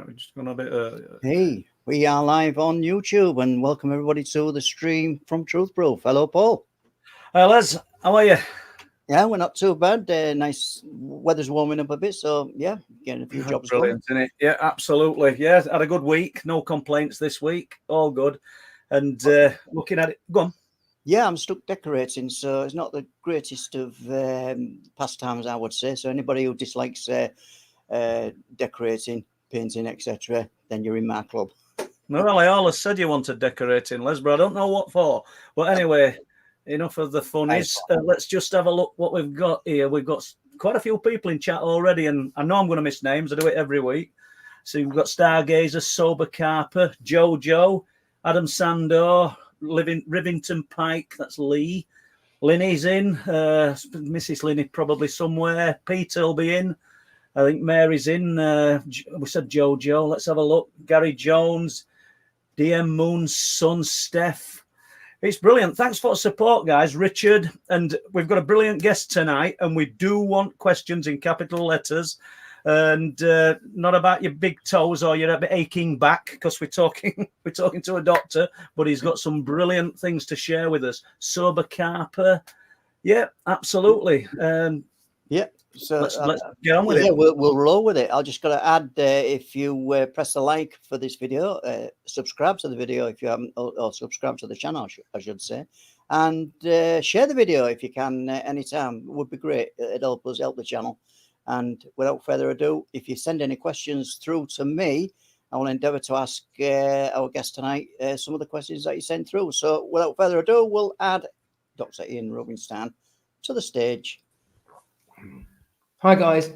Right, we're just going a bit. Hey, we are live on YouTube, and welcome everybody to the stream from Truth Proof. Hello, Paul. Hi, Les. How are you? Yeah, we're not too bad. Nice weather's warming up a bit, so yeah, getting a few jobs Brilliant, going. isn't it? Yeah, absolutely. Yeah, had a good week. No complaints this week. All good. And looking at it, go on. Yeah, I'm stuck decorating, so it's not the greatest of pastimes, I would say. So anybody who dislikes decorating, painting, etc., then you're in my club. Well, I always said you wanted decorating, Les, but I don't know what for. But anyway, enough of the funnies. Let's just have a look what we've got here. We've got quite a few people in chat already, and I know I'm going to miss names. I do it every week. So we've got Stargazer, Sober Carper, Jojo, Adam Sandor, Rivington Pike, that's Lee. Linny's in, Mrs. Linny probably somewhere. Peter will be in. I think Mary's in. We said Jojo. Let's have a look. Gary Jones, DM Moon's son, Steph. It's brilliant. Thanks for the support, guys. Richard, and we've got a brilliant guest tonight, and we do want questions in capital letters, and not about your big toes or your aching back, because we're talking to a doctor, but he's got some brilliant things to share with us. Sober Carper, yeah, absolutely. Yeah. So let's get on with it. Yeah, we'll roll with it. I'll just got to add, if you press the like for this video, subscribe to the video if you haven't, or subscribe to the channel, I should say, and share the video if you can anytime. It would be great. It'd help us help the channel. And without further ado, if you send any questions through to me, I will endeavour to ask our guest tonight some of the questions that you sent through. So without further ado, we'll add Dr. Ian Rubenstein to the stage. Hi, guys.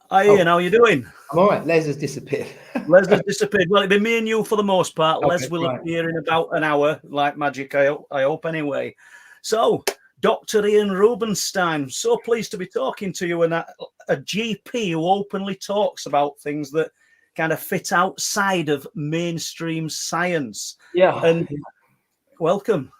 Hi, Ian. How are you doing? I'm all right. Les has disappeared. Les has disappeared. Well, it'll be me and you for the most part. Okay, Les will appear in about an hour, like magic, I hope, anyway. So, Dr. Ian Rubenstein, so pleased to be talking to you, and a GP who openly talks about things that kind of fit outside of mainstream science. Yeah. And welcome.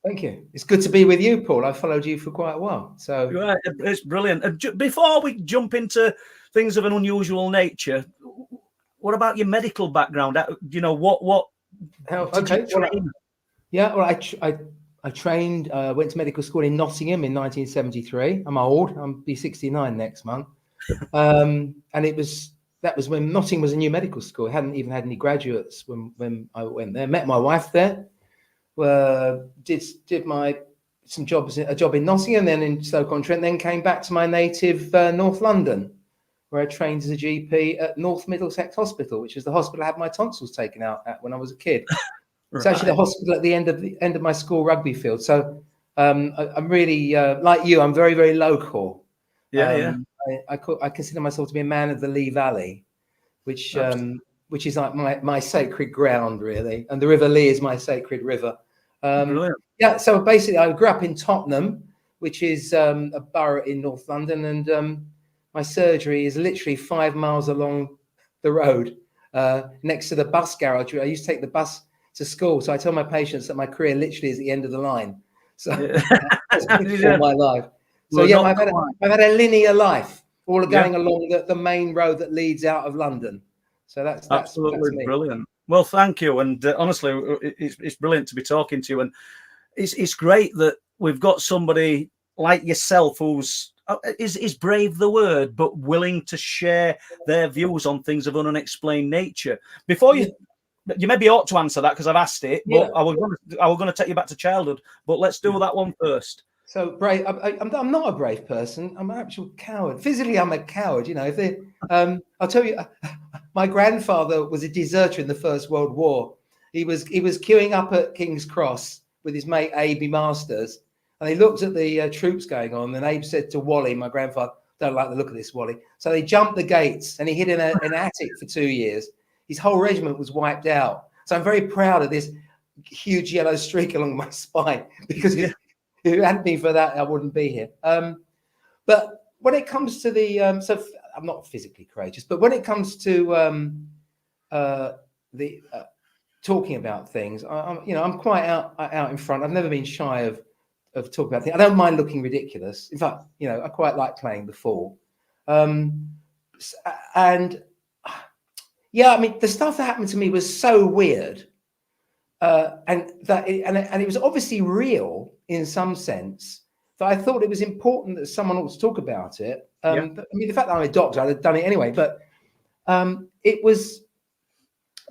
Thank you. It's good to be with you, Paul. I've followed you for quite a while. So right, it's brilliant. Before we jump into things of an unusual nature, what about your medical background? You know, what okay. Well, I trained, went to medical school in Nottingham in 1973. I'm old. I'll be 69 next month. And that was when Nottingham was a new medical school. It hadn't even had any graduates when I went there. Met my wife there. Did a job in Nottingham, then in Stoke-on-Trent, then came back to my native North London, where I trained as a GP at North Middlesex Hospital, which is the hospital I had my tonsils taken out at when I was a kid. Right. It's actually the hospital at the end of my school rugby field. So I'm really like you. I'm very, very local. Yeah, I consider myself to be a man of the Lee Valley, which is like my sacred ground, really. And the River Lee is my sacred river. Yeah, so basically I grew up in Tottenham, which is a borough in North London. And my surgery is literally 5 miles along the road next to the bus garage. I used to take the bus to school. So I tell my patients that my career literally is the end of the line. So that's been my life. So well, yeah, I've had a linear life, all going along the main road that leads out of London. So that's absolutely brilliant. Well, thank you, and honestly, it's brilliant to be talking to you, and it's great that we've got somebody like yourself who's is brave the word, but willing to share their views on things of an unexplained nature. Before you maybe ought to answer that because I've asked it, but I was going to take you back to childhood. But let's do that one first. So brave. I'm not a brave person. I'm an actual coward. Physically, I'm a coward. You know, I'll tell you. My grandfather was a deserter in the First World War. He was queuing up at King's Cross with his mate Abe Masters, and he looked at the troops going on. And Abe said to Wally, my grandfather, "Don't like the look of this, Wally." So they jumped the gates, and he hid in an attic for 2 years. His whole regiment was wiped out. So I'm very proud of this huge yellow streak along my spine, because if it hadn't been for that, I wouldn't be here. But when it comes to the so I'm not physically courageous, but when it comes to talking about things, I'm quite out in front. I've never been shy of talking about things. I don't mind looking ridiculous. In fact, I quite like playing the fool. And Yeah, I mean, the stuff that happened to me was so weird, and it was obviously real in some sense, that I thought it was important that someone ought to talk about it. I mean, the fact that I'm a doctor, I'd have done it anyway, but it was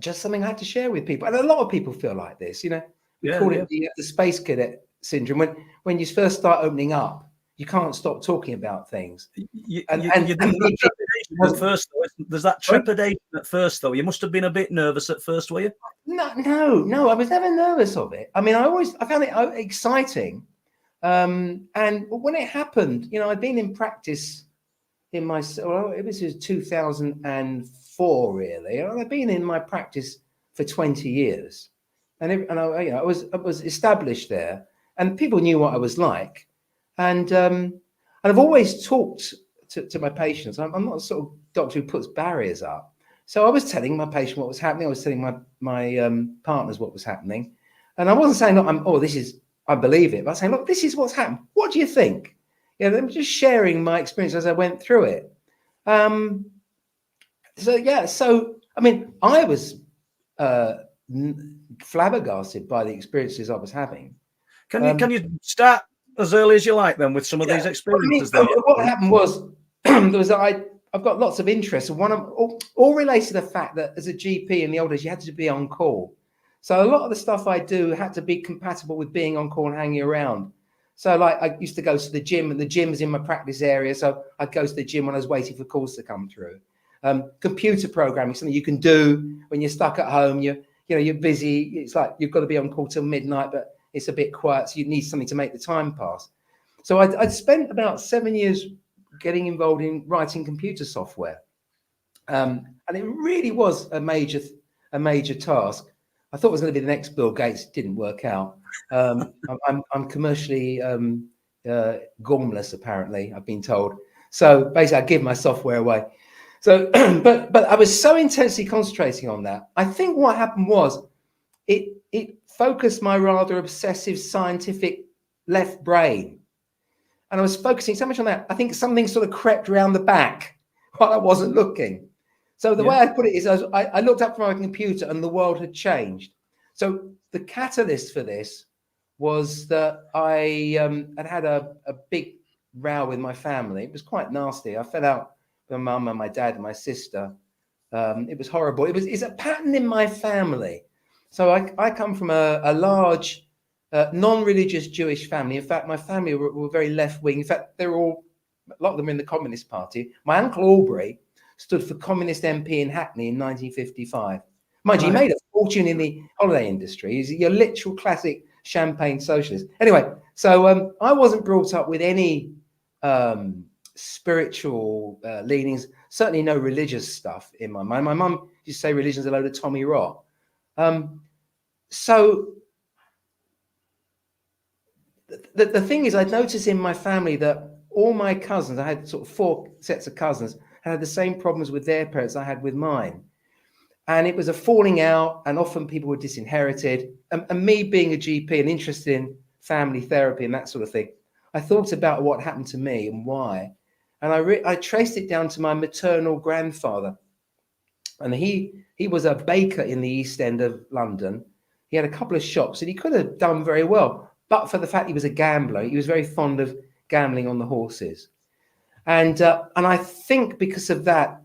just something I had to share with people. And a lot of people feel like this, you know. We call it the space cadet syndrome. When you first start opening up, you can't stop talking about things. At first, there's that trepidation at first, though. You must have been a bit nervous at first, were you? No, I was never nervous of it. I mean, I found it exciting. And when it happened, you know, I'd been in practice in my, it was 2004, really. And I'd been in my practice for 20 years. And I was established there, and people knew what I was like. And I've always talked to my patients. I'm not the sort of doctor who puts barriers up. So I was telling my patient what was happening. I was telling my partners what was happening. And I wasn't saying, look, I believe it. But I was saying, look, this is what's happened. What do you think? You know, I'm just sharing my experience as I went through it. So I mean, I was flabbergasted by the experiences I was having. Can you start as early as you like then with some of these experiences? I mean, what happened was I've got lots of interests, and all related to the fact that as a GP in the old days you had to be on call. So a lot of the stuff I do had to be compatible with being on call and hanging around. So like I used to go to the gym, and the gym's in my practice area, so I'd go to the gym when I was waiting for calls to come through. Computer programming, something you can do when you're stuck at home. You're busy. It's like you've got to be on call till midnight, but it's a bit quiet, so you need something to make the time pass. So I'd spent about 7 years getting involved in writing computer software, and it really was a major task. I thought it was going to be the next Bill Gates. It didn't work out. I'm commercially gormless, apparently, I've been told. So basically, I give my software away. So, but I was so intensely concentrating on that. I think what happened was it focused my rather obsessive scientific left brain. And I was focusing so much on that. I think something sort of crept around the back while I wasn't looking. So the way I put it is I looked up from my computer and the world had changed. So the catalyst for this was that I had a big row with my family. It was quite nasty. I fell out with my mum and my dad and my sister. It was horrible. It's a pattern in my family. So I come from a large non-religious Jewish family. In fact, my family were very left-wing. In fact, a lot of them are in the Communist Party. My uncle Aubrey stood for Communist MP in Hackney in 1955. Mind you, he made a fortune in the holiday industry. He's your literal classic champagne socialist. Anyway, so I wasn't brought up with any spiritual leanings, certainly no religious stuff in my mind. My mum used to say religion's a load of Tommy Rot. So the thing is, I'd noticed in my family that all my cousins, I had sort of 4 sets of cousins, had the same problems with their parents I had with mine. And it was a falling out, and often people were disinherited. And me being a GP and interested in family therapy and that sort of thing, I thought about what happened to me and why. And I traced it down to my maternal grandfather. And he was a baker in the East End of London. He had a couple of shops, and he could have done very well, but for the fact he was a gambler. He was very fond of gambling on the horses. And I think because of that,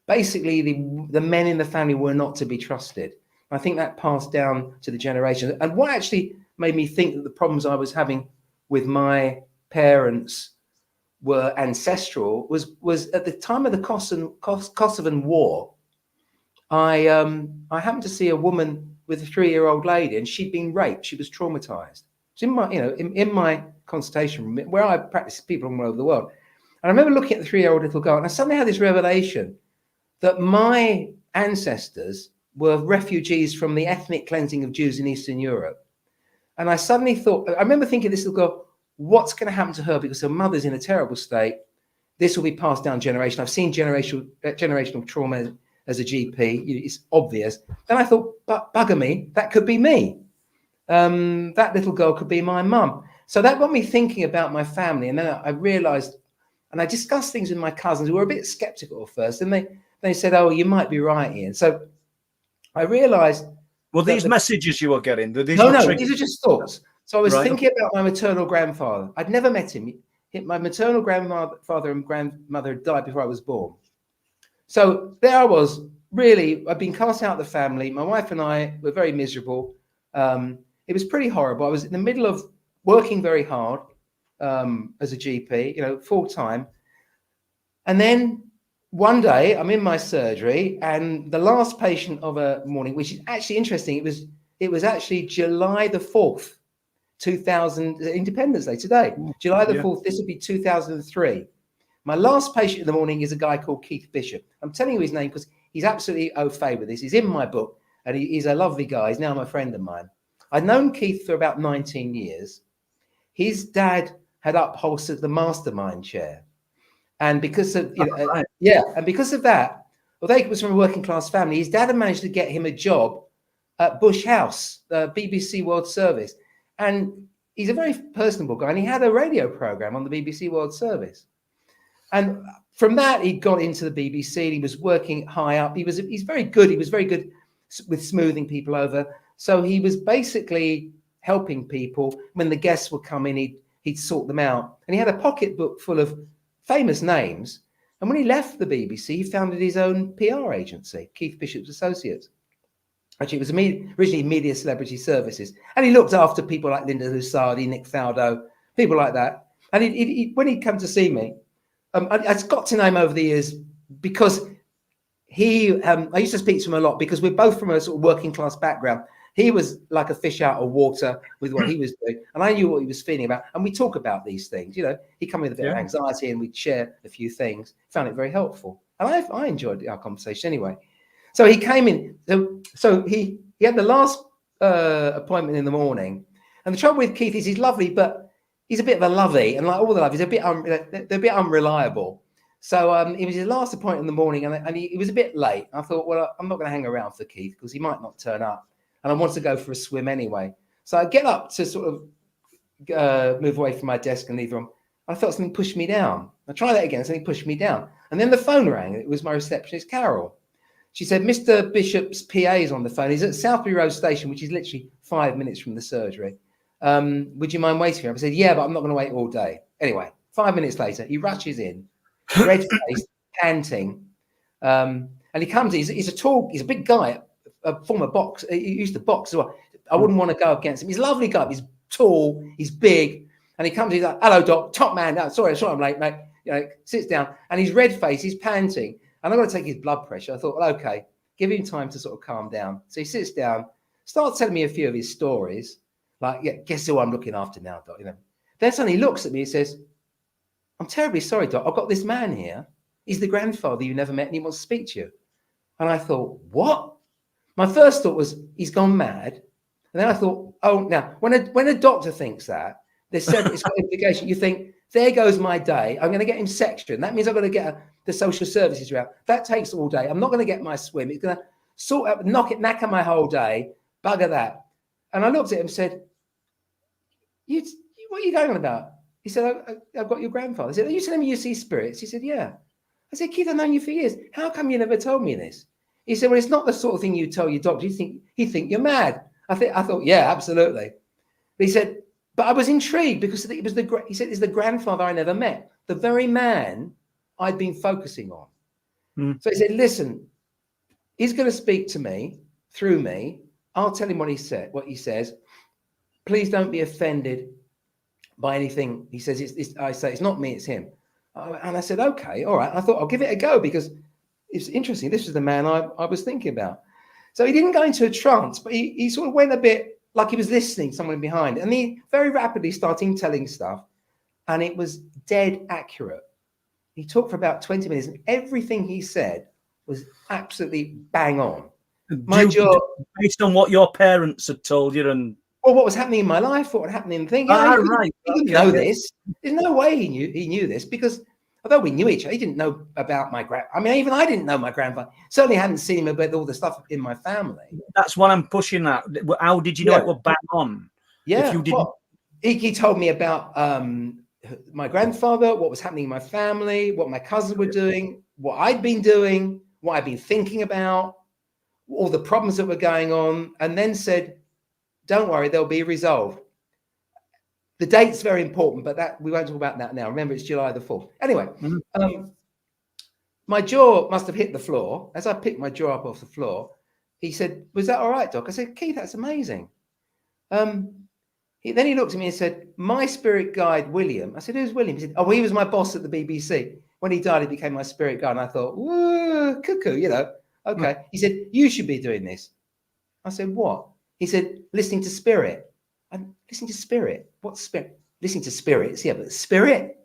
basically the men in the family were not to be trusted. I think that passed down to the generations. And what actually made me think that the problems I was having with my parents were ancestral was at the time of the Kosovan War. I happened to see a woman with a 3-year-old lady, and she'd been raped. She was traumatized. It's in my, in my consultation room where I practice people from all over the world. And I remember looking at the 3-year-old little girl, and I suddenly had this revelation that my ancestors were refugees from the ethnic cleansing of Jews in Eastern Europe. And I suddenly thought, I remember thinking, this little girl, what's going to happen to her because her mother's in a terrible state? This will be passed down generation. I've seen generational trauma as a GP. It's obvious. Then I thought, but bugger me, that could be me. That little girl could be my mum. So that got me thinking about my family. And then I realized, and I discussed things with my cousins who were a bit skeptical at first, and They said, "Oh, you might be right, Ian." So I realised. Well, these messages you were getting, these No, these are just thoughts. So I was Right. thinking about my maternal grandfather. I'd never met him. My maternal grandfather and grandmother had died before I was born. So there I was. Really, I'd been cast out of the family. My wife and I were very miserable. It was pretty horrible. I was in the middle of working very hard as a GP, you know, full time. And then one day I'm in my surgery, and the last patient of a morning, which is actually interesting, it was actually July the 4th, 2000, Independence Day today. July the 4th, this would be 2003. My last patient in the morning is a guy called Keith Bishop. I'm telling you his name because he's absolutely au fait with this. He's in my book, and he's a lovely guy. He's now my friend of mine. I'd known Keith for about 19 years. His dad had upholstered the mastermind chair. And because of, and because of that, although he was from a working class family, his dad had managed to get him a job at Bush House, the BBC World Service. And he's a very personable guy, and he had a radio program on the BBC World Service. And from that, he got into the BBC. And he was working high up. He's very good. He was very good with smoothing people over. So he was basically helping people. When the guests would come in, he'd sort them out. And he had a pocketbook full of famous names. And when he left the BBC, he founded his own PR agency, Keith Bishop's Associates. Actually, it was originally Media Celebrity Services. And he looked after people like Linda Lusardi, Nick Faldo, people like that. And when he'd come to see me, I got to know him over the years because I used to speak to him a lot because we're both from a sort of working class background. He was like a fish out of water with what he was doing, and I knew what he was feeling about. And we talk about these things, you know. He come with a bit of anxiety, and we'd share a few things. Found it very helpful, and I enjoyed our conversation anyway. So he came in. So he had the last appointment in the morning, and the trouble with Keith is he's lovely, but he's a bit of a lovey, and like all the lovies, they're a bit unreliable. So it was his last appointment in the morning, and he was a bit late. I thought, well, I'm not going to hang around for Keith because he might not turn up. And I wanted to go for a swim anyway. So I get up to sort of move away from my desk and leave the room. I felt something push me down. I tried that again, something pushed me down. And then the phone rang. It was my receptionist, Carol. She said, Mr. Bishop's PA is on the phone. He's at Southbury Road Station, which is literally 5 minutes from the surgery. Would you mind waiting for him? I said, yeah, but I'm not going to wait all day. Anyway, 5 minutes later, he rushes in, red-faced, panting. And he comes in. He's a big guy. A former box. He used to box as well. I wouldn't want to go against him. He's a lovely guy. He's tall. He's big. And he comes. He's like, "Hello, doc. Top man. No, sorry, I'm late, mate." You know, sits down and he's red faced. He's panting. And I'm going to take his blood pressure. I thought, well, okay, give him time to sort of calm down. So he sits down, starts telling me a few of his stories. Like, yeah, guess who I'm looking after now, doc? You know. Then suddenly he looks at me and says, "I'm terribly sorry, doc. I've got this man here. He's the grandfather you never met, and he wants to speak to you." And I thought, what? My first thought was, he's gone mad. And then I thought, oh, now, when a doctor thinks that, there's it's got implication. You think, there goes my day. I'm going to get him sectioned. That means I'm going to get the social services route. That takes all day. I'm not going to get my swim. It's going to sort out, knacker my whole day. Bugger that. And I looked at him and said, what are you going on about? He said, I've got your grandfather. I said, are you telling me you see spirits? He said, yeah. I said, Keith, I've known you for years. How come you never told me this? He said, well, it's not the sort of thing you tell your doctor. He'd think you're mad. I thought, yeah, absolutely. But he said, but I was intrigued because he said, it's the grandfather I never met, the very man I'd been focusing on. So he said, listen, he's going to speak to me through me. I'll tell him what he says. Please don't be offended by anything he says. I say, it's not me, it's him. And I said, okay, all right. I thought I'll give it a go because it's interesting. This is the man I was thinking about. So he didn't go into a trance, but he sort of went a bit like he was listening, someone behind. And he very rapidly started telling stuff. And it was dead accurate. He talked for about 20 minutes and everything he said was absolutely bang on. Based on what your parents had told you and... Well, what was happening in my life, what happened in the thing. Right. He didn't know this. There's no way he knew this because although we knew each other, he didn't know about my even I didn't know my grandfather. Certainly hadn't seen him about all the stuff in my family. That's what I'm pushing at. How did you know it was bang on? Yeah. If you didn't... He told me about my grandfather, what was happening in my family, what my cousins were doing, what I'd been doing, what I'd been thinking about, all the problems that were going on, and then said, don't worry, they'll be resolved. The date's very important, but that we won't talk about that now. Remember, it's July the 4th. Anyway, my jaw must have hit the floor. As I picked my jaw up off the floor, he said, was that all right, Doc? I said, Keith, that's amazing. Then he looked at me and said, my spirit guide, William. I said, who's William? He said, oh, he was my boss at the BBC. When he died, he became my spirit guide. And I thought, woo, cuckoo, you know. Okay. He said, you should be doing this. I said, what? He said, listening to spirit. I'm listening to spirit. What's spirit? Listening to spirits. Yeah, but spirit?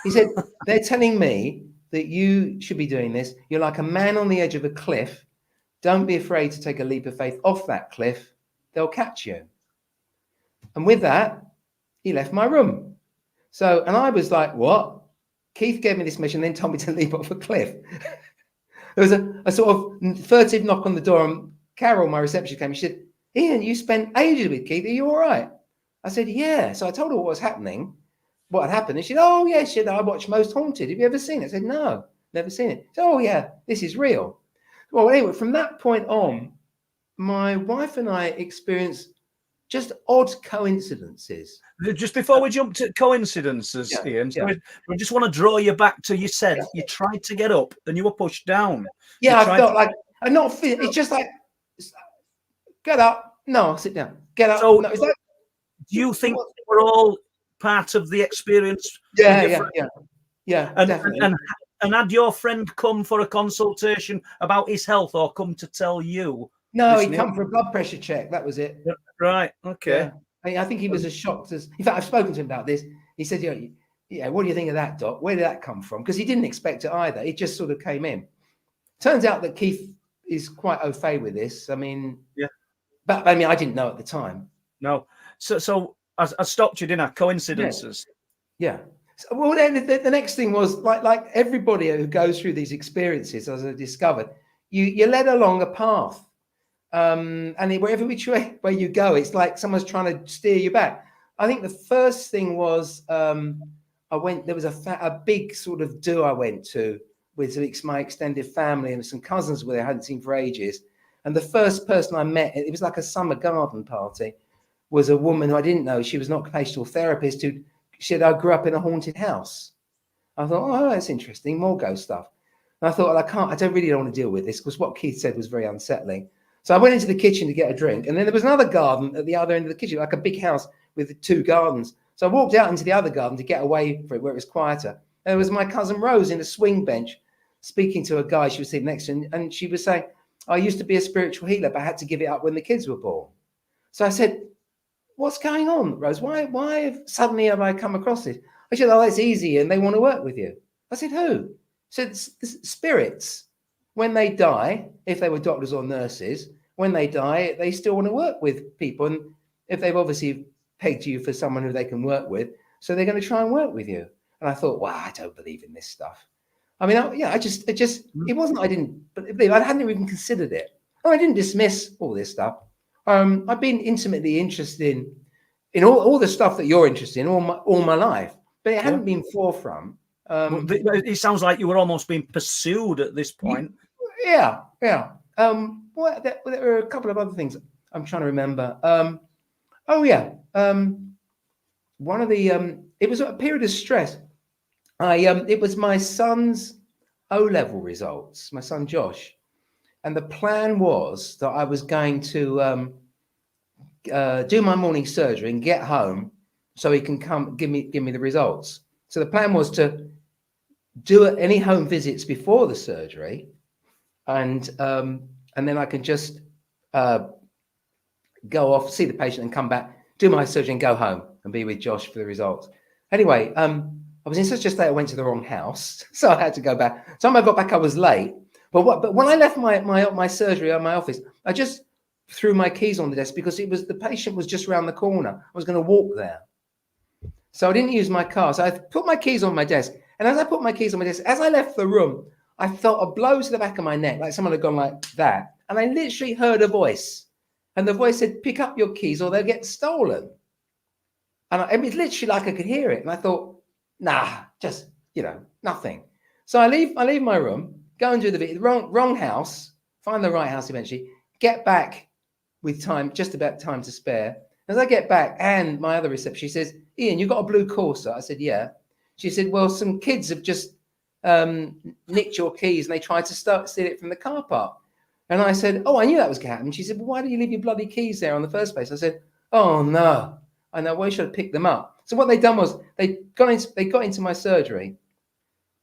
He said, they're telling me that you should be doing this. You're like a man on the edge of a cliff. Don't be afraid to take a leap of faith off that cliff. They'll catch you. And with that, he left my room. So, and I was like, what? Keith gave me this mission, then told me to leap off a cliff. There was a sort of furtive knock on the door, and Carol, my receptionist, came. She said, Ian, you spent ages with Keith. Are you all right? I said, yeah. So I told her what was happening, what had happened. And she said, oh, yeah. She said, I watched Most Haunted. Have you ever seen it? I said, no, never seen it. She said, oh, yeah, this is real. Well, anyway, from that point on, my wife and I experienced just odd coincidences. Just before we jump to coincidences, Ian, so I just want to draw you back to, you said you tried to get up and you were pushed down. Yeah, I felt like I'm not fit. It's just like, get up. No, sit down. Get up. So no, is that, do you think we're all part of the experience? Yeah, and, definitely. And had your friend come for a consultation about his health or come to tell you? No, he'd come for a blood pressure check. That was it. Right. Okay. Yeah. I think he was as shocked as. In fact, I've spoken to him about this. He said, "Yeah, what do you think of that, Doc? Where did that come from?" Because he didn't expect it either. It just sort of came in. Turns out that Keith is quite au fait with this. I mean, but I mean, I didn't know at the time. No. So I stopped you, didn't I? Coincidences. Yeah. Well, then the next thing was like everybody who goes through these experiences, as I discovered, you're led along a path. And wherever which way you go, it's like someone's trying to steer you back. I think the first thing was there was a big sort of do I went to with my extended family and some cousins where I hadn't seen for ages. And the first person I met, it was like a summer garden party, was a woman who I didn't know. She was an occupational therapist who said, I grew up in a haunted house. I thought, oh, that's interesting, more ghost stuff. And I thought, well, I don't really want to deal with this because what Keith said was very unsettling. So I went into the kitchen to get a drink, and then there was another garden at the other end of the kitchen, like a big house with 2 gardens. So I walked out into the other garden to get away from it where it was quieter. And there was my cousin Rose in a swing bench speaking to a guy she was sitting next to, and she was saying, I used to be a spiritual healer, but I had to give it up when the kids were born. So I said, what's going on, Rose? Why suddenly have I come across this? I said, oh, that's easy, and they want to work with you. I said, who? I said, spirits. When they die, if they were doctors or nurses, when they die, they still want to work with people. And if they've obviously pegged you for someone who they can work with, so they're going to try and work with you. And I thought, wow, I don't believe in this stuff. I mean, it wasn't, I didn't believe, I hadn't even considered it. I didn't dismiss all this stuff. I've been intimately interested in all the stuff that you're interested in all my life, but it hadn't been forefront. It sounds like you were almost being pursued at this point. Yeah. There were a couple of other things I'm trying to remember. One of the it was a period of stress. It was my son's O-level results, my son Josh, and the plan was that I was going to do my morning surgery and get home so he can come give me the results. So the plan was to do any home visits before the surgery, and then I can just go off, see the patient, and come back, do my surgery, and go home and be with Josh for the results. Anyway, I was in such a state I went to the wrong house, so I had to go back. So when I got back, I was late. But when I left my surgery or my office, I just threw my keys on the desk because the patient was just around the corner. I was going to walk there, so I didn't use my car. So I put my keys on my desk, and as I put my keys on my desk, as I left the room, I felt a blow to the back of my neck, like someone had gone like that, and I literally heard a voice, and the voice said, "Pick up your keys, or they'll get stolen." And it was literally like I could hear it, and I thought, nah, just nothing. So I leave my room, go and do the video. Wrong house. Find the right house eventually. Get back with time, just about time to spare. As I get back, and my other receptionist, she says, Ian, you got a blue Corsa? I said, yeah. She said, well, some kids have just nicked your keys and they tried to steal it from the car park. And I said, oh, I knew that was going to happen. She said, well, why did you leave your bloody keys there in the first place? I said, oh, no. I know, why should I pick them up? So what they done was they got into my surgery,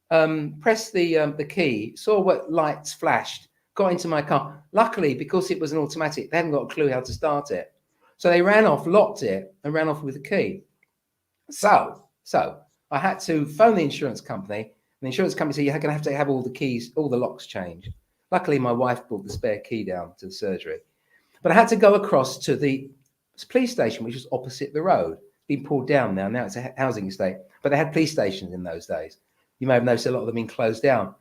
pressed the key, saw what lights flashed, got into my car. Luckily, because it was an automatic, they hadn't got a clue how to start it. So they ran off, locked it, and ran off with the key. So I had to phone the insurance company. The insurance company said, you're going to have all the keys, all the locks changed. Luckily, my wife brought the spare key down to the surgery. But I had to go across to the police station, which was opposite the road. It's been pulled down now. Now it's a housing estate. But they had police stations in those days. You may have noticed a lot of them being closed down.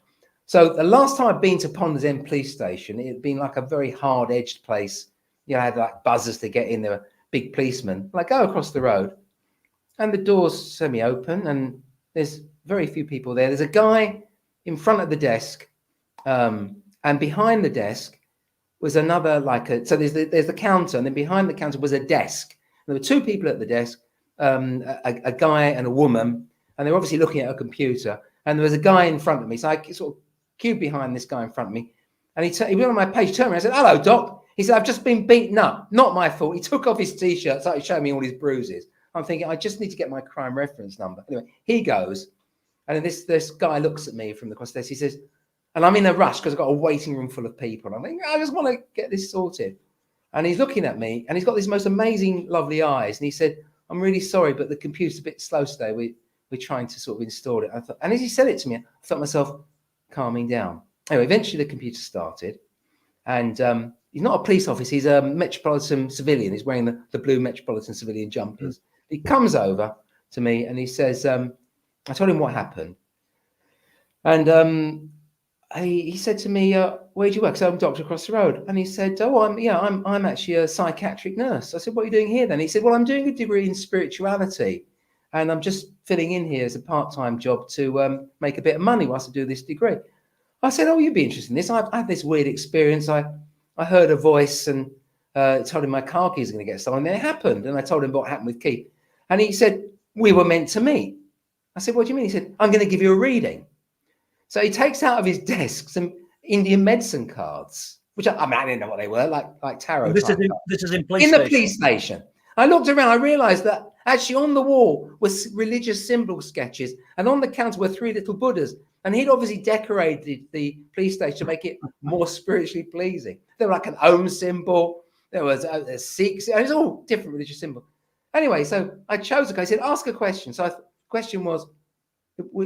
So the last time I'd been to Ponders End police station, it had been like a very hard-edged place. You know, I had like buzzers to get in. There were big policemen. I go across the road, and the door's semi-open, and there's very few people there. There's a guy in front of the desk, and behind the desk was another so there's the counter, and then behind the counter was a desk. There were two people at the desk, a guy and a woman, and they were obviously looking at a computer. And there was a guy in front of me, so I sort of queued behind this guy in front of me, and he went on my page, turned me, I said, "Hello, Doc." He said, "I've just been beaten up. Not my fault." He took off his t-shirt, started showing me all his bruises. I'm thinking, I just need to get my crime reference number. Anyway, he goes, and then this guy looks at me from the cross desk. He says, and I'm in a rush because I've got a waiting room full of people. I'm thinking, I just want to get this sorted. And he's looking at me, and he's got these most amazing, lovely eyes. And he said, "I'm really sorry, but the computer's a bit slow today. We're trying to sort of install it." I thought, and as he said it to me, I felt myself calming down. Anyway, eventually the computer started, and he's not a police officer. He's a Metropolitan civilian. He's wearing the blue Metropolitan civilian jumpers. He comes over to me and he says, I told him what happened. And he said to me, "Where do you work?" So I'm a doctor across the road. And he said, "Oh, I'm actually a psychiatric nurse." I said, "What are you doing here then?" He said, "Well, I'm doing a degree in spirituality, and I'm just filling in here as a part-time job to make a bit of money whilst I do this degree." I said, "Oh, you'd be interested in this. I had this weird experience. I heard a voice and told him my car keys are going to get stolen. And then it happened. And I told him what happened with Keith. And he said, "We were meant to meet." I said, "What do you mean?" He said, "I'm going to give you a reading." So he takes out of his desk some Indian medicine cards, which I didn't know what they were, like tarot. This is in the police station. I looked around. I realized that actually on the wall was religious symbol sketches, and on the counter were three little Buddhas. And he'd obviously decorated the police station to make it more spiritually pleasing. There were like an Om symbol. There was a Sikh. It was all different religious symbols. Anyway, so I chose a guy. He said, "Ask a question." So the question was,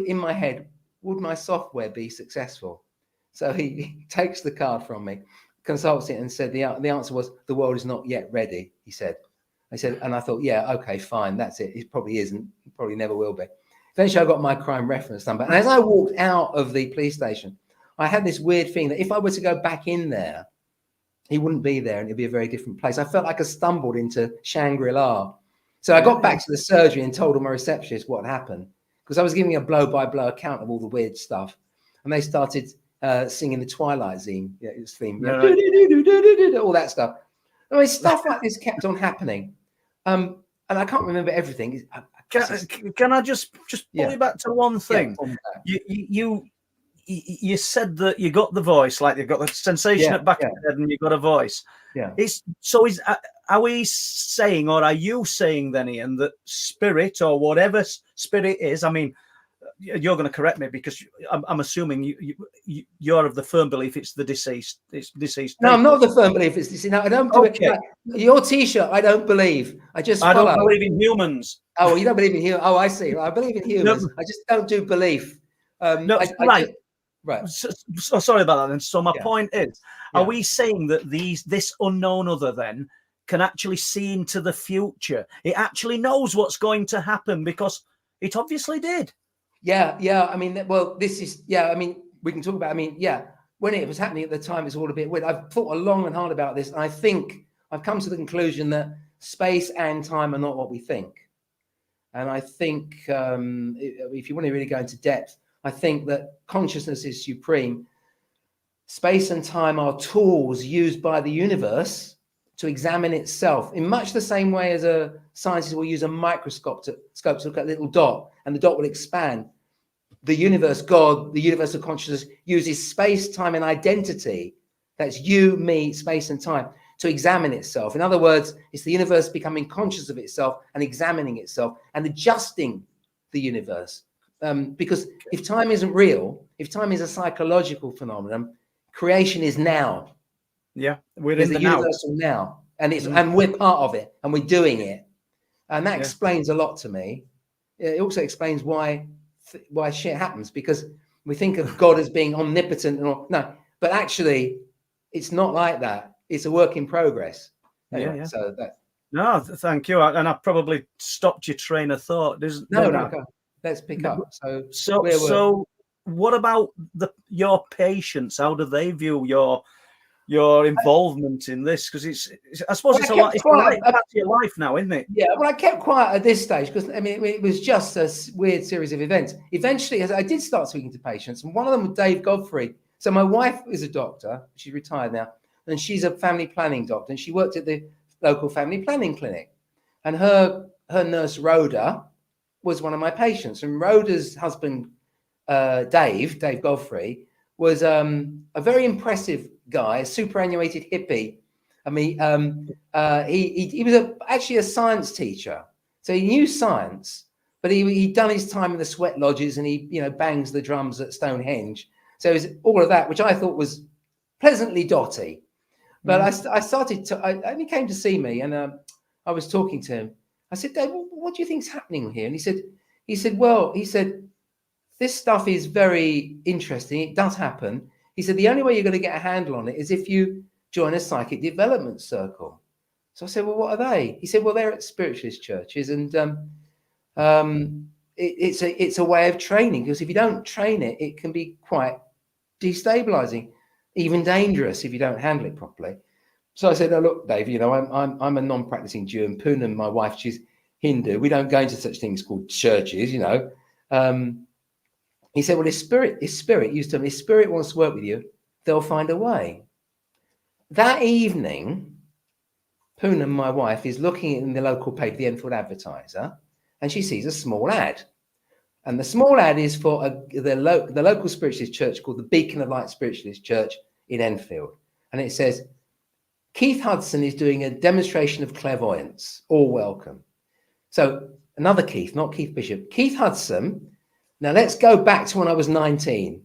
in my head, would my software be successful? So he takes the card from me, consults it, and said the answer was, "The world is not yet ready," he said. I said, and I thought, yeah, okay, fine, that's it. It probably isn't. It probably never will be. Eventually, I got my crime reference number. And as I walked out of the police station, I had this weird feeling that if I were to go back in there, he wouldn't be there and it'd be a very different place. I felt like I stumbled into Shangri-La. So I got back to the surgery and told all my receptionists what happened, because I was giving a blow-by-blow account of all the weird stuff. And they started singing the Twilight Zone theme, all that stuff. I mean, stuff like this kept on happening. And I can't remember everything. Can I just pull you back to one thing? Yeah, you said that you got the voice, like you got the sensation at back of the head, and you got a voice. Yeah. Are we saying, or are you saying then, Ian, that spirit or whatever spirit is? I mean, you're going to correct me because I'm assuming you're of the firm belief it's the deceased. It's deceased. No, I'm not of the firm belief it's deceased. No, I don't do it. Like, your T-shirt, I don't believe. I don't believe in humans. Oh, you don't believe in humans? Oh, I see. I believe in humans. I just don't do belief. Right. So sorry about that. And so my point is, are we saying that this unknown other then can actually see into the future? It actually knows what's going to happen because it obviously did. Yeah. I mean, well, this is, I mean, we can talk about, when it was happening at the time, it's all a bit weird. I've thought long and hard about this. And I think I've come to the conclusion that space and time are not what we think. And I think if you want to really go into depth, I think that consciousness is supreme. space and time are tools used by the universe to examine itself in much the same way as a scientist will use a microscope to look at a little dot, and the dot will expand. The universe, God, the universal consciousness, uses space, time, and identity. That's you, me, space, and time to examine itself. In other words, it's the universe becoming conscious of itself and examining itself and adjusting the universe. Because if time isn't real, if time is a psychological phenomenon, creation is now. Yeah, we're There's in the a now. universal now, and it's and we're part of it, and we're doing it, and that Yeah. explains a lot to me. It also explains why shit happens, because we think of God as being omnipotent and all. No, but actually, it's not like that. It's a work in progress. Anyway, Yeah. so that. No, thank you. And I probably stopped your train of thought. No, go. Let's pick up. So what about your patients? How do they view your involvement in this? Because I suppose it's a lot. It's part of your life now, isn't it? Yeah. Well, I kept quiet at this stage because I mean it was just a weird series of events. Eventually, I did start speaking to patients, and one of them was Dave Godfrey. So my wife is a doctor. She's retired now, and she's a family planning doctor, and she worked at the local family planning clinic. And her nurse Rhoda was one of my patients, and Rhoda's husband Dave Godfrey was a very impressive guy, a superannuated hippie. I mean, he was actually a science teacher, so he knew science, but he'd done his time in the sweat lodges, and he bangs the drums at Stonehenge. So it was all of that, which I thought was pleasantly dotty. But I he came to see me, and I was talking to him. I said, Dave, what do you think's happening here? And he said, this stuff is very interesting. It does happen. He said, the only way you're going to get a handle on it is if you join a psychic development circle. So I said, well, what are they? He said, well, they're at spiritualist churches, and it's a way of training, because if you don't train it, it can be quite destabilizing, even dangerous if you don't handle it properly. So I said, oh, look, Dave, I'm a non-practicing Jew, and Poonam, my wife, she's Hindu. We don't go into such things called churches, He said, well, his spirit used to him. His spirit wants to work with you. They'll find a way. That evening, Poonam, my wife, is looking in the local paper, the Enfield Advertiser, and she sees a small ad. And the small ad is for the local spiritualist church called the Beacon of Light Spiritualist Church in Enfield. And it says, Keith Hudson is doing a demonstration of clairvoyance. All welcome. So another Keith, not Keith Bishop. Keith Hudson. Now let's go back to when I was 19.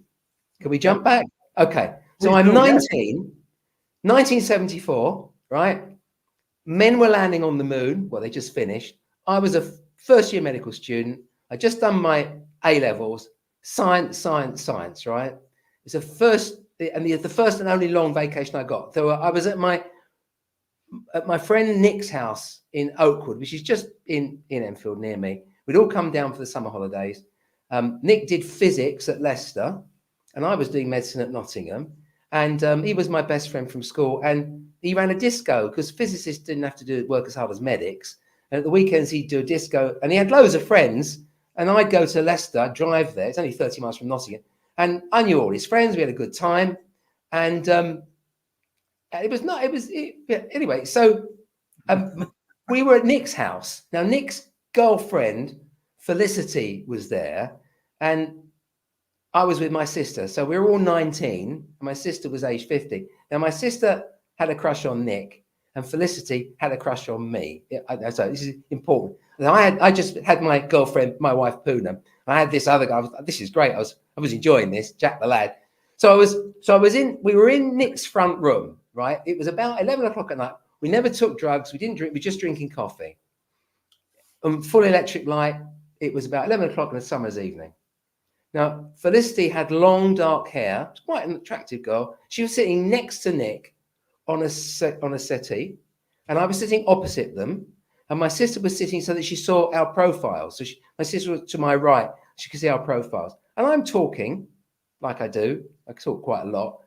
Can we jump back? Okay. So I'm 19, 1974, right? Men were landing on the moon. Well, they just finished. I was a first-year medical student. I just done my A-levels. Science, right? It's the first and only long vacation I got. So I was at my friend Nick's house in Oakwood, which is just in Enfield near me. We'd all come down for the summer holidays. Nick did physics at Leicester, and I was doing medicine at Nottingham. And he was my best friend from school, and he ran a disco because physicists didn't have to work as hard as medics. And at the weekends, he'd do a disco, and he had loads of friends. And I'd go to Leicester, drive there. It's only 30 miles from Nottingham. And I knew all his friends. We had a good time. And anyway, so we were at Nick's house. Now, Nick's girlfriend, Felicity, was there. And I was with my sister. So we were all 19. And my sister was age 50. Now, my sister had a crush on Nick. And Felicity had a crush on me. So this is important. Now, I just had my girlfriend, my wife Poonam. I had this other guy. This is great. I was enjoying this, Jack the lad. We were in Nick's front room, right? It was about 11 o'clock at night. We never took drugs. We didn't drink. We were just drinking coffee. Full electric light. It was about 11 o'clock on a summer's evening. Now, Felicity had long dark hair. She was quite an attractive girl. She was sitting next to Nick on a settee, and I was sitting opposite them, and my sister was sitting so that she saw our profiles. So my sister was to my right; she could see our profiles. And I'm talking, like I do. I talk quite a lot,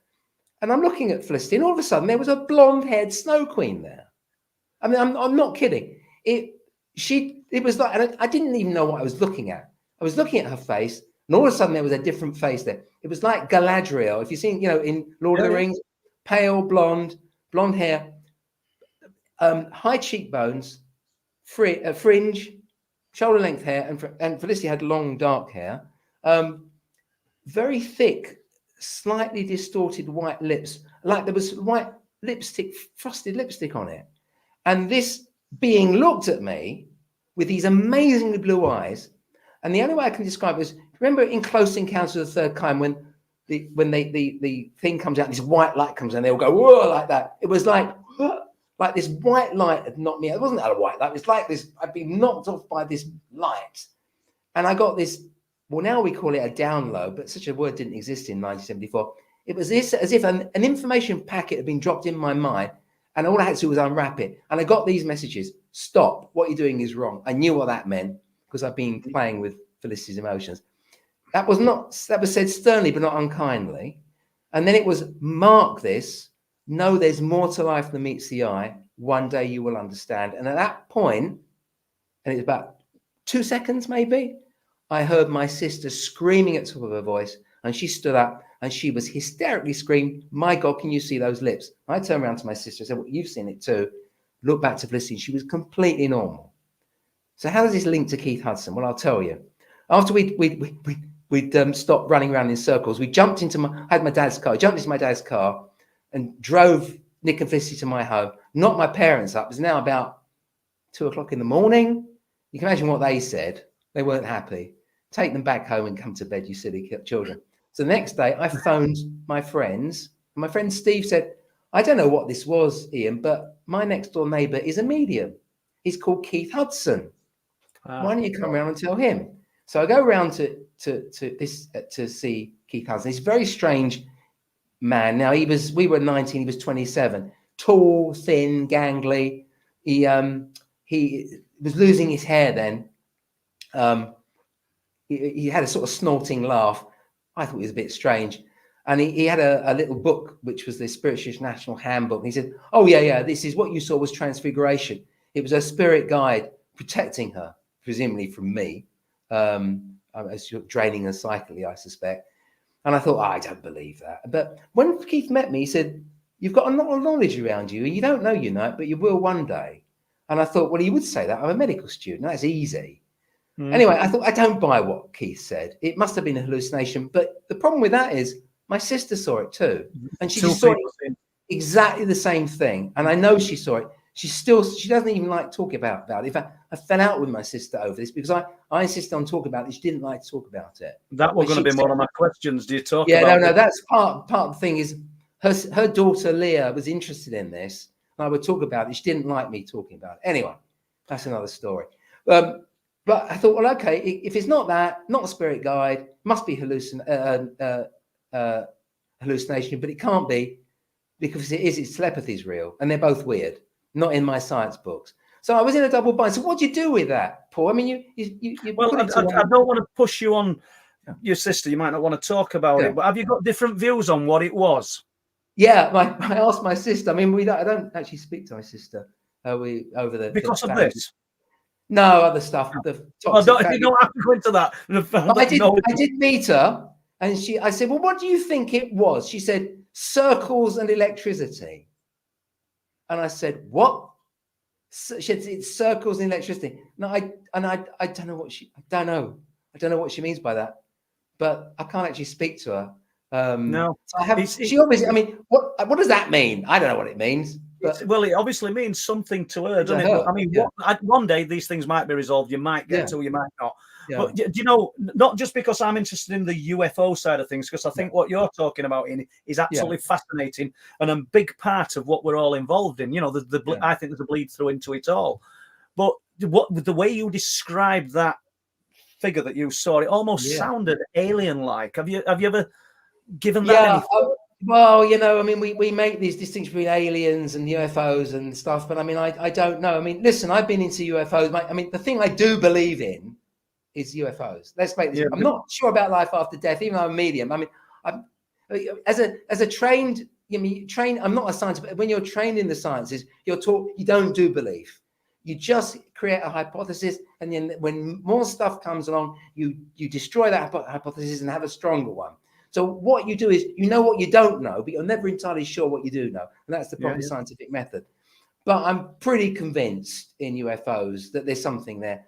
and I'm looking at Felicity, and all of a sudden there was a blonde-haired snow queen there. I mean, I'm not kidding. It was like, and I didn't even know what I was looking at. I was looking at her face, And all of a sudden there was a different face there. It was like Galadriel. If you've seen, in Lord of the Rings, pale blonde hair, high cheekbones, fringe, shoulder length hair, and Felicity had long dark hair, very thick, slightly distorted white lips, like there was white lipstick, frosted lipstick on it. And this being looked at me with these amazingly blue eyes. And the only way I can describe it is, remember in Close Encounters of the Third Kind, when the thing comes out, this white light comes out, and they all go, whoa, like that. It was like this white light had knocked me out. It wasn't that a white light. It was like this, I'd been knocked off by this light. And I got this, well, now we call it a download, but such a word didn't exist in 1974. It was this, as if an information packet had been dropped in my mind, and all I had to do was unwrap it. And I got these messages: stop, what you're doing is wrong. I knew what that meant because I've been playing with Felicity's emotions. That was said sternly, but not unkindly. And then it was, mark this, know there's more to life than meets the eye. One day you will understand. And at that point, and it was about 2 seconds maybe, I heard my sister screaming at the top of her voice, and she stood up and she was hysterically screaming, my God, can you see those lips? I turned around to my sister and said, well, you've seen it too. Look back to Felicity. She was completely normal. So how does this link to Keith Hudson? Well, I'll tell you. After we'd stopped running around in circles, we jumped into I had my dad's car, jumped into my dad's car and drove Nick and Felicity to my home, knocked my parents up. It was now about 2 o'clock in the morning. You can imagine what they said. They weren't happy. Take them back home and come to bed, you silly children. So the next day I phoned my friends. And my friend Steve said, I don't know what this was, Ian, but my next door neighbour is a medium. He's called Keith Hudson. Why don't you come around and tell him? So I go around to see Keith Hudson. He's a very strange man. Now we were 19, he was 27. Tall, thin, gangly. He was losing his hair then. He had a sort of snorting laugh. I thought it was a bit strange. And he had a little book, which was the Spiritualist National Handbook. And he said, oh, yeah, this is what you saw was Transfiguration. It was a spirit guide protecting her, presumably from me, as draining her psychically, I suspect. And I thought, I don't believe that. But when Keith met me, he said, you've got a lot of knowledge around you, and you don't know you know it, but you will one day. And I thought, well, he would say that. I'm a medical student. That's easy. Anyway, I thought, I don't buy what Keith said. It must have been a hallucination. But the problem with that is my sister saw it too. And she just saw exactly the same thing. And I know she saw it. She doesn't even like talking about it. In fact, I fell out with my sister over this because I insisted on talking about it. She didn't like to talk about it. That was going to be one of my questions. Do you talk about it? No, that's part of the thing is her daughter Leah was interested in this. And I would talk about it. She didn't like me talking about it. Anyway, that's another story. But I thought, well, okay, if it's not that, not a spirit guide, must be hallucination, but it can't be, because its telepathy is real, and they're both weird, not in my science books. So I was in a double bind. So what do you do with that, Paul? I mean, you well, I don't want to push you on your sister. You might not want to talk about it, but have you got different views on what it was? Yeah, I asked my sister. I mean, I don't actually speak to my sister. Because of this. No, other stuff. You don't have to go into that. I did meet her, and I said, well, what do you think it was? She said, circles and electricity. And I said, what? She said, it's circles and electricity. No, I don't know what I don't know what she means by that, but I can't actually speak to her. No. She obviously, I mean, what does that mean? I don't know what it means. Well, it obviously means something to her, doesn't it? I mean, one day these things might be resolved. You might get to, you might not. Yeah. But do you know, not just because I'm interested in the UFO side of things, because I think what you're talking about is absolutely fascinating and a big part of what we're all involved in. You know, I think there's a bleed through into it all. But the way you described that figure that you saw, it almost sounded alien-like. Have you ever given that any thought? Well, you know, I mean, we make these distinctions between aliens and UFOs and stuff, but I mean, I don't know. I mean, listen, I've been into UFOs. I mean, the thing I do believe in is UFOs. Let's make this. I'm not sure about life after death, even though I'm a medium. I mean, as a trained, I'm not a scientist, but when you're trained in the sciences, you're taught you don't do belief. You just create a hypothesis, and then when more stuff comes along, you destroy that hypothesis and have a stronger one. So what you do is, you know what you don't know, but you're never entirely sure what you do know, and that's the proper scientific method. But I'm pretty convinced in UFOs that there's something there.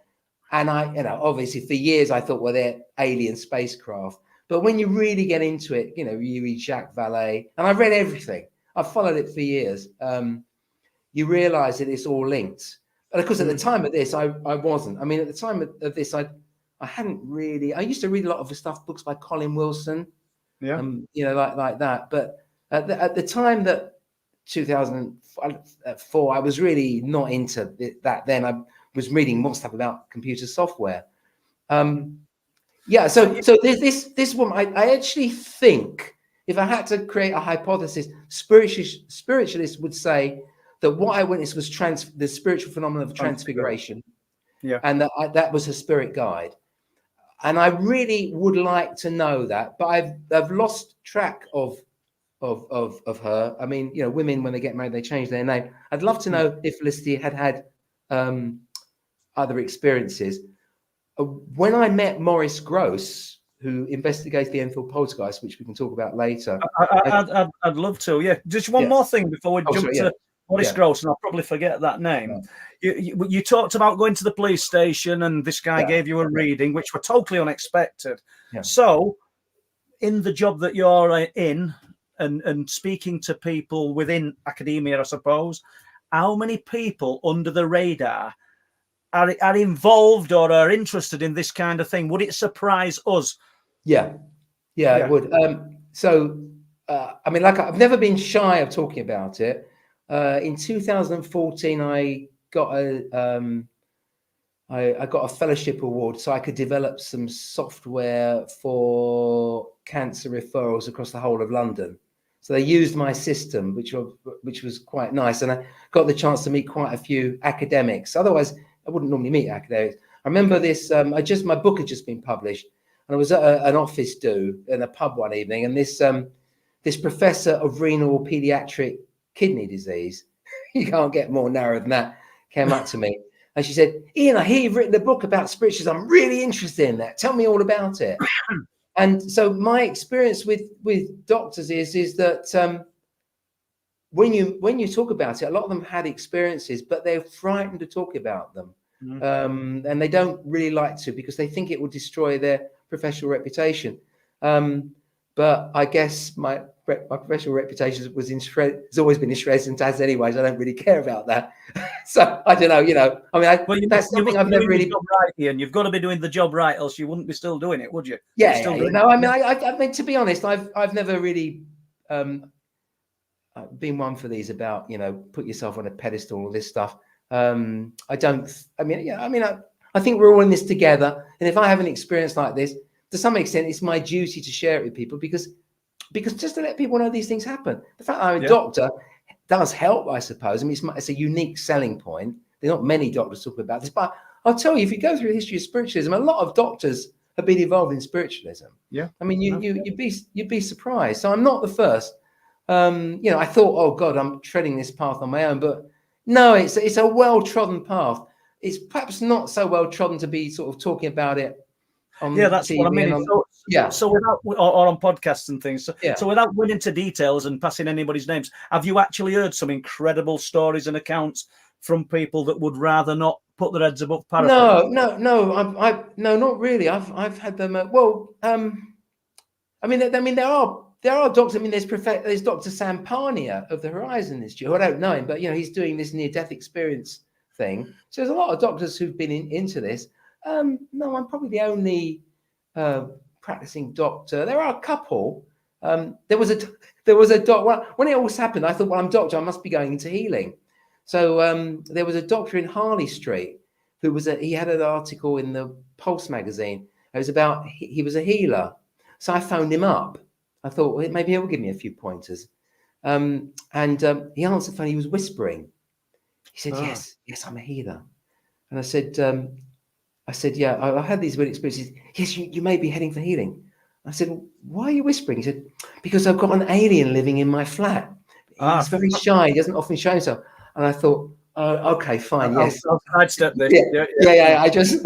And I, obviously for years I thought, well, they're alien spacecraft. But when you really get into it, you read Jacques Vallée, and I've read everything. I've followed it for years. You realize that it's all linked. And of course, at the time of this, I wasn't. I mean, at the time of this, I hadn't really. I used to read a lot of the books by Colin Wilson, like that. But at the time that 2004, I was really not into that. Then I was reading more stuff about computer software. So this one, I actually think, if I had to create a hypothesis, spiritualists would say that what I witnessed was the spiritual phenomenon of transfiguration, and that was a spirit guide. And I really would like to know that, but I've lost track of her. I mean, women, when they get married, they change their name. I'd love to know if Felicity had other experiences. When I met Maurice Gross, who investigates the Enfield Poltergeist, which we can talk about later. I'd love to. Yeah, just one more thing before we jump to Maurice Gross, and I'll probably forget that name. You talked about going to the police station, and this guy gave you a reading, which were totally unexpected. So, in the job that you're in, and speaking to people within academia, I suppose, how many people under the radar are involved or are interested in this kind of thing? Would it surprise us? Yeah, it would. I mean, I've never been shy of talking about it. In 2014, I got a fellowship award, so I could develop some software for cancer referrals across the whole of London. So they used my system, which was quite nice, and I got the chance to meet quite a few academics. Otherwise, I wouldn't normally meet academics. I remember this. My book had just been published, and I was at an office do in a pub one evening, and this professor of renal pediatric kidney disease, you can't get more narrow than that, came up to me, and she said, "Ian, I hear you've written a book about spiritualism. I'm really interested in that. Tell me all about it." And so my experience with doctors is that when you talk about it, a lot of them had experiences, but they're frightened to talk about them. And they don't really like to, because they think it will destroy their professional reputation. But I guess my professional reputation has always been in shreds and tads anyway, so I don't really care about that. So I don't know, I mean, that's something I've never really. Right, Ian, you've got to be doing the job right, else you wouldn't be still doing it, would you? I mean, to be honest, I've never really been one for these about, put yourself on a pedestal, all this stuff. I think we're all in this together, and if I have an experience like this, to some extent, it's my duty to share it with people, because just to let people know these things happen. The fact that I'm a doctor does help, I suppose. I mean, it's a unique selling point. There are not many doctors talking about this, but I'll tell you, if you go through the history of spiritualism, a lot of doctors have been involved in spiritualism. Yeah, I mean, you'd be surprised. So I'm not the first. I thought, oh God, I'm treading this path on my own, but no, it's a well-trodden path. It's perhaps not so well-trodden to be sort of talking about it on that's TV what I mean. So without, or on podcasts and things. So without going into details and passing anybody's names, have you actually heard some incredible stories and accounts from people that would rather not put their heads above parapet? No, not really. I've had them. There are doctors. I mean, there's Dr. Sam Parnia of the Horizon Institute. I don't know him, but he's doing this near-death experience thing. So there's a lot of doctors who've been into this. No, I'm probably the only practicing doctor. There are a couple. There was a doctor. When it all happened, I thought, well, I'm a doctor, I must be going into healing. So there was a doctor in Harley Street who he had an article in the Pulse magazine. It was about he was a healer. So I phoned him up. I thought, well, maybe he'll give me a few pointers. And he answered the phone. He was whispering. He said, yes, I'm a healer. And I said, yeah, I had these weird experiences. Yes, you may be heading for healing. I said, well, why are you whispering? He said, because I've got an alien living in my flat. He's very shy. He doesn't often show himself. And I thought, Okay, fine. Yes, I'll sidestep this. Yeah. I just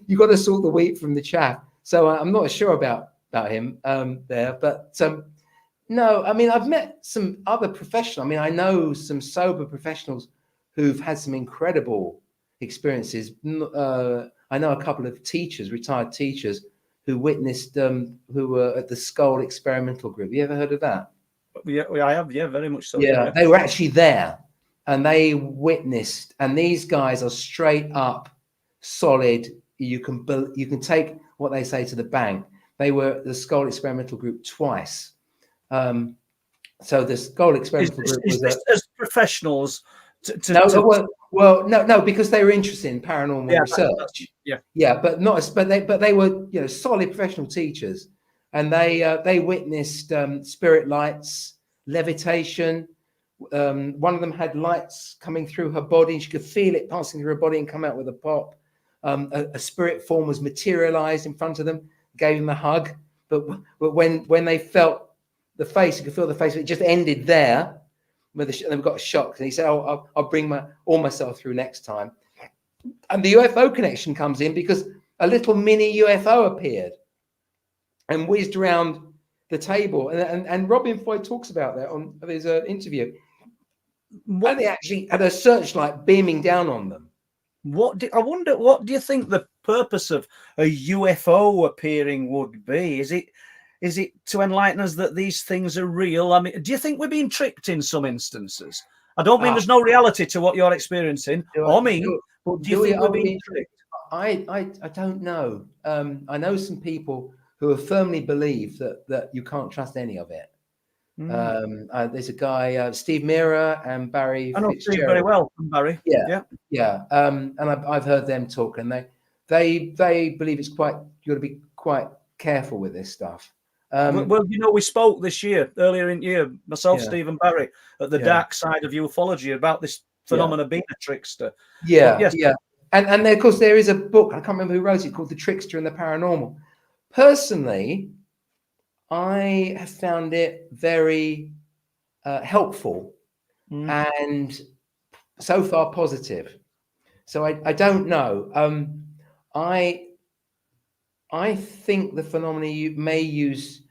you got to sort the wheat from the chaff. So I'm not sure about him there, but no, I mean, I've met some other professionals. I mean, I know some sober professionals who've had some incredible experiences. I know a couple of teachers, retired teachers, who witnessed, who were at the Skull Experimental Group. You ever heard of that? Yeah, I have. Yeah, very much so. Yeah, they were actually there, and they witnessed. And these guys are straight up solid. You can take what they say to the bank. They were at the Skull Experimental Group twice. So the Skull Experimental Group was as professionals. No, because they were interested in paranormal research. But they were solid professional teachers, and they witnessed spirit lights, levitation. One of them had lights coming through her body, and she could feel it passing through her body and come out with a pop. A spirit form was materialized in front of them, gave them a hug. But when they felt the face, you could feel the face. It just ended there. They got shocked, and he said, "Oh, I'll bring myself through next time." And the UFO connection comes in because a little mini UFO appeared and whizzed around the table, and Robin Foy talks about that on his interview. And they actually had a searchlight beaming down on them. I wonder, what do you think the purpose of a UFO appearing would be? Is it to enlighten us that these things are real? I mean, do you think we're being tricked in some instances? I don't mean there's no reality to what you're experiencing, but do you think we're being tricked? I don't know. I know some people who have firmly believe that you can't trust any of it. There's a guy, Steve Mira and Barry. I know Fitzgerald. Steve very well, Barry. Yeah. And I've heard them talk, and they believe it's you got to be quite careful with this stuff. Well, we spoke this year, earlier in the year, myself, Steve and Barry, at the dark side of ufology about this phenomenon being a trickster. Yeah. And of course, there is a book, I can't remember who wrote it, called The Trickster and the Paranormal. Personally, I have found it very helpful and so far positive. So I don't know. I think the phenomena you may use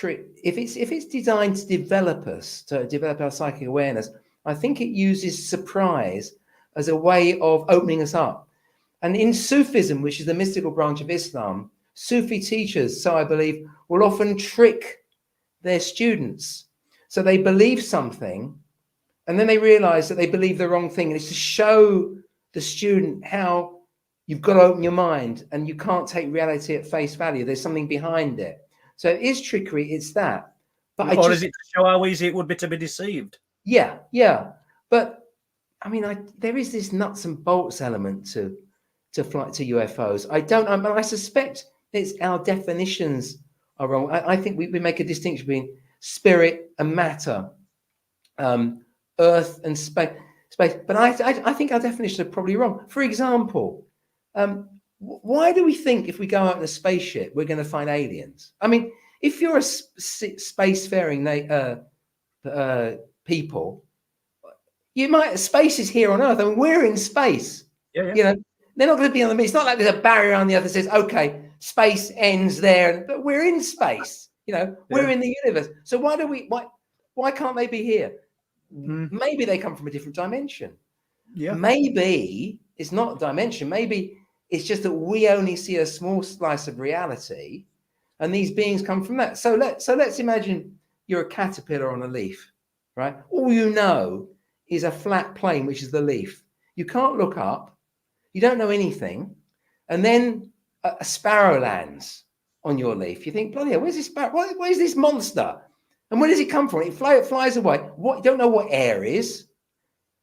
if it's designed to develop us, to develop our psychic awareness. I think it uses surprise as a way of opening us up. And in Sufism, which is the mystical branch of Islam, Sufi teachers, so I believe, will often trick their students. So they believe something, and then they realize that they believe the wrong thing. And it's to show the student how you've got to open your mind, and you can't take reality at face value. There's something behind it. So it is trickery. It's that. But is it to show how easy it would be to be deceived? Yeah. But I mean, there is this nuts and bolts element to flight to UFOs. I suspect it's our definitions are wrong. I think we make a distinction between spirit and matter, earth and space. But I think our definitions are probably wrong. For example, why do we think if we go out in a spaceship we're going to find aliens? I mean, if you're a spacefaring people, space is here on Earth, and we're in space. Yeah. They're not going to be on the moon. It's not like there's a barrier on the other that says, okay, space ends there, but we're in space. We're in the universe. So why can't they be here? Maybe they come from a different dimension. Yeah. Maybe it's not a dimension. Maybe it's just that we only see a small slice of reality, and these beings come from that. So let's imagine you're a caterpillar on a leaf, right? All you know is a flat plane, which is the leaf. You can't look up. You don't know anything. And then a sparrow lands on your leaf. You think, bloody hell, where's this sparrow? Where's this monster? And where does it come from? It flies away. You don't know what air is.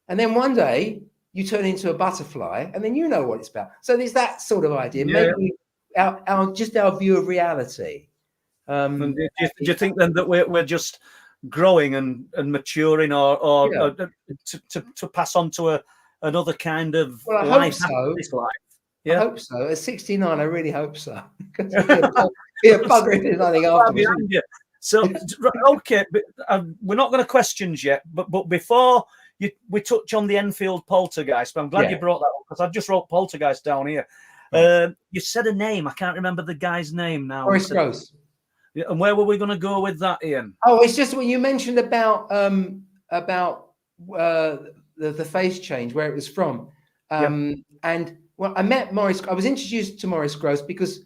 And then one day you turn into a butterfly, and then you know what it's about. So there's that sort of idea. Yeah. Maybe our view of reality. Do you think then that we're just growing and maturing, or to pass on to another kind of I life hope so. after this life? I hope so. At 69, I really hope so. Be a bugger if there's nothing afterwards. So, okay, but we're not going to questions yet. But before we touch on the Enfield Poltergeist, but I'm glad you brought that up, because I just wrote Poltergeist down here. Right. You said a name. I can't remember the guy's name now. Maurice Grosse. And where were we going to go with that, Ian? Oh, it's just what you mentioned about the face change, where it was from. And well, I met Maurice. I was introduced to Maurice Grosse because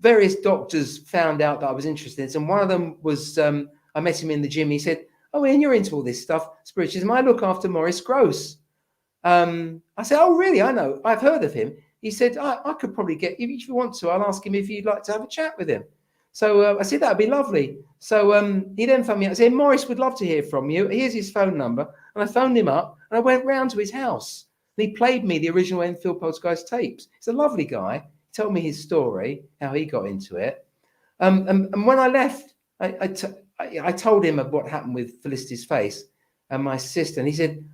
various doctors found out that I was interested in it. And one of them was, I met him in the gym. He said, "Oh, Ian, you're into all this stuff, spiritualism. I look after Maurice Grosse." I said, "Oh, really? I know. I've heard of him." He said, I could probably get, if you want to, I'll ask him if you'd like to have a chat with him. So I said, that'd be lovely. So he then phoned me up and said, "Maurice would love to hear from you. Here's his phone number." And I phoned him up and I went round to his house. And he played me the original Enfield Poltergeist tapes. He's a lovely guy. He told me his story, how he got into it. And when I left, I told him of what happened with Felicity's face and my sister. And he said,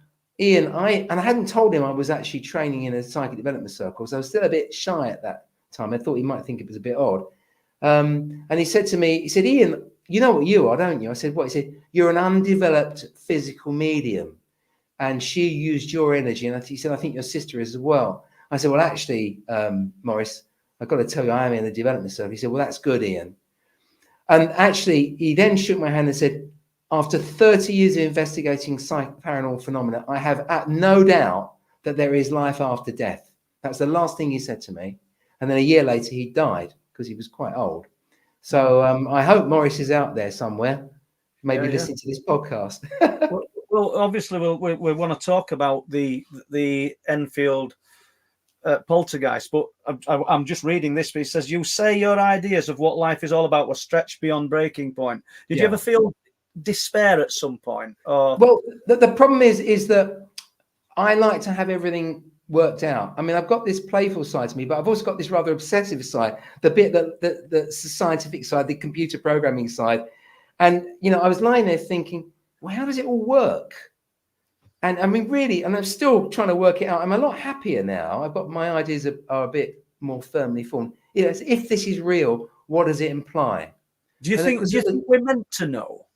"Ian, I hadn't told him I was actually training in a psychic development circle. So I was still a bit shy at that time. I thought he might think it was a bit odd. And he said to me, he said, "Ian, you know what you are, don't you?" I said, "What?" He said, "You're an undeveloped physical medium. And she used your energy." And he said, "I think your sister is as well." I said, "Well, actually, Maurice, I've got to tell you, I am in the development circle." He said, "Well, that's good, Ian." And actually, he then shook my hand and said, "After 30 years of investigating paranormal phenomena, I have no doubt that there is life after death." That's the last thing he said to me. And then a year later, he died because he was quite old. So I hope Maurice is out there somewhere, maybe listening to this podcast. Well, obviously, we want to talk about the Enfield Poltergeist, but I'm just reading this. But it says, "You say your ideas of what life is all about were stretched beyond breaking point." Did you ever feel despair at some point? Or... Well, the problem is that I like to have everything worked out. I mean, I've got this playful side to me, but I've also got this rather obsessive side, the bit that the scientific side, the computer programming side. And, you know, I was lying there thinking, well, how does it all work? And I mean, really, and I'm still trying to work it out. I'm a lot happier now. I've got my ideas are a bit more firmly formed. You know, if this is real, what does it imply? Do you think we're meant to know?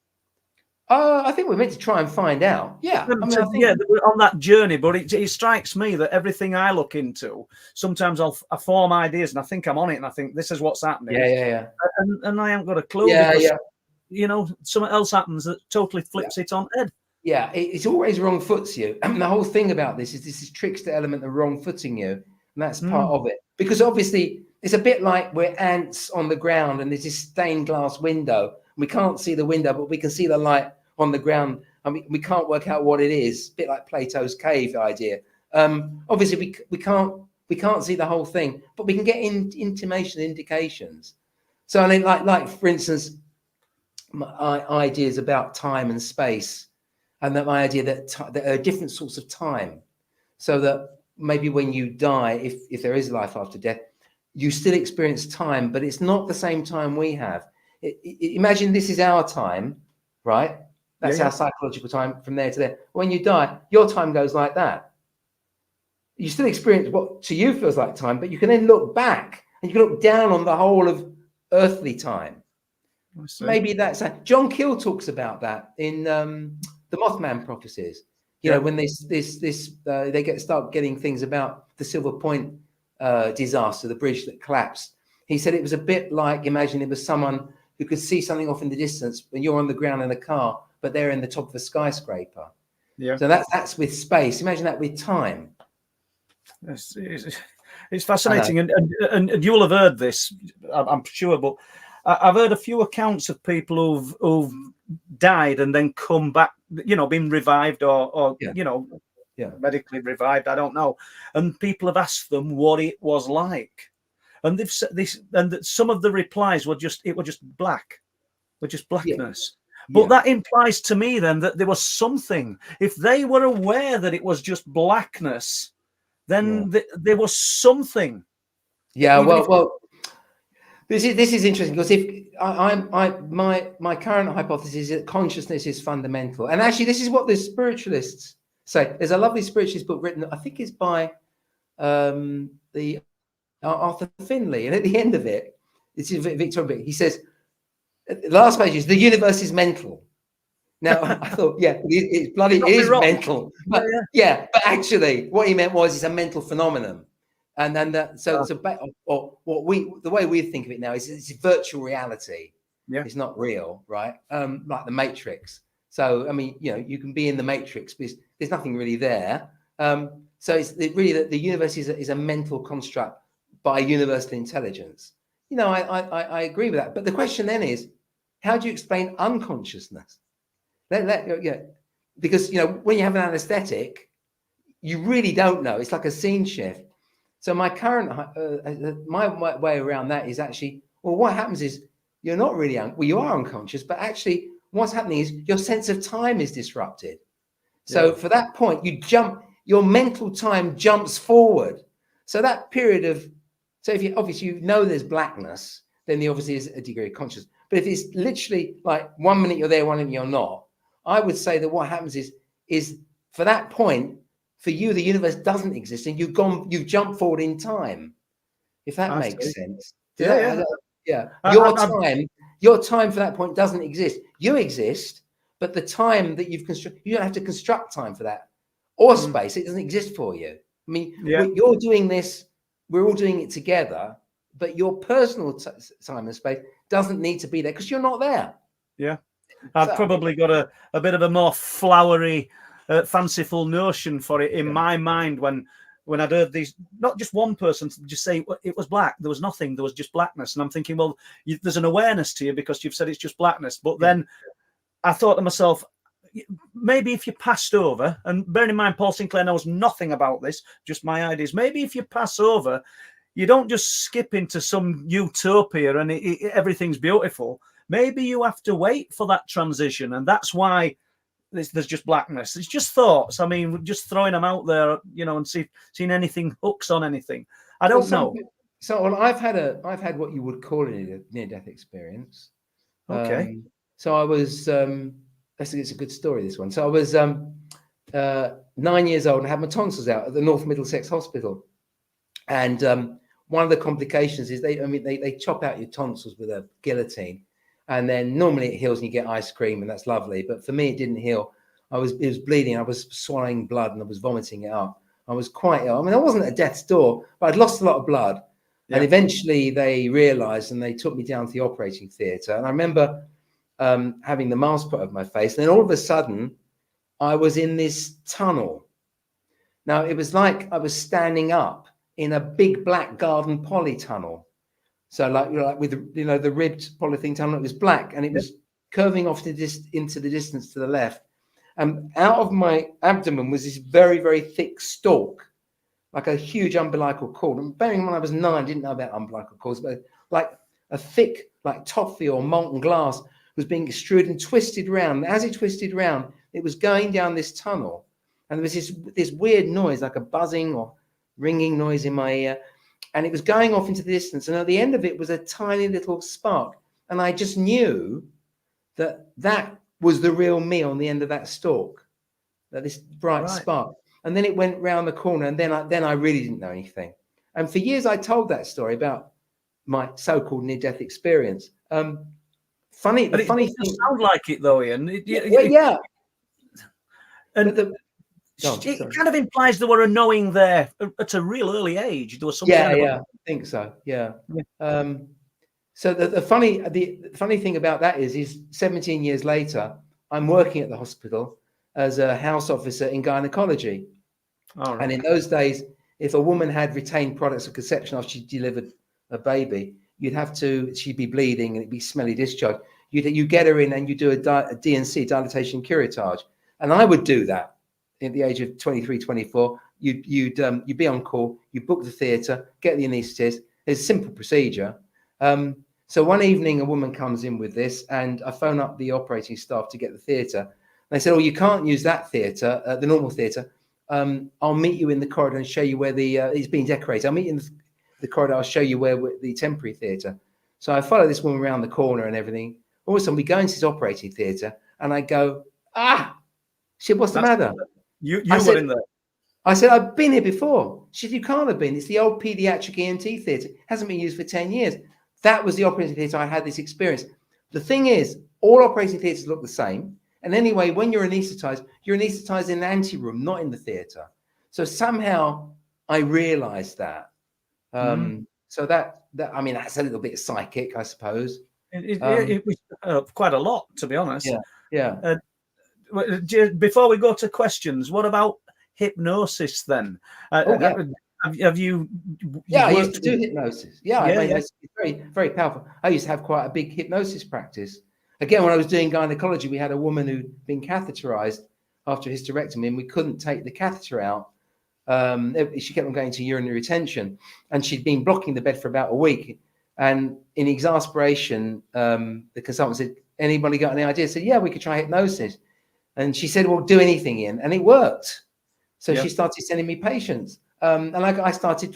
I think we're meant to try and find out. Yeah, I mean, we're on that journey. But it strikes me that everything I look into, sometimes I form ideas and I think I'm on it, and I think this is what's happening. Yeah. And I haven't got a clue. You know, something else happens that totally flips it on head. Yeah, it's always wrong foots you. I mean, the whole thing about this is trickster element of wrong footing you, and that's part of it. Because obviously, it's a bit like we're ants on the ground, and there's this stained glass window. We can't see the window, but we can see the light on the ground. I mean, we can't work out what it is. A bit like Plato's cave idea. Obviously, we can't see the whole thing, but we can get intimation, indications. So I mean, like for instance, my ideas about time and space, and that my idea that there are different sorts of time, so that maybe when you die, if there is life after death, you still experience time, but it's not the same time we have. Imagine this is our time, right? That's our psychological time from there to there. When you die, your time goes like that. You still experience what to you feels like time, but you can then look back and you can look down on the whole of earthly time. Maybe that's John Keel talks about that in the Mothman prophecies. You know, when they start getting things about the Silver Point disaster, the bridge that collapsed. He said it was a bit like, imagine it was someone who could see something off in the distance when you're on the ground in a car, but they're in the top of a skyscraper. Yeah. So that's with space. Imagine that with time. It's fascinating, and you'll have heard this, I'm sure, but I've heard a few accounts of people who've died and then come back, you know, been revived or you know, medically revived. I don't know. And people have asked them what it was like, and they've said this, and some of the replies were just black, just blackness. But that implies to me then that there was something. If they were aware that it was just blackness, then there was something. Yeah. Well. This is interesting because if my current hypothesis is that consciousness is fundamental, and actually this is what the spiritualists say. There's a lovely spiritualist book written, I think it's by the Arthur Finley, and at the end of it, it's Victor. He says, the last page is the universe is mental. Now, I thought, yeah, it's bloody is mental. But but actually, what he meant was it's a mental phenomenon. And then the way we think of it now is it's virtual reality. Yeah. It's not real, right? Like the Matrix. So, I mean, you know, you can be in the Matrix, but there's nothing really there. So it's really that the universe is a mental construct by universal intelligence. You know, I agree with that. But the question then is, how do you explain unconsciousness? Because, you know, when you have an anesthetic, you really don't know. It's like a scene shift. So my current, my way around that is actually, well, what happens is you're not really, you are unconscious, but actually what's happening is your sense of time is disrupted. So for that point, your mental time jumps forward. So that period of, so if you obviously you know there's blackness, then there obviously is a degree of consciousness. But if it's literally like 1 minute you're there, 1 minute you're not, I would say that what happens is for that point, for you, the universe doesn't exist, and you've jumped forward in time. If that makes sense. Yeah. Your time for that point doesn't exist. You exist, but the time that you've constructed, you don't have to construct time for that or space. It doesn't exist for you. I mean, you're doing this. We're all doing it together, but your personal time and space doesn't need to be there because you're not there. Yeah. I've probably got a bit of a more flowery, fanciful notion for it in my mind when I'd heard these, not just one person just say it was black, there was nothing, there was just blackness. And I'm thinking, well, there's an awareness to you because you've said it's just blackness. But then I thought to myself, maybe if you passed over, and bearing in mind Paul Sinclair knows nothing about this, just my ideas, maybe if you pass over, you don't just skip into some utopia and everything's beautiful. Maybe you have to wait for that transition, and that's why there's just blackness. It's just thoughts. I mean, just throwing them out there, you know, and seeing anything hooks on anything. I don't know. So, well, I've had what you would call a near-death experience. Okay. So I was. It's a good story, this one. So I was 9 years old and I had my tonsils out at the North Middlesex Hospital, and one of the complications is they chop out your tonsils with a guillotine. And then normally it heals and you get ice cream and that's lovely. But for me, it didn't heal. It was bleeding. I was swallowing blood and I was vomiting it up. I was quite ill. I mean, I wasn't at death's door, but I'd lost a lot of blood. Yeah. And eventually they realized and they took me down to the operating theatre. And I remember having the mask put over my face. And then all of a sudden, I was in this tunnel. Now, it was like I was standing up in a big black garden polytunnel. So like with the ribbed polythene tunnel, it was black and it was curving off into the distance to the left. And out of my abdomen was this very, very thick stalk, like a huge umbilical cord. And bearing in mind I was 9, I didn't know about umbilical cords, but like a thick, like toffee or molten glass was being extruded and twisted around. As it twisted around, it was going down this tunnel. And there was this weird noise, like a buzzing or ringing noise in my ear. And it was going off into the distance. And at the end of it was a tiny little spark. And I just knew that was the real me on the end of that stalk, that this bright spark. And then it went round the corner. And then I really didn't know anything. And for years, I told that story about my so-called near-death experience. Funny thing. Sound like it though, Ian. And it kind of implies there were a knowing there at a real early age. There was something. I think so. Yeah. So the funny thing about that is 17 years later, I'm working at the hospital as a house officer in gynecology. Right. And in those days, if a woman had retained products of conception after she delivered a baby, she'd be bleeding and it'd be smelly discharge. You get her in and you do a DNC, dilatation curettage. And I would do that. At the age of 23, 24, you'd be on call, you book the theatre, get the anaesthetist. It's a simple procedure. So one evening, a woman comes in with this, and I phone up the operating staff to get the theatre. They said, "Oh, you can't use that theatre, the normal theatre. I'll meet you in the corridor and show you where it's being decorated. I'll meet you in the corridor. I'll show you where the temporary theatre." So I follow this woman around the corner and everything. All of a sudden, we go into this operating theatre, and I go, she said, "What's the matter?" You were in there. I said, "I've been here before." She said, "You can't have been. It's the old paediatric ENT theatre. It hasn't been used for 10 years. That was the operating theatre I had this experience." The thing is, all operating theatres look the same. And anyway, when you're anesthetized in the anteroom, not in the theater. So somehow I realized that. So that I mean, that's a little bit psychic, I suppose. It was quite a lot, to be honest. Yeah. Before we go to questions, what about hypnosis then? Have you? I used to do hypnosis. It's very, very powerful. I used to have quite a big hypnosis practice. Again, when I was doing gynecology, we had a woman who'd been catheterized after hysterectomy, and we couldn't take the catheter out. She kept on going to urinary retention, and she'd been blocking the bed for about a week. And in exasperation, the consultant said, "Anybody got any ideas?" I said, "Yeah, we could try hypnosis." And she said, "Well, do anything, Ian," and it worked. So she started sending me patients, and I started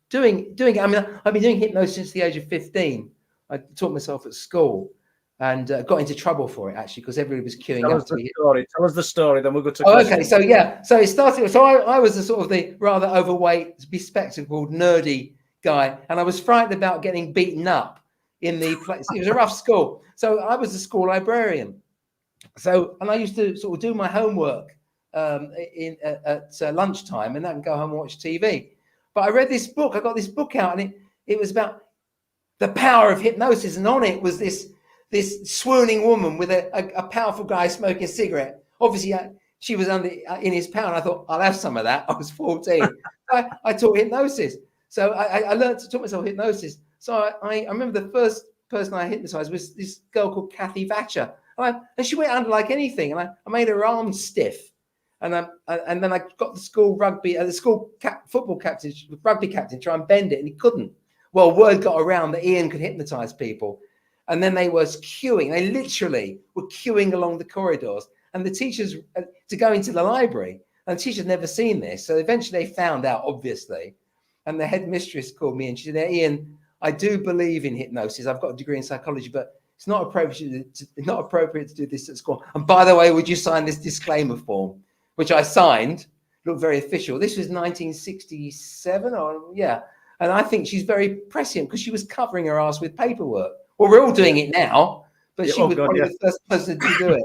doing it. I mean, I've been doing hypnosis since the age of 15. I taught myself at school, and got into trouble for it actually because everybody was queuing up. Tell us the story, then we'll go to. Okay, so it started. So I was the sort of the rather overweight, bespectacled, nerdy guy, and I was frightened about getting beaten up in the place. It was a rough school, so I was the school librarian. So, and I used to sort of do my homework at lunchtime, and then go home and watch TV. But I read this book. I got this book out, and it was about the power of hypnosis, and on it was this swooning woman with a powerful guy smoking a cigarette. Obviously, she was in his power. And I thought, I'll have some of that. I was 14. I taught hypnosis. So I learned to taught myself hypnosis. So I remember the first person I hypnotized was this girl called Kathy Thatcher. And she went under like anything. And I made her arms stiff. And then I got the school football captain, rugby captain, try and bend it. And he couldn't. Well, word got around that Ian could hypnotize people. And then they were queuing. They literally were queuing along the corridors. And the teachers to go into the library. And the teachers never seen this. So eventually they found out, obviously. And the headmistress called me and she said, "Ian, I do believe in hypnosis. I've got a degree in psychology, but it's not appropriate to do this at school. And by the way, would you sign this disclaimer form?" Which I signed. Looked very official. This was 1967 And I think she's very prescient because she was covering her ass with paperwork. Well, we're all doing it now, but she was probably the first person to do it.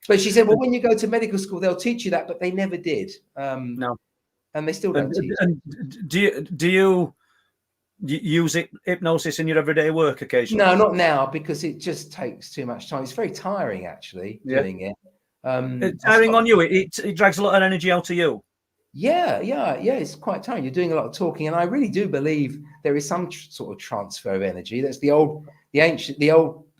But she said, "Well, when you go to medical school, they'll teach you that," but they never did. No. And they still don't teach. And do you use hypnosis in your everyday work occasionally? No, not now, because it just takes too much time. It's very tiring, actually, doing it. It's tiring on you. It drags a lot of energy out of you. Yeah. It's quite tiring. You're doing a lot of talking, and I really do believe there is some sort of transfer of energy. That's the old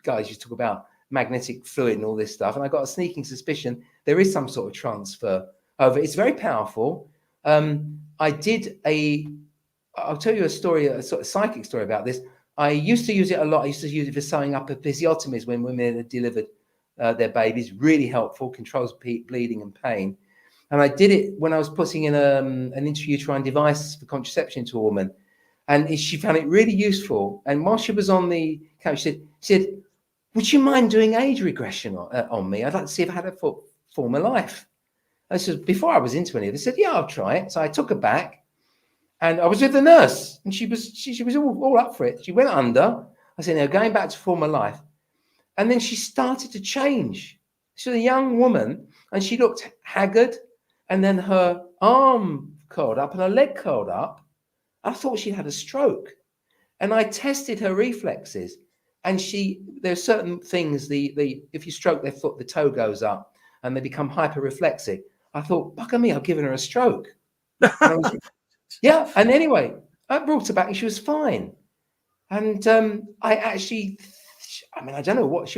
guys used to talk about magnetic fluid and all this stuff. And I got a sneaking suspicion there is some sort of transfer over. It's very powerful. I'll tell you a story, a sort of psychic story about this. I used to use it a lot. I used to use it for sewing up episiotomies when women had delivered their babies. Really helpful, controls bleeding and pain. And I did it when I was putting in an intrauterine device for contraception to a woman. And she found it really useful. And while she was on the couch, she said, "Would you mind doing age regression on me? I'd like to see if I had a former life." I said, before I was into any of this, I said, "Yeah, I'll try it." So I took her back and I was with the nurse and she was all up for it. She went under. I said, "Now going back to former life." And then she started to change. She was a young woman and she looked haggard. And then her arm curled up and her leg curled up. I thought she'd had a stroke. And I tested her reflexes. And there are certain things, if you stroke their foot, the toe goes up and they become hyper-reflexive. I thought, bugger me, I've given her a stroke. And and anyway, I brought her back and she was fine. And I don't know what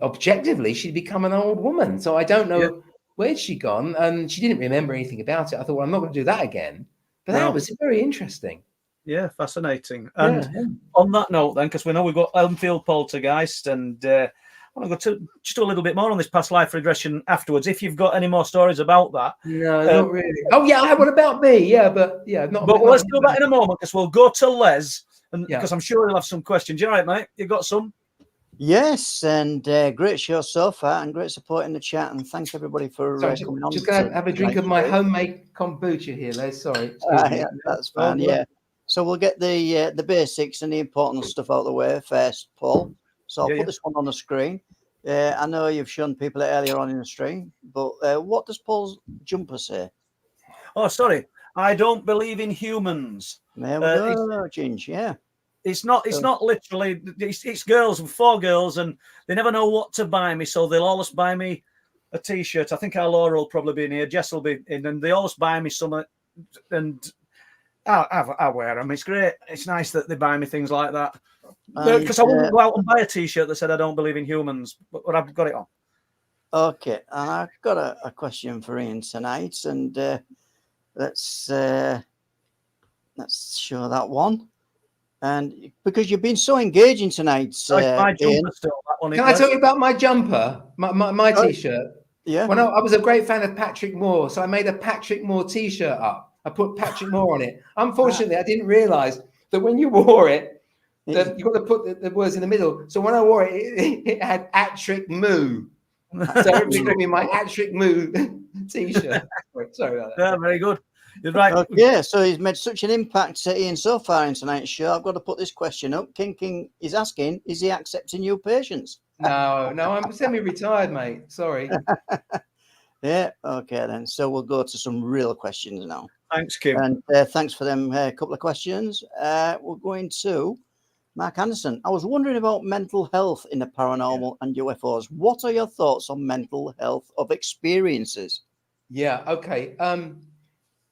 objectively, she'd become an old woman. So I don't know where'd she gone. And she didn't remember anything about it. I thought, well, I'm not going to do that again. But that was very interesting. Yeah, fascinating. And on that note, then, because we know we've got Enfield Poltergeist, and I want to go to just a little bit more on this past life regression afterwards. If you've got any more stories about that. No, not really. Oh, yeah, what about me? Yeah, but not. But let's do that in a moment, because we'll go to Les, and because I'm sure he'll have some questions. You all right, mate? You got some? Yes, and great show so far, and great support in the chat, and thanks everybody for coming on. Just going to have a drink of my homemade kombucha here, Les. Sorry. That's fine. Yeah. So we'll get the basics and the important stuff out of the way first, Paul. So I'll put this one on the screen. I know you've shown people it earlier on in the stream, but what does Paul's jumper say? Oh, sorry. I don't believe in humans. There we go, Ginge. Yeah. It's not literally, it's girls, 4 girls, and they never know what to buy me, so they'll always buy me a T-shirt. I think our Laura will probably be in here, Jess will be in, and they always buy me some, and I wear them. It's great. It's nice that they buy me things like that. Because I wouldn't go out and buy a T-shirt that said I don't believe in humans, but I've got it on. Okay, and I've got a question for Ian tonight, and let's show that one. And because you've been so engaging tonight, my Ian, jumper still, that one. Can I tell you about my jumper, my T-shirt? Yeah. When I was a great fan of Patrick Moore, so I made a Patrick Moore T-shirt up. I put Patrick Moore on it. Unfortunately, I didn't realise that when you wore it, that you've got to put the words in the middle. So when I wore it, it had Patrick Moo. So everybody got me my Patrick Moo T-shirt. Sorry about that. Yeah, very good. You're right. Okay, so he's made such an impact, Ian, so far in tonight's show. I've got to put this question up. King is asking, is he accepting new patients? No, I'm semi-retired, mate. Sorry. Yeah, okay then. So we'll go to some real questions now. Thanks, Kim. And thanks for them couple of questions. We're going to Mark Anderson. I was wondering about mental health in the paranormal and UFOs. What are your thoughts on mental health of experiences? Yeah, okay.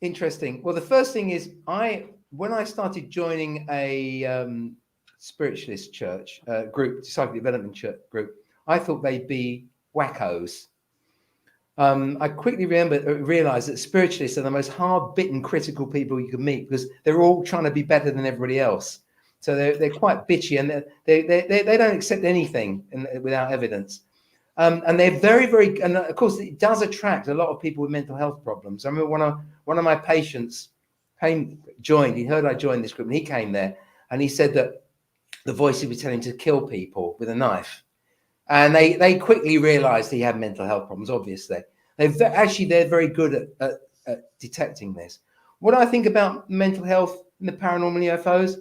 Interesting. Well, the first thing is when I started joining a spiritualist church group, disciple development church group, I thought they'd be wackos. I quickly realized that spiritualists are the most hard-bitten, critical people you can meet because they're all trying to be better than everybody else. So they're quite bitchy and they don't accept anything without evidence. And they're very, very, and of course, it does attract a lot of people with mental health problems. I remember one of my patients joined. He heard I joined this group, and he came there, and he said that the voices were telling him to kill people with a knife. And they quickly realised he had mental health problems. Obviously, they're very good at detecting this. What I think about mental health in the paranormal UFOs,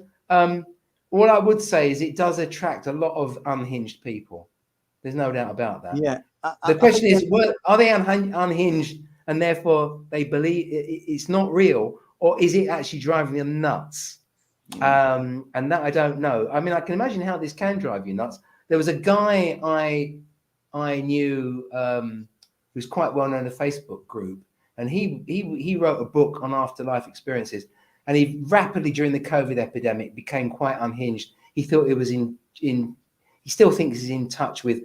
what I would say is it does attract a lot of unhinged people. There's no doubt about that. Yeah. The question is, are they unhinged and therefore they believe it's not real, or is it actually driving them nuts? And that I don't know. I mean, I can imagine how this can drive you nuts. There was a guy I knew who's quite well known in a Facebook group, and he wrote a book on afterlife experiences, and he rapidly during the COVID epidemic became quite unhinged. He thought it was he still thinks he's in touch with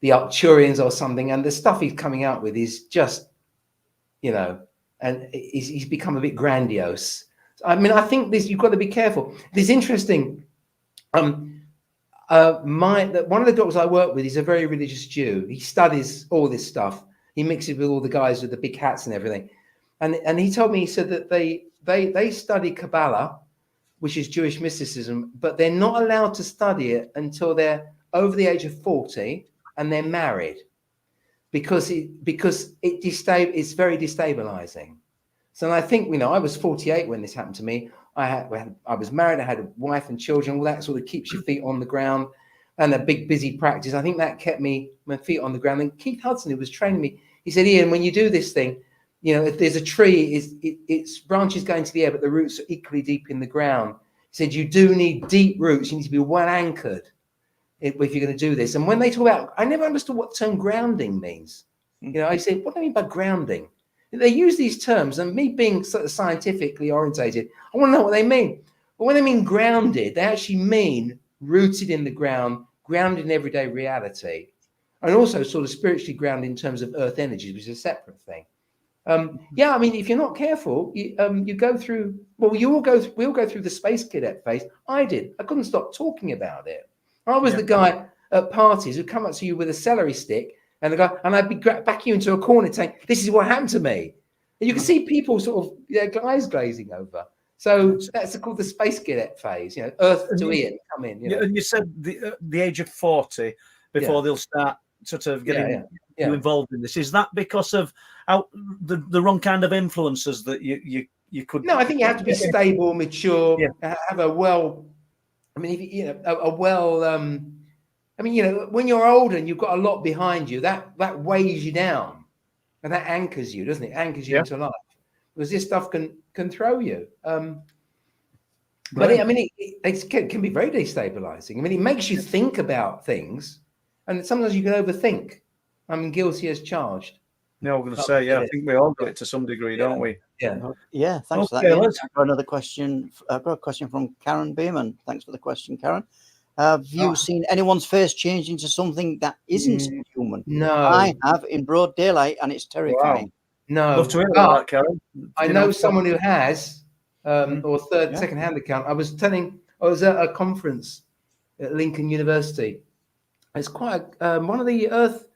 the Arcturians or something, and the stuff he's coming out with is just, and he's become a bit grandiose. I mean, I think you've got to be careful. This interesting. One of the doctors I work with is a very religious Jew. He studies all this stuff. He mixes with all the guys with the big hats and everything. And he told me, he said that they study Kabbalah, which is Jewish mysticism, but they're not allowed to study it until they're over the age of 40 and they're married, because it's very destabilizing. So I think, I was 48 when this happened to me. I was married, I had a wife and children, all that sort of keeps your feet on the ground, and a big busy practice. I think that kept my feet on the ground. And Keith Hudson, who was training me, he said, Ian, when you do this thing, if there's a tree, its branches going to the air, but the roots are equally deep in the ground. He said, you do need deep roots. You need to be well anchored if you're going to do this. And when they talk about, I never understood what the term grounding means. I said, what do I mean by grounding? They use these terms, and me being sort of scientifically orientated, I want to know what they mean. But when they mean grounded, they actually mean rooted in the ground, grounded in everyday reality, and also sort of spiritually grounded in terms of earth energies, which is a separate thing. I mean, if you're not careful, you go through. Well, we all go through the space cadet phase. I did. I couldn't stop talking about it. I was the guy at parties who'd come up to you with a celery stick, and I'd be backing you into a corner saying, "This is what happened to me." And you can see people sort of eyes glazing over. So that's called the space cadet phase. Earth to Ian come in. And you said the age of 40 before they'll start sort of getting you involved in this. Is that because of the wrong kind of influences that you could? No, I think you have to be stable, mature, have a well. I mean, a well I mean, when you're older and you've got a lot behind you, that weighs you down, and that anchors you, doesn't it? Anchors you into life, because this stuff can throw you. But it can be very destabilizing. I mean, it makes you think about things, and sometimes you can overthink. I'm guilty as charged. No, I'm going to say, I think we all do it to some degree, don't we? Yeah. Thanks for that. Ian. I've got another question. I've got a question from Karen Beeman. Thanks for the question, Karen. Have you seen anyone's face change into something that isn't human? No, I have, in broad daylight, and it's terrifying. No, love to hear that, Karen. I know someone who has, or second-hand account. I was at a conference at Lincoln University. It's quite one of the Earth.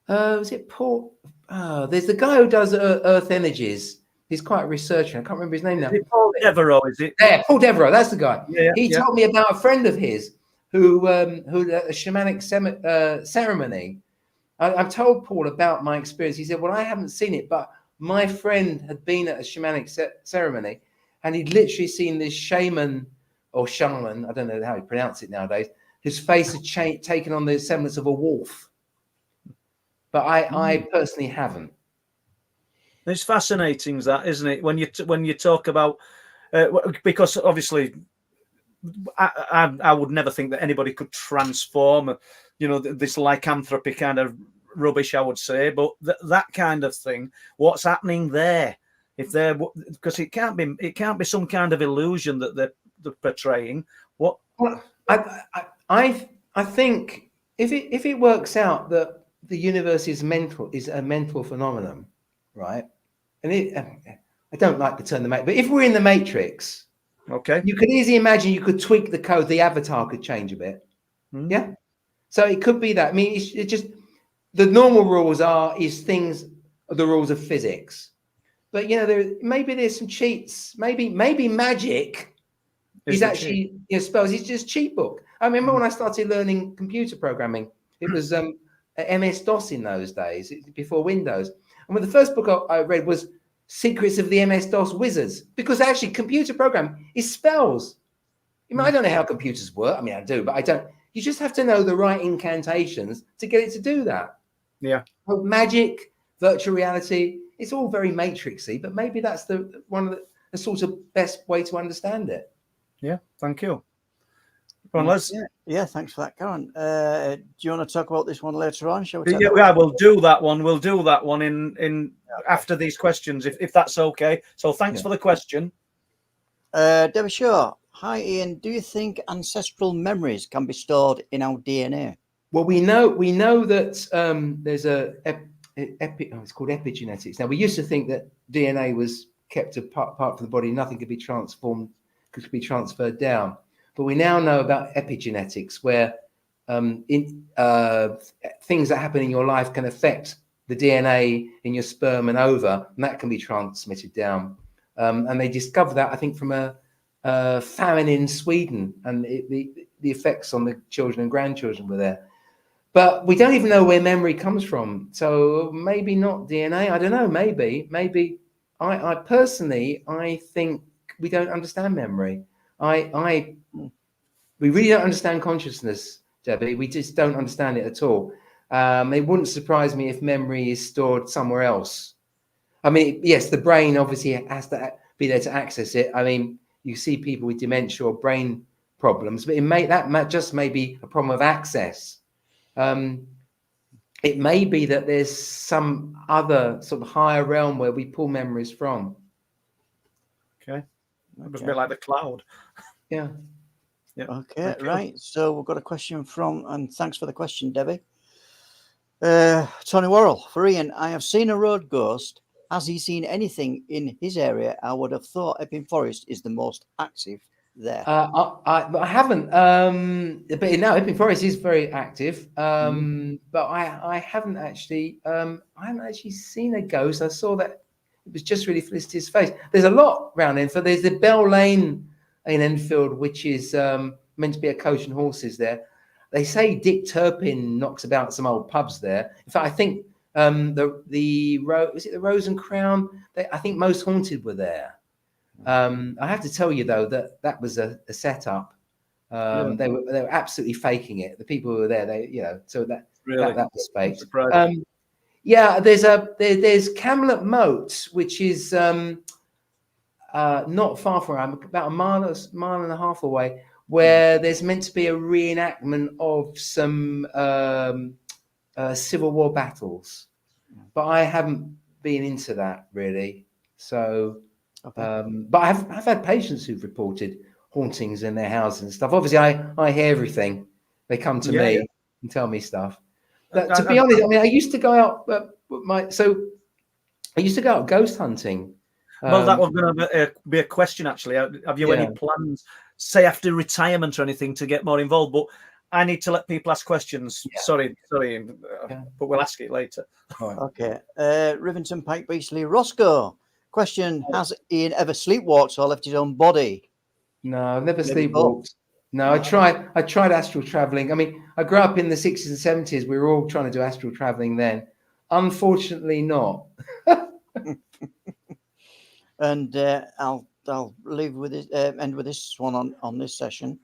Was it Paul? There's the guy who does Earth Energies. He's quite a researcher. I can't remember his name now. Paul Devereaux, is it? Yeah, Paul Devereaux. That's the guy. He told me about a friend of his who at a shamanic ceremony. I've told Paul about my experience. He said, "Well, I haven't seen it, but my friend had been at a shamanic ceremony, and he'd literally seen this shaman or shaman. I don't know how you pronounce it nowadays. His face had taken on the semblance of a wolf." But I personally haven't. It's fascinating, that, isn't it? When you talk about because obviously I would never think that anybody could transform, this lycanthropy kind of rubbish, I would say, but that kind of thing. What's happening there? Because it can't be some kind of illusion that they're portraying. What? Well, I think if it works out that the universe is a mental phenomenon, right? And I don't like the term the Matrix, but if we're in the Matrix, okay, you could easily imagine you could tweak the code, the avatar could change a bit. Yeah. So it could be that. I mean, it's just the normal rules are the rules of physics. But maybe there's some cheats. Maybe magic is actually spells. It's just cheat book. I remember when I started learning computer programming, it was MS-DOS in those days, before Windows. And the first book I read was Secrets of the MS-DOS Wizards, because actually computer program is spells. I don't know how computers work. I mean, I do, but I don't. You just have to know the right incantations to get it to do that. Yeah. Well, magic, virtual reality, it's all very matrixy, but maybe that's one of the sort of best way to understand it. Yeah, thank you. Well, let's... Yeah, thanks for that, Karen. Do you want to talk about this one later on? Shall we? We'll do that one. We'll do that one in after these questions, if that's okay. So thanks for the question. Debbie Shaw. Hi, Ian. Do you think ancestral memories can be stored in our DNA? Well, we know that there's it's called epigenetics. Now, we used to think that DNA was kept apart from the body, nothing could be transferred down. But we now know about epigenetics, where things that happen in your life can affect the DNA in your sperm and ova, and that can be transmitted down. And they discovered that, I think, from a famine in Sweden, and the effects on the children and grandchildren were there. But we don't even know where memory comes from. So maybe not DNA. I don't know. Maybe. I personally, I think we don't understand memory. We really don't understand consciousness, Debbie. We just don't understand it at all. It wouldn't surprise me if memory is stored somewhere else. I mean, yes, the brain obviously has to be there to access it. I mean, you see people with dementia or brain problems, but that just may be a problem of access. It may be that there's some other sort of higher realm where we pull memories from. Okay. That was a bit like the cloud. Yeah. Okay, right. So we've got a question and thanks for the question, Debbie. Tony Worrell, for Ian, I have seen a road ghost. Has he seen anything in his area? I would have thought Epping Forest is the most active there. I haven't. But now Epping Forest is very active. But I haven't actually. I haven't actually seen a ghost. I saw that it was just really Felicity's face. There's a lot around Enfield. There's the Bell Lane in Enfield, which is meant to be a coach and horses there. They say Dick Turpin knocks about some old pubs there. In fact, I think is it the Rose and Crown? I think Most Haunted were there. I have to tell you though that was a setup. They were absolutely faking it. The people who were there, so that was faked. Yeah, there's Camelot Moat, which is not far from about a mile and a half away, where there's meant to be a reenactment of some Civil War battles, but I haven't been into that really. So, but I've had patients who've reported hauntings in their houses and stuff. Obviously, I hear everything. They come to me and tell me stuff. But to be honest, I mean, I used to go out. I used to go out ghost hunting. Well, that was going to be a question, actually. Have you any plans, say after retirement or anything, to get more involved? But I need to let people ask questions. Yeah. Sorry, but we'll ask it later. Right. Okay. Rivington Pike Beasley Roscoe. Question: has Ian ever sleepwalked or left his own body? No, I've never sleepwalked. No, I tried astral traveling. I mean, I grew up in the 60s and 70s. We were all trying to do astral traveling then. Unfortunately, not. And I'll leave with this, end with this one on this session.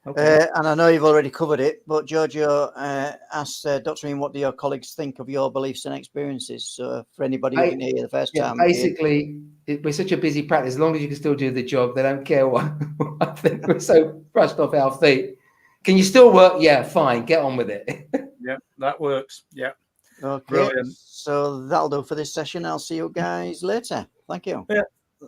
Okay. And I know you've already covered it, but Giorgio asked Dr. Ian, what do your colleagues think of your beliefs and experiences? So for anybody who didn't hear the first time. Basically, we're such a busy practice. As long as you can still do the job, they don't care what. I think we're so brushed off our feet. Can you still work? Yeah, fine. Get on with it. Yeah, that works. Yeah. Okay. Brilliant. So that'll do for this session. I'll see you guys later. Thank you.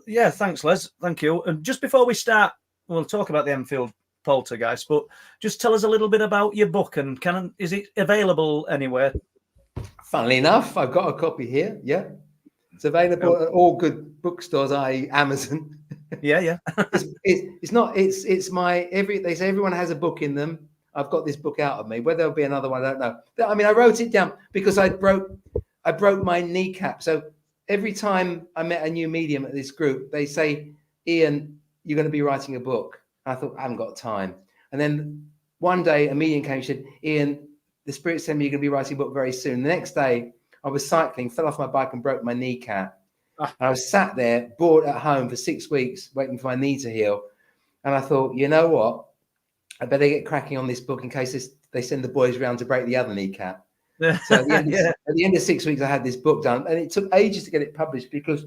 Yeah, thanks, Les. Thank you. And just before we start, we'll talk about the Enfield Poltergeist, but just tell us a little bit about your book and is it available anywhere? Funnily enough, I've got a copy here. Yeah, it's available at all good bookstores, i.e. Amazon. Yeah. It's my they say everyone has a book in them. I've got this book out of me. Whether there'll be another one, I don't know. I mean, I wrote it down because I broke my kneecap. So every time I met a new medium at this group, they say, Ian, you're going to be writing a book. I thought, I haven't got time. And then one day a medium came and said, Ian, the spirit said me you're going to be writing a book very soon. The next day I was cycling, fell off my bike and broke my kneecap. And I was sat there bored at home for 6 weeks waiting for my knee to heal. And I thought, you know what? I better get cracking on this book in case they send the boys around to break the other kneecap. So at the end of 6 weeks, I had this book done, and it took ages to get it published because,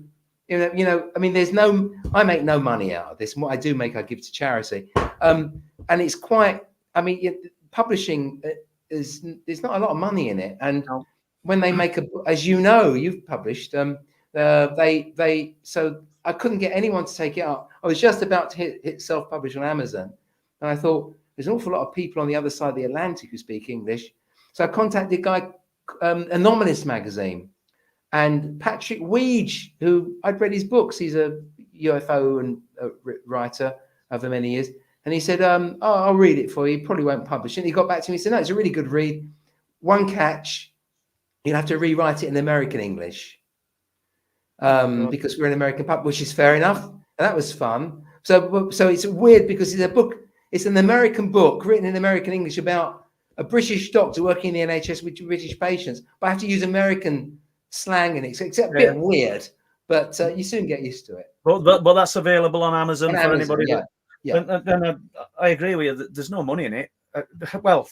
I mean, I make no money out of this, and what I do make, I give to charity. And it's quite, I mean, publishing there's not a lot of money in it, and when they make a book, as you know, you've published, so I couldn't get anyone to take it up. I was just about to hit self-publish on Amazon, and I thought there's an awful lot of people on the other side of the Atlantic who speak English. So I contacted a guy, Anonymous magazine, and Patrick Weege, who I'd read his books. He's a UFO and writer over many years. And he said, I'll read it for you. He probably won't publish it. And he got back to me and said, no, it's a really good read. One catch, you'll have to rewrite it in American English because we're an American pub, which is fair enough. And that was fun. So it's weird because it's a book. It's an American book written in American English about a British doctor working in the NHS with British patients, but I have to use American slang in it. So it's a bit weird, but you soon get used to it. But that's available on Amazon for anybody. Yeah. And I agree with you. There's no money in it. Well,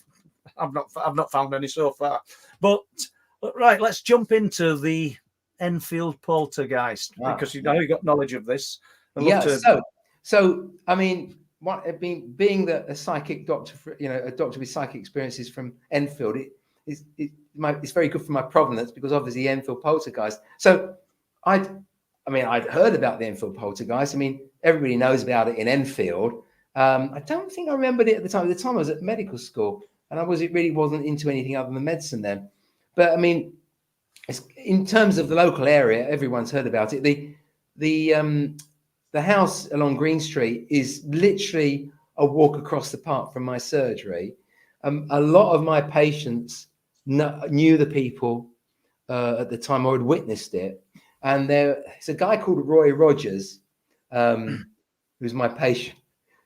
I've not found any so far. But right, let's jump into the Enfield Poltergeist because you got knowledge of this. So I mean. Being a psychic doctor, a doctor with psychic experiences from Enfield, it's very good for my provenance because obviously Enfield Poltergeist. So I'd heard about the Enfield Poltergeist. I mean, everybody knows about it in Enfield. I don't think I remembered it at the time. At the time I was at medical school, and it really wasn't into anything other than medicine then. But I mean, in terms of the local area, everyone's heard about it. The house along Green Street is literally a walk across the park from my surgery. A lot of my patients knew the people at the time or had witnessed it. And there's a guy called Roy Rogers, who's my patient.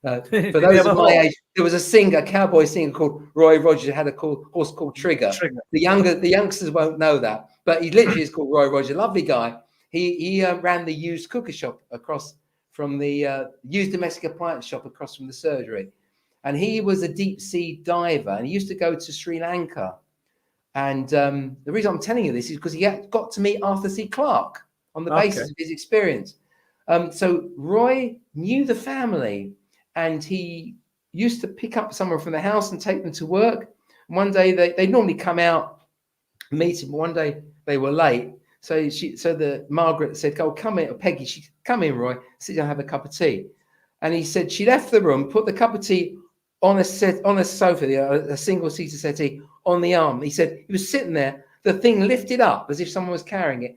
For those of my age, there was a cowboy singer called Roy Rogers who had a horse called Trigger. The youngsters won't know that, but he literally is called Roy Rogers. Lovely guy. He ran the used cooker shop across from the used domestic appliance shop across from the surgery. and he was a deep sea diver, and he used to go to Sri Lanka. And the reason I'm telling you this is because he got to meet Arthur C. Clarke on the basis of his experience. So Roy knew the family, and he used to pick up someone from the house and take them to work. One day they normally come out, meet him. One day they were late, so the Margaret said, "Go, come in," or Peggy, she come in, Roy, sit down, have a cup of tea. And he said she left the room, put the cup of tea on a sofa, a single-seater settee on the arm. He said he was sitting there, the thing lifted up as if someone was carrying it,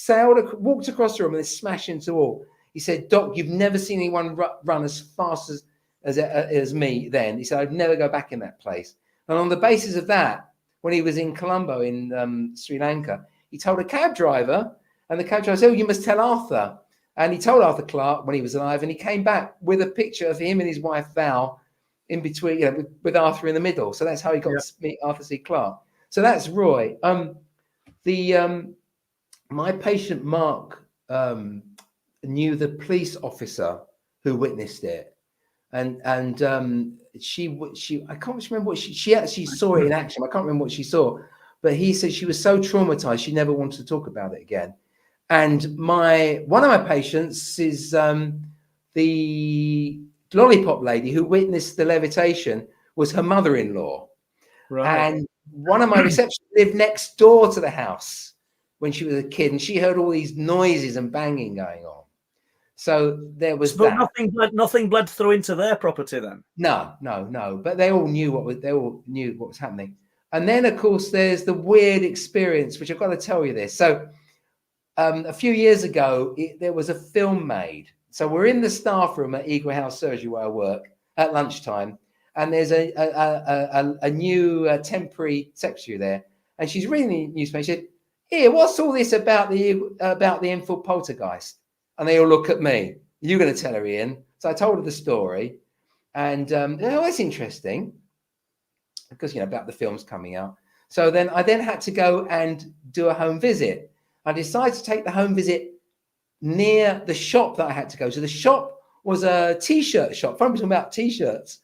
walked across the room and then smashed into the wall. He said, "Doc, you've never seen anyone run as fast as me then." He said, "I'd never go back in that place." And on the basis of that, when he was in Colombo in Sri Lanka, he told a cab driver, and the cab driver said, "Oh, you must tell Arthur." And he told Arthur Clarke when he was alive, and he came back with a picture of him and his wife Val in between, with Arthur in the middle. So that's how he got to meet Arthur C. Clarke. So that's Roy. My patient Mark knew the police officer who witnessed it, and she I can't remember what she actually saw it in action. I can't remember what she saw, but he said she was so traumatized she never wanted to talk about it again. And one of my patients is the lollipop lady who witnessed the levitation was her mother-in-law. Right. And one of my receptionists lived next door to the house when she was a kid, and she heard all these noises and banging going on. So there was that. Nothing bled through into their property then? No. But they all knew what was happening. And then, of course, there's the weird experience, which I've got to tell you this. So a few years ago, there was a film made. So we're in the staff room at Eagle House Surgery where I work at lunchtime, and there's a new temporary secretary there, and she's reading the newspaper. She said, "Here, what's all this about the Enfield Poltergeist?" And they all look at me. "You're going to tell her, Ian." So I told her the story, and oh, that's interesting, because about the films coming out. So then I had to go and do a home visit. I decided to take the home visit near the shop that I had to go to. The shop was a t-shirt shop. I'm talking about t-shirts,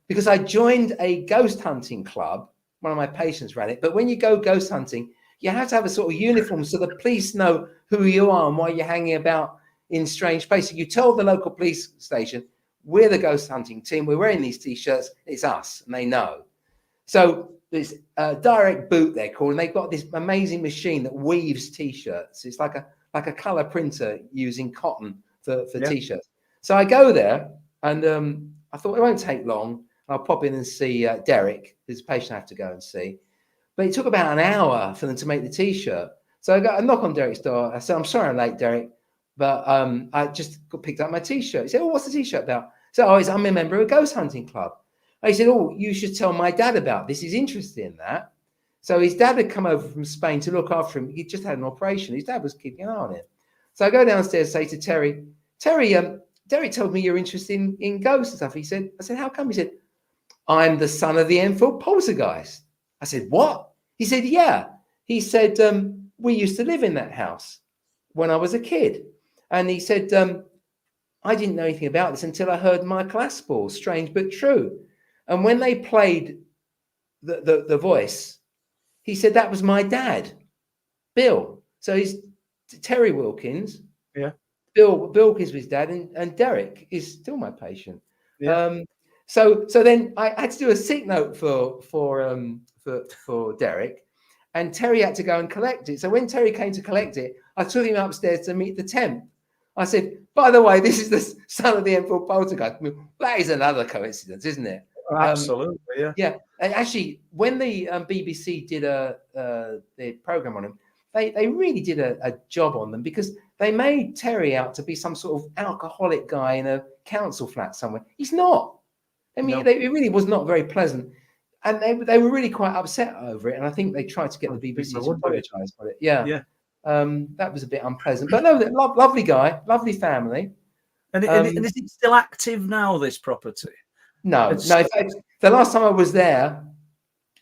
because I joined a ghost hunting club. One of my patients ran it. But when you go ghost hunting, you have to have a sort of uniform so the police know who you are and why you're hanging about in strange places. You tell the local police station, "We're the ghost hunting team. We're wearing these t-shirts. It's us," and they know. So there's a direct boot, they're called, and they've got this amazing machine that weaves t-shirts. It's like a color printer using cotton for t-shirts. So I go there, and I thought it won't take long. I'll pop in and see Derek, who's a patient I have to go and see. But it took about an hour for them to make the t-shirt. So I knock on Derek's door. I said, "I'm sorry I'm late, Derek, but I just picked up my t-shirt." He said, "Oh, what's the t-shirt about?" So I'm a member of a ghost hunting club. And he said, "Oh, you should tell my dad about this. He's interested in that." So his dad had come over from Spain to look after him. He just had an operation. His dad was keeping an eye on him. So I go downstairs, say to Terry, "Derek told me you're interested in ghosts and stuff." I said, "How come?" He said, "I'm the son of the Enfield Poltergeist." I said, "What?" He said, "Yeah." He said, "We used to live in that house when I was a kid." And he said, "I didn't know anything about this until I heard Michael Aspel, Strange But True. And when they played the voice, he said, that was my dad, Bill." So he's Terry Wilkins. Yeah. Bill Wilkins was his dad, and Derek is still my patient. Yeah. So then I had to do a sick note for Derek, and Terry had to go and collect it. So when Terry came to collect it, I took him upstairs to meet the temp. I said, "By the way, this is the son of the Enfield Poltergeist." I mean, that is another coincidence, isn't it? Absolutely, yeah. Yeah, and actually, when the BBC did the program on him, they really did a job on them, because they made Terry out to be some sort of alcoholic guy in a council flat somewhere. He's not. I mean, it really was not very pleasant, and they were really quite upset over it. And I think they tried to get the BBC to apologise for it. Yeah. That was a bit unpleasant, but no, lovely guy, lovely family. And is it still active now, this property? No. In fact, the last time I was there,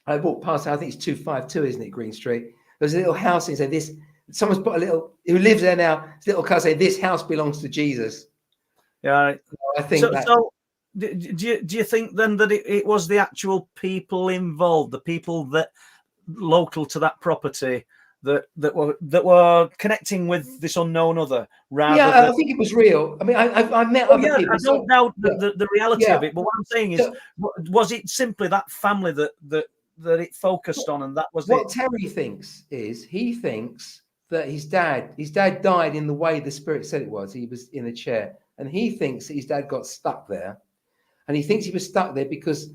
I walked past. I think it's 252, isn't it, Green Street? There's a little house, and said this. Someone's put a little who lives there now. This little car say, "This house belongs to Jesus." Yeah, I think do you think then that it was the actual people involved, the people that local to that property that were connecting with this unknown other, rather than... I think it was real. I mean, I met other people. I don't doubt the reality of it, but what I'm saying is, was it simply that family that it focused on, and that was what Terry thinks is, he thinks that his dad died in the way the spirit said it was. He was in a chair, and he thinks that his dad got stuck there, and he thinks he was stuck there because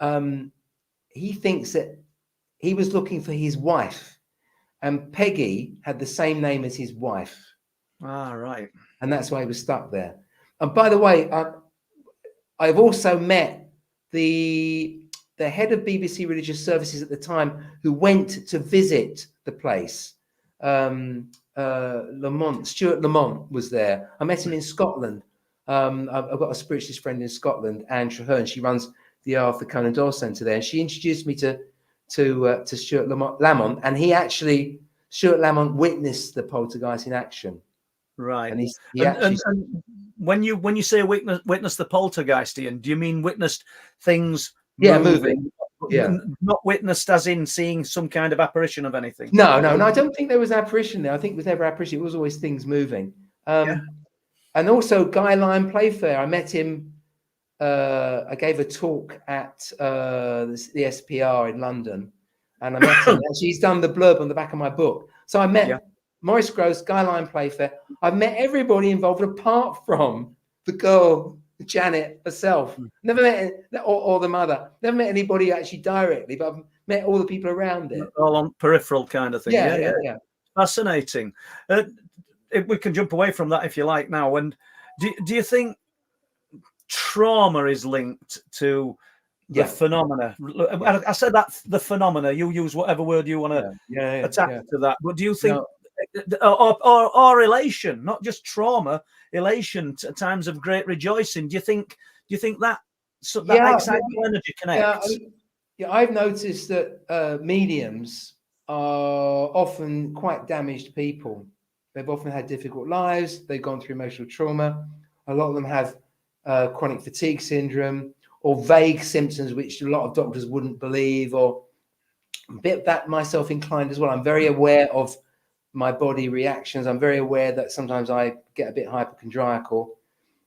he thinks that he was looking for his wife, and Peggy had the same name as his wife. Ah, right. And that's why he was stuck there. And by the way, I've also met the head of BBC Religious Services at the time, who went to visit the place. Stuart Lamont was there. I met him in Scotland. I've got a spiritualist friend in Scotland, Anne Traherne. She runs the Arthur Conan Doyle Centre there, and she introduced me to Stuart Lamont, and Stuart Lamont witnessed the poltergeist in action. Right. And and when you say witness the poltergeist, Ian, do you mean witnessed things moving? Yeah. Not witnessed as in seeing some kind of apparition of anything? No, I don't think there was apparition there. I think it was never apparition. It was always things moving. And also Guy Lyon Playfair, I met him. I gave a talk at the SPR in London, and I met him. And she's done the blurb on the back of my book. So I met Maurice Gross, Guy Lyon Playfair. I've met everybody involved apart from the girl, Janet herself. Never met, or the mother. Never met anybody actually directly, but I've met all the people around it. All on peripheral kind of thing. Yeah. Fascinating. If we can jump away from that if you like now. And do you think trauma is linked to the phenomena? I said that the phenomena. You use whatever word you want to attack to that. But do you think, or elation, not just trauma, elation, times of great rejoicing? Do you think that excitable energy connects? I've noticed that mediums are often quite damaged people. They've often had difficult lives. They've gone through emotional trauma. A lot of them have chronic fatigue syndrome or vague symptoms which a lot of doctors wouldn't believe, or a bit that myself inclined as well. I'm very aware of my body reactions. I'm very aware that sometimes I get a bit hypochondriacal.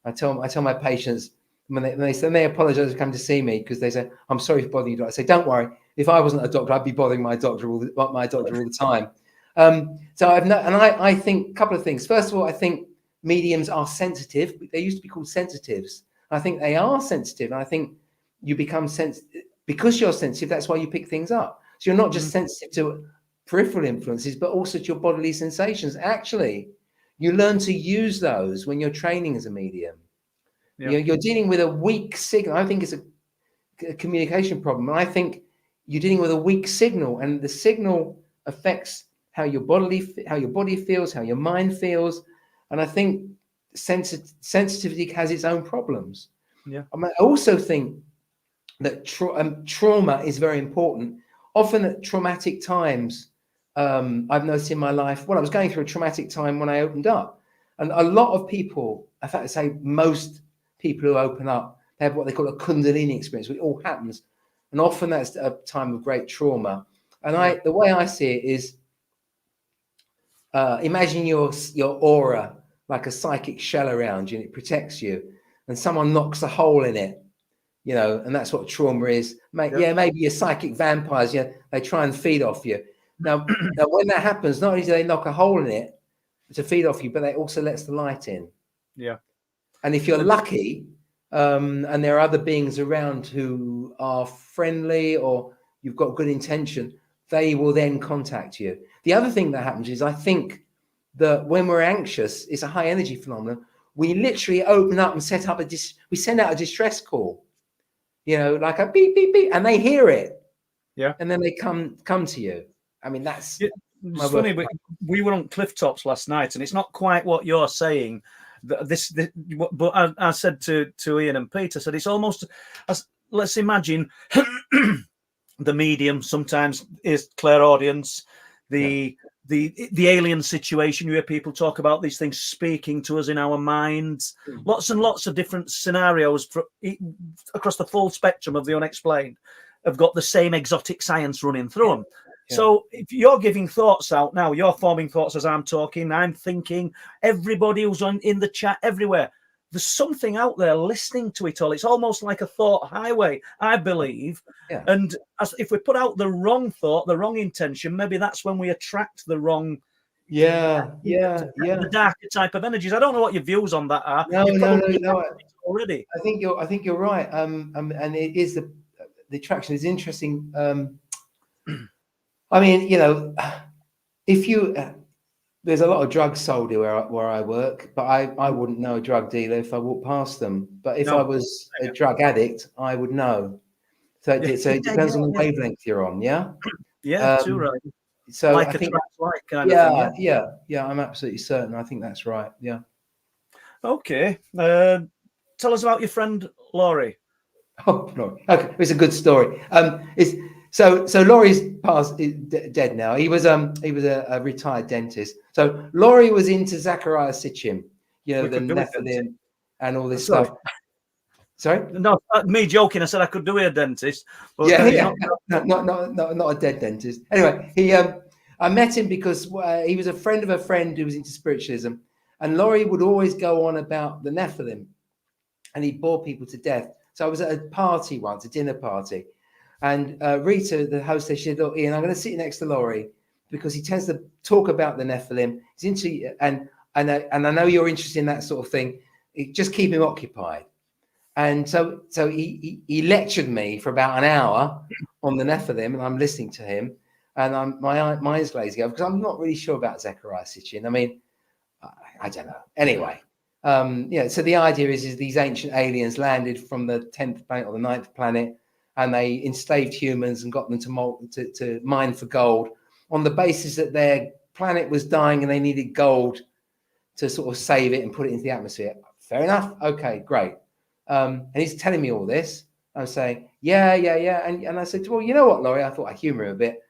I tell my patients when they apologize for coming to see me, because they say, "I'm sorry for bothering you." I say, "Don't worry. If I wasn't a doctor, I'd be bothering my doctor all the time." So I think a couple of things. First of all, I think mediums are sensitive. They used to be called sensitives. I think they are sensitive. And I think you become sensitive because you're sensitive. That's why you pick things up. So you're not just sensitive to peripheral influences, but also to your bodily sensations. Actually, you learn to use those when you're training as a medium. You're dealing with a weak signal. I think it's a communication problem. And I think you're dealing with a weak signal, and the signal affects how your body feels, how your mind feels. And I think sensitivity has its own problems. I also think that trauma is very important. Often at traumatic times, I've noticed in my life, I was going through a traumatic time when I opened up. And a lot of people, in fact, I say most people who open up, they have what they call a Kundalini experience, which all happens. And often that's a time of great trauma. And the way I see it is, imagine your aura like a psychic shell around you, and it protects you, and someone knocks a hole in it, and that's what trauma is. Maybe your psychic vampires, they try and feed off you. Now when that happens, not only do they knock a hole in it to feed off you, but they also lets the light in. And if you're lucky, and there are other beings around who are friendly or you've got good intention, they will then contact you. The other thing that happens is, I think that when we're anxious, it's a high energy phenomenon. We literally open up and we send out a distress call, like a beep, beep, beep, and they hear it. And then they come to you. I mean, that's it's funny, but we were on cliff tops last night, and it's not quite what you're saying. But I said to Ian and Peter, said it's almost let's imagine the medium sometimes is clairaudience, the the alien situation. You hear people talk about these things speaking to us in our minds. Lots and lots of different scenarios across the full spectrum of the unexplained have got the same exotic science running through them. So if you're giving thoughts out now, you're forming thoughts as I'm talking, I'm thinking, everybody who's in the chat, everywhere, there's something out there listening to it all. It's almost like a thought highway, I believe. And if we put out the wrong thought, the wrong intention, maybe that's when we attract the wrong, the darker type of energies. I don't know what your views on that are. No. Already, I think you're right. And it is the attraction is interesting. I mean, if you there's a lot of drugs sold here where I work, but I wouldn't know a drug dealer if I walked past them. But if I was a drug addict, I would know. So it depends on the wavelength you're on. Too right. So like I think kind of thing, I'm absolutely certain. I think that's right. Yeah. Okay. Tell us about your friend Laurie. Oh no. Okay, it's a good story. So Laurie's dead now. He was a retired dentist. So Laurie was into Zachariah Sitchin, the Nephilim and all this stuff. Sorry? No, me joking. I said I could do a dentist. But not a dead dentist. Anyway, I met him because he was a friend of a friend who was into spiritualism, and Laurie would always go on about the Nephilim, and he bored people to death. So I was at a party once, a dinner party. And Rita, the hostess, she said, "Look, Ian, I'm going to sit next to Laurie because he tends to talk about the Nephilim. He's into, and I know you're interested in that sort of thing. Just keep him occupied." And so he lectured me for about an hour on the Nephilim, and I'm listening to him, and my mind's glazing over because I'm not really sure about Zechariah Sitchin. I mean, I don't know. Anyway, so the idea is these ancient aliens landed from the 10th planet or the 9th planet, and they enslaved humans and got them to mine for gold on the basis that their planet was dying and they needed gold to sort of save it and put it into the atmosphere. Fair enough. Okay, great. And he's telling me all this. I'm saying, yeah. And I said, well, you know what, Laurie? I thought I'd humor him a bit.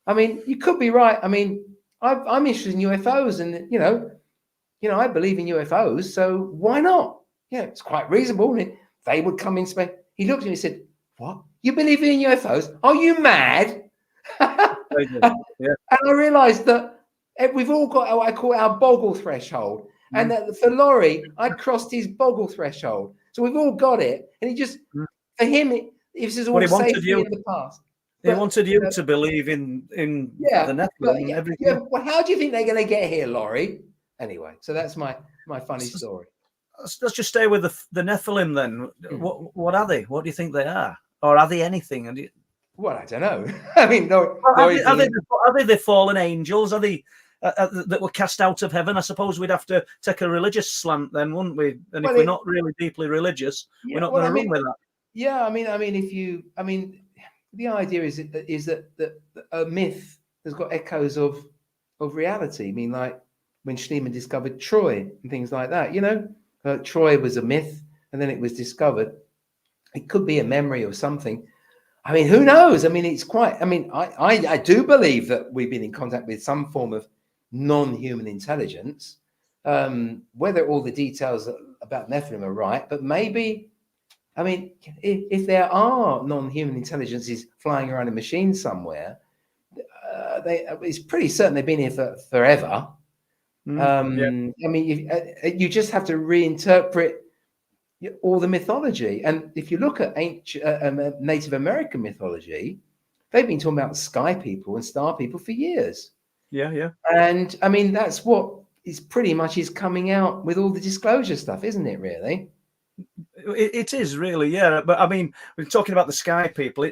I mean, you could be right. I mean, I'm interested in UFOs, and I believe in UFOs, so why not? Yeah, it's quite reasonable. And they would come in space. He looked at me and said, "What? You believe in UFOs? Are you mad?" And I realised that we've all got what I call our boggle threshold, and that for Laurie, I'd crossed his boggle threshold. So we've all got it, and he just, for him, this is all safety in the past. He wanted you to believe in the Nephilim and everything. Yeah, well, how do you think they're going to get here, Laurie? Anyway, so that's my funny story. Let's just stay with the Nephilim then. What are they? What do you think they are? Or are they anything? Well, I don't know. I mean, are they the fallen angels? Are they that were cast out of heaven? I suppose we'd have to take a religious slant then, wouldn't we? And if we're not really deeply religious, we're not going to run with that. Yeah, I mean, the idea is that a myth has got echoes of reality. I mean, like when Schliemann discovered Troy and things like that. Troy was a myth, and then it was discovered. It could be a memory or something. I mean, who knows? I mean, it's quite. I mean, I do believe that we've been in contact with some form of non-human intelligence. Whether all the details about Nephilim are right, but maybe. I mean, if there are non-human intelligences flying around in machines somewhere, it's pretty certain they've been here for forever. I mean, you just have to reinterpret all the mythology. And if you look at ancient Native American mythology, they've been talking about sky people and star people for years. Yeah. And I mean, that's what is pretty much is coming out with all the disclosure stuff, isn't it, really? It is really, yeah. But I mean, we're talking about the sky people.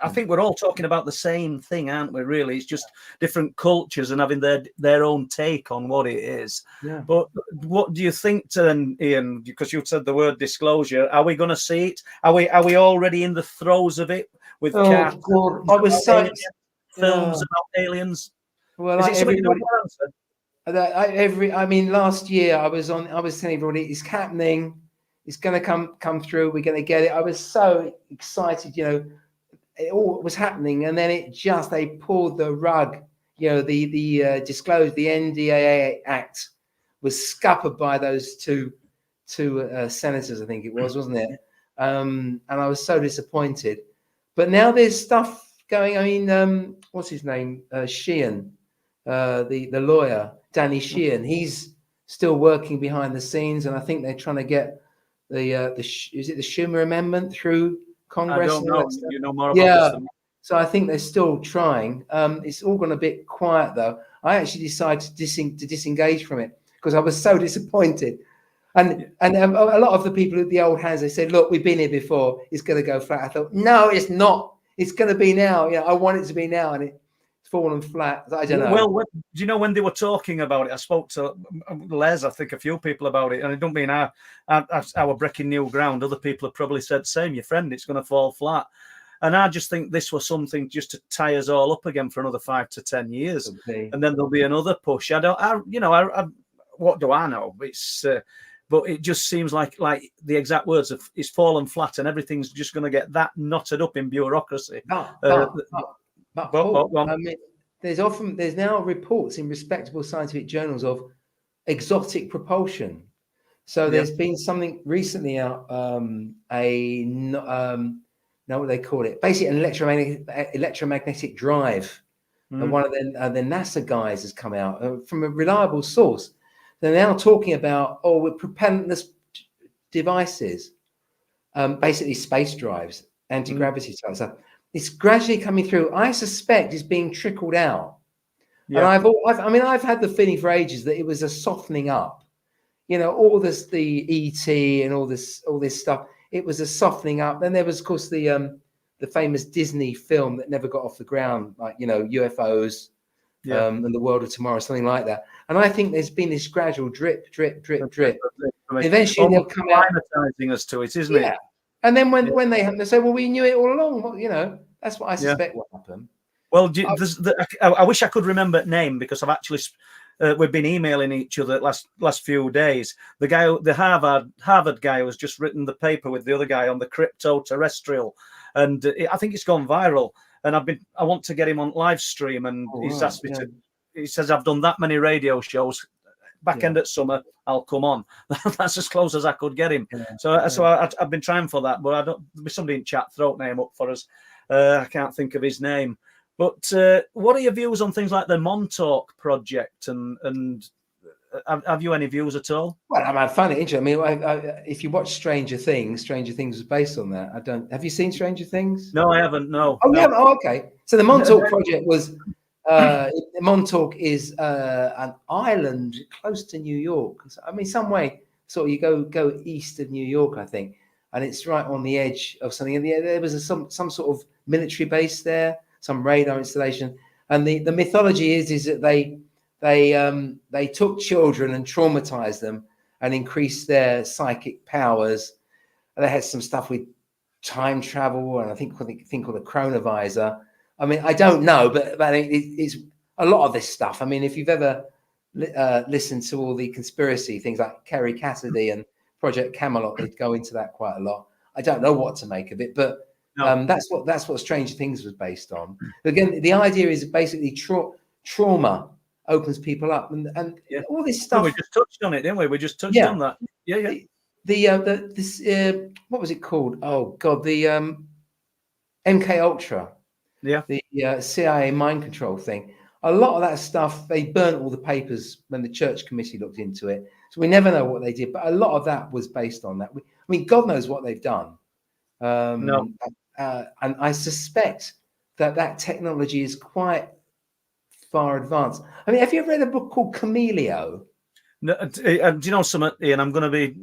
I think we're all talking about the same thing, aren't we? Really, it's just different cultures and having their own take on what it is. Yeah. But what do you think, then, Ian? Because you said the word disclosure. Are we going to see it? Are we already in the throes of it with God. I was so films about aliens? Well, is it something you don't answer? I mean, last year I was telling everybody it's happening. It's going to come through. We're going to get it. I was so excited, it all was happening. And then they pulled the rug. the disclosed the NDAA Act was scuppered by those two senators, I think it was, wasn't it? And I was so disappointed. But now there's stuff going. I mean, what's his name? Sheehan, the lawyer, Danny Sheehan. He's still working behind the scenes, and I think they're trying to get is it the Schumer amendment through Congress? I don't know. You know more about this than me. So I think they're still trying. It's all gone a bit quiet, though. I actually decided to disengage from it because I was so disappointed. And a lot of the people at the old hands, they said, "Look, we've been here before. It's going to go flat." I thought, no, it's not. It's going to be now. I want it to be now, and it's fallen flat. I don't know. Well, do you know when they were talking about it? I spoke to Les, I think, a few people about it, and I don't mean our breaking new ground. Other people have probably said, "Same, your friend, it's going to fall flat." And I just think this was something just to tie us all up again for another 5 to 10 years, and then there'll be another push. What do I know? It's. But it just seems like the exact words of it's fallen flat and everything's just going to get that knotted up in bureaucracy. But I mean, there's now reports in respectable scientific journals of exotic propulsion. So there's been something recently out, what they call it, basically an electromagnetic drive. And one of the NASA guys has come out from a reliable source. They're now talking about, with propellantless devices, basically space drives, anti-gravity type stuff. It's gradually coming through. I suspect it's being trickled out. And I've had the feeling for ages that it was a softening up. All this, the ET and all this stuff. It was a softening up. Then there was, of course, the famous Disney film that never got off the ground, like UFOs. And the World of Tomorrow, something like that. And I think there's been this gradual drip. Eventually they'll come out climatizing us to it, isn't it? And then when they happen, they say, "Well, we knew it all along." Well, that's what I suspect will happen. Well, I wish I could remember the name because I've actually we've been emailing each other last few days. The Harvard guy who has just written the paper with the other guy on the crypto terrestrial, and I think it's gone viral. And I want to get him on live stream, and he's asked me to. He says I've done that many radio shows. Back end at summer, I'll come on. That's as close as I could get him. So I've been trying for that, but there'll be somebody in chat throw name up for us. I can't think of his name. But what are your views on things like the Montauk project? And have you any views at all? Well, I find it interesting. I mean, if you watch Stranger Things was based on that. Have you seen Stranger Things? No, I haven't. No. Oh, yeah. Oh, okay. So the Montauk project was. Montauk is an island close to New York. I mean, some way, sort of you go east of New York, I think, and it's right on the edge of something. And there was some sort of military base there, some radar installation. And the mythology is that they took children and traumatized them and increased their psychic powers. And they had some stuff with time travel, and I think called the chronovisor. I mean, I don't know, but it's a lot of this stuff. I mean, if you've ever listened to all the conspiracy things like Kerry Cassidy and Project Camelot, they go into that quite a lot. I don't know what to make of it, but that's what Stranger Things was based on. Again, the idea is basically trauma opens people up, and all this stuff. We just touched on it, didn't we? We just touched on that. This what was it called? Oh God, the MK Ultra. The CIA mind control thing. A lot of that stuff, they burnt all the papers when the church committee looked into it. So we never know what they did, but a lot of that was based on that. I mean, God knows what they've done. And I suspect that technology is quite far advanced. I mean, have you ever read a book called Camelio? No, do you know something, Ian? I'm going to be,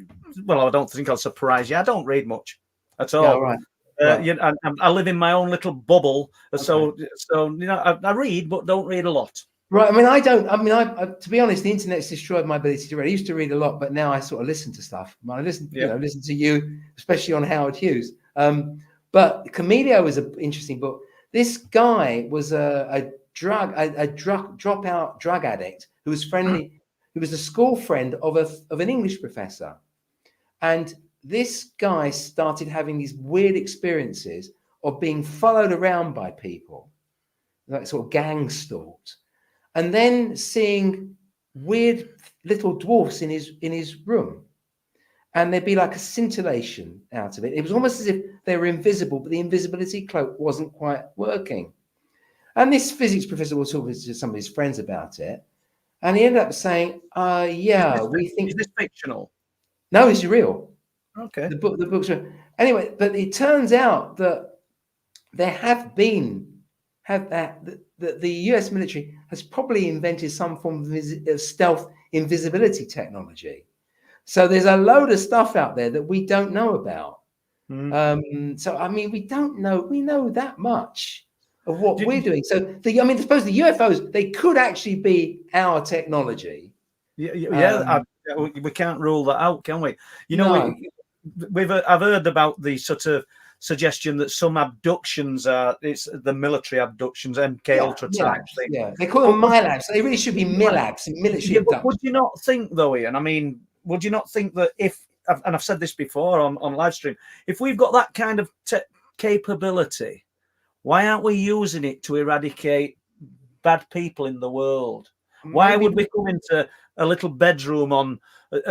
well, I don't think I'll surprise you. I don't read much at all. Yeah, right. I live in my own little bubble, so I read, but don't read a lot. Right. I mean, I don't. I mean, I to be honest, the internet's destroyed my ability to read. I used to read a lot, but now I sort of listen to stuff. I listen to you, especially on Howard Hughes. But Camelio was an interesting book. This guy was a dropout drug addict who was friendly. He was a school friend of an English professor, and this guy started having these weird experiences of being followed around by people, like sort of gang stalked. and then seeing weird little dwarfs in his room, and there'd be like a scintillation out of it. It was almost as if they were invisible, but the invisibility cloak wasn't quite working. And this physics professor was talking to some of his friends about it, and he ended up saying, "Yeah, we think." Is this fictional? No, it's real. Okay. The books are anyway. But it turns out that there the U.S. military has probably invented some form of stealth invisibility technology. So there's a load of stuff out there that we don't know about. So I mean, we don't know. We know that much of what we're doing. So I suppose the UFOs, they could actually be our technology. Yeah. We can't rule that out, can we? You know, No. I've heard about the sort of suggestion that some abductions it's the military abductions, MK Ultra type thing. Yeah, they call them MILABs. They really should be MILABs, military abductions. But would you not think, though, Ian? I mean, would you not think that if, and I've said this before on live stream, if we've got that kind of capability, why aren't we using it to eradicate bad people in the world? Why would we come into a little bedroom on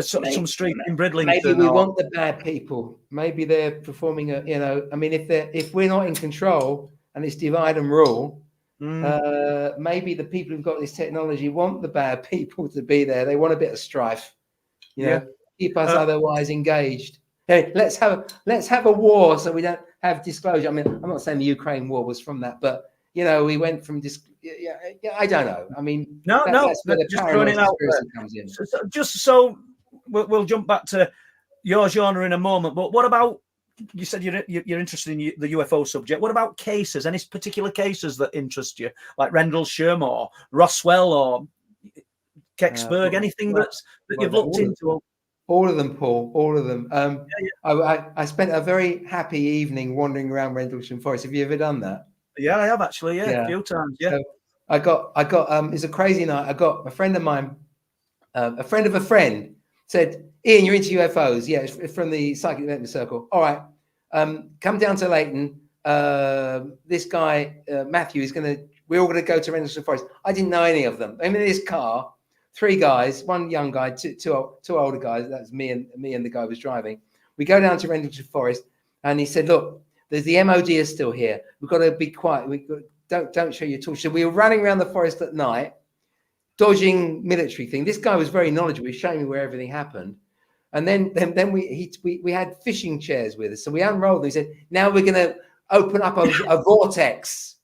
some street in Bridlington? Maybe we want the bad people. Maybe they're performing I mean, if we're not in control and it's divide and rule, maybe the people who've got this technology want the bad people to be there. They want a bit of strife, keep us otherwise engaged. Hey, let's have a war so we don't have disclosure. I mean, I'm not saying the Ukraine war was from that, but we went from I don't know. I mean, that's where the just throwing it out comes in. So we'll jump back to your genre in a moment. But what about, you said you're interested in the UFO subject. What about cases? Any particular cases that interest you, like Rendlesham or Roswell or Kecksburg? Anything that you've looked into? All of them, Paul. All of them. I spent a very happy evening wandering around Rendlesham Forest. Have you ever done that? Yeah, I have actually. Yeah, a few times. Yeah. So I got. It's a crazy night. I got a friend of mine, a friend of a friend, said, "Ian, you're into UFOs." Yeah, it's from the Psychic Event Circle. All right, come down to Leighton. This guy Matthew is gonna. We're all gonna go to Rendlesham Forest. I didn't know any of them. I'm in this car. 3 guys, 1 young guy, two older guys. That's me and the guy who was driving. We go down to Rendlesham Forest, and he said, "Look, there's the MOD is still here. We've got to be quiet. Don't show your torch." So we were running around the forest at night, dodging military thing. This guy was very knowledgeable. He was showing me where everything happened. And then we had fishing chairs with us. So we unrolled them. He said, "Now we're going to open up a vortex."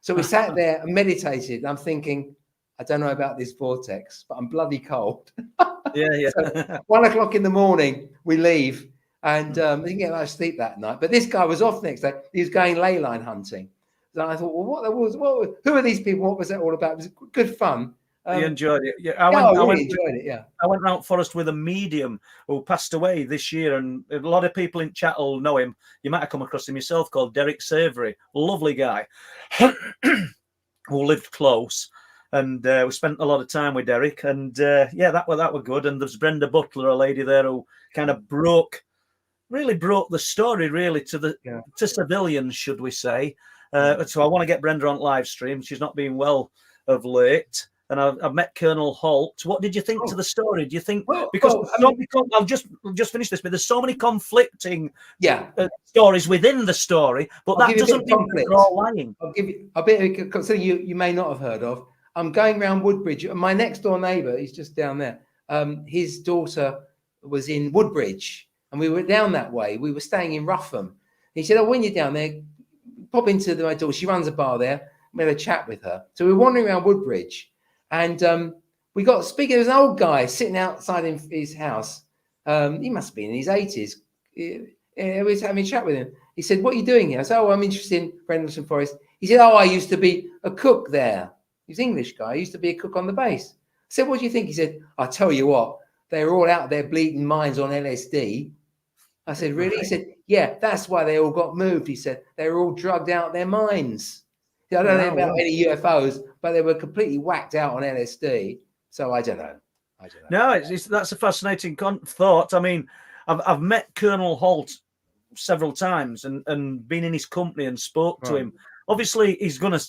So we sat there and meditated. I'm thinking, I don't know about this vortex, but I'm bloody cold. Yeah. So 1 o'clock in the morning, we leave. And I didn't get much sleep that night. But this guy was off next day. He was going ley line hunting. So I thought, well, who are these people? What was that all about? It was good fun. You enjoyed it? Yeah, I really enjoyed it. Yeah, I went round forest with a medium who passed away this year, and a lot of people in chat will know him. You might have come across him yourself, called Derek Savory. Lovely guy who lived close. And we spent a lot of time with Derek. And that were good. And there's Brenda Butler, a lady there who kind of really broke the story to civilians, should we say. So I want to get Brenda on live stream. She's not been well of late. And I've met Colonel Holt. What did you think to the story? Do you think, I'll just finish this, but there's so many conflicting stories within the story, but that doesn't mean they're all lying. I'll be something you may not have heard of. I'm going around Woodbridge. My next door neighbour, he's just down there. His daughter was in Woodbridge, and we were down that way. We were staying in Rougham. He said, "Oh, when you're down there, pop into my daughter. She runs a bar there. We had a chat with her." So we were wandering around Woodbridge, and we got speaking. There was an old guy sitting outside his house. He must be in his 80s. We was having a chat with him. He said, "What are you doing here?" I said, "Oh, I'm interested in Rendlesham Forest." He said, "Oh, I used to be a cook there." He's an English guy. He used to be a cook on the base. I said, "What do you think?" He said, "I tell you what, they were all out there bleeding minds on LSD." I said, "Really?" He said, "Yeah, that's why they all got moved." He said, "They were all drugged out their minds." I don't know about any UFOs, but they were completely whacked out on LSD. So I don't know. No, that's a fascinating thought. I mean, I've met Colonel Holt several times and been in his company and spoke to him. Obviously, he's going to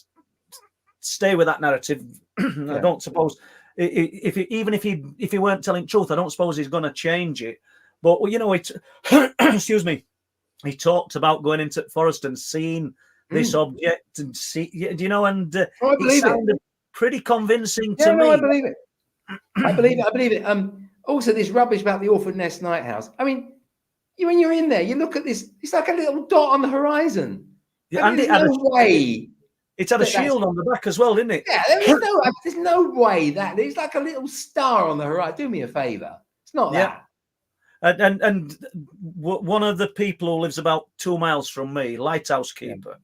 stay with that narrative. I don't suppose even if he weren't telling truth, I don't suppose he's going to change it. But you know, it excuse me, he talked about going into the forest and seeing this object and see, you know, and it sounded pretty convincing to me. No, I believe it. I believe it. Also, this rubbish about the Orford Nest Lighthouse. I mean, when you're in there, you look at this. It's like a little dot on the horizon. Yeah, and there's no way. It had a shield on the back as well, didn't it? Yeah, there's no way that it's like a little star on the horizon. Do me a favor. It's not that. And one of the people who lives about 2 miles from me, lighthouse keeper,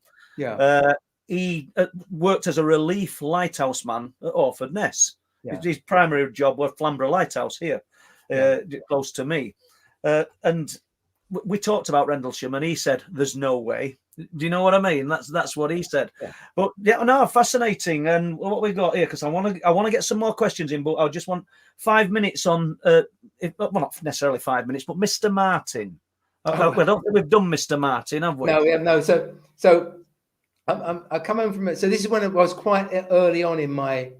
he worked as a relief lighthouse man at Orford Ness. His primary job was Flamborough Lighthouse here, close to me. And we talked about Rendlesham, and he said, "There's no way." Do you know what I mean? That's what he said. Yeah. But fascinating. And what we got here, because I want to get some more questions in, but I just want 5 minutes on. Well, not necessarily 5 minutes, but Mr. Martin. I don't think we've done Mr. Martin, have we? No, we have no. So I come home from it. So this is when it was quite early on in my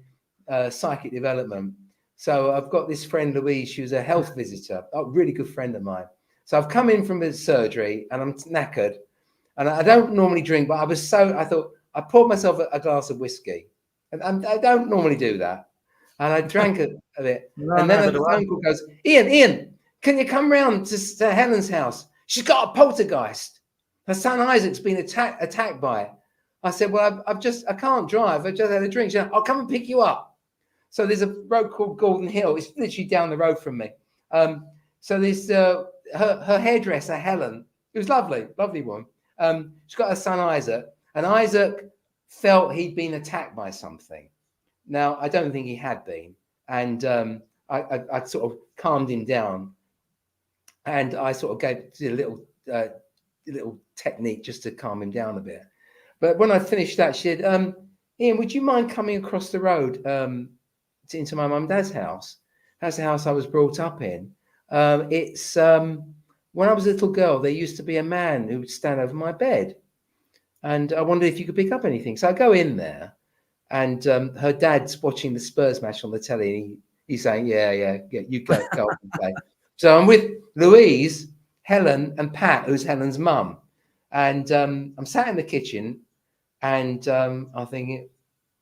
psychic development. So I've got this friend Louise. She was a health visitor, a really good friend of mine. So I've come in from the surgery and I'm knackered. And I don't normally drink, but I thought I poured myself a glass of whiskey. And I don't normally do that. And I drank a bit. And then the phone call goes, Ian, can you come round to Helen's house? She's got a poltergeist. Her son Isaac's been attacked by it. I said, well, I can't drive. I just had a drink. She said, I'll come and pick you up. So there's a road called Gordon Hill. It's literally down the road from me. So there's her hairdresser, Helen. It was lovely woman. She's got her son Isaac, and Isaac felt he'd been attacked by something. Now, I don't think he had been, and I sort of calmed him down, and I sort of did a little technique just to calm him down a bit. But when I finished that, she said, "Ian, would you mind coming across the road into my mum and dad's house? That's the house I was brought up in. It's when I was a little girl, there used to be a man who would stand over my bed. And I wondered if you could pick up anything." So I go in there, and her dad's watching the Spurs match on the telly. And he's saying, yeah, you go and play. So I'm with Louise, Helen, and Pat, who's Helen's mum. And I'm sat in the kitchen, and I'm thinking,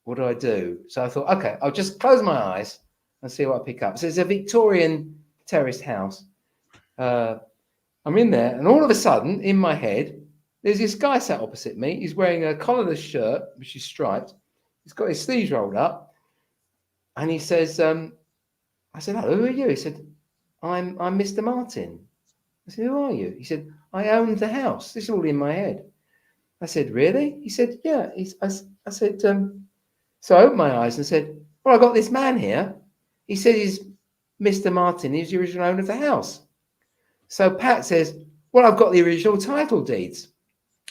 what do I do? So I thought, okay, I'll just close my eyes and see what I pick up. So it's a Victorian terraced house. I'm in there, and all of a sudden, in my head, there's this guy sat opposite me. He's wearing a collarless shirt, which is striped. He's got his sleeves rolled up, and he says, I said, "Hello, who are you?" He said, I'm Mr. Martin. I said, "Who are you?" He said, "I owned the house." This is all in my head. I said, "Really?" He said, "Yeah." I said, so I opened my eyes and said, "Well, I got this man here. He said he's Mr. Martin. He's the original owner of the house." So Pat says, "Well, I've got the original title deeds.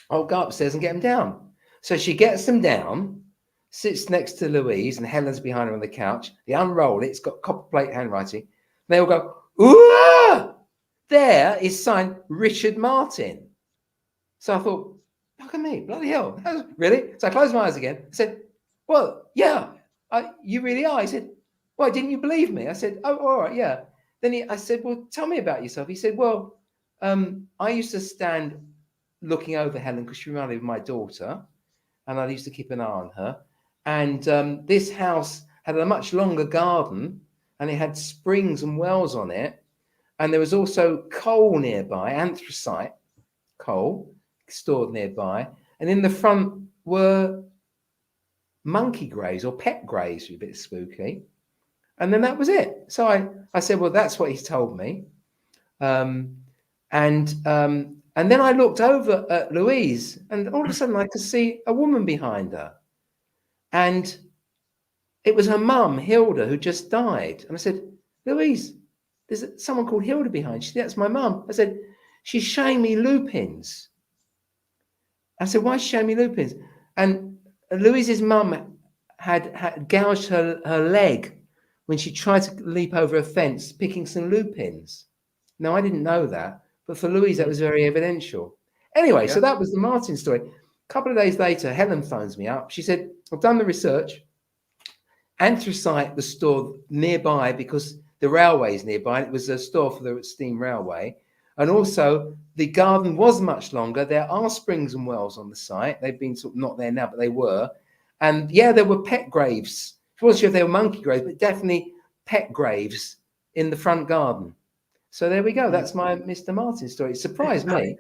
I'll go upstairs and get them down." So she gets them down, sits next to Louise, and Helen's behind her on the couch. They unroll it. It's got copper plate handwriting. They all go, "Ooh!" There is signed Richard Martin. So I thought, look at me, bloody hell. Really? So I closed my eyes again. I said, "Well, yeah, you really are." He said, "Why, didn't you believe me?" I said, "Oh, all right, yeah." Then I said, "Well, tell me about yourself." He said, "Well, I used to stand looking over Helen because she reminded me of my daughter, and I used to keep an eye on her. And this house had a much longer garden, and it had springs and wells on it. And there was also coal nearby, anthracite coal stored nearby. And in the front were monkey graves or pet graves, a bit spooky. And then that was it." So I said, "Well, that's what he's told me." And then I looked over at Louise, and all of a sudden I could see a woman behind her. And it was her mum, Hilda, who just died. And I said, "Louise, there's someone called Hilda behind." She said, "That's my mum." I said, "She's showing me lupins." I said, "Why is she showing me lupins?" And Louise's mum had gouged her leg when she tried to leap over a fence, picking some lupins. Now, I didn't know that, but for Louise, that was very evidential. Anyway, so that was the Martin story. A couple of days later, Helen phones me up. She said, I've done the research. Anthracite was stored nearby because the railway is nearby. It was a store for the steam railway. And also, the garden was much longer. There are springs and wells on the site. They've been sort of not there now, but they were. And yeah, there were pet graves. I wasn't sure if they were monkey graves, but definitely pet graves in the front garden. So there we go. That's my Mr. Martin story. It surprised me.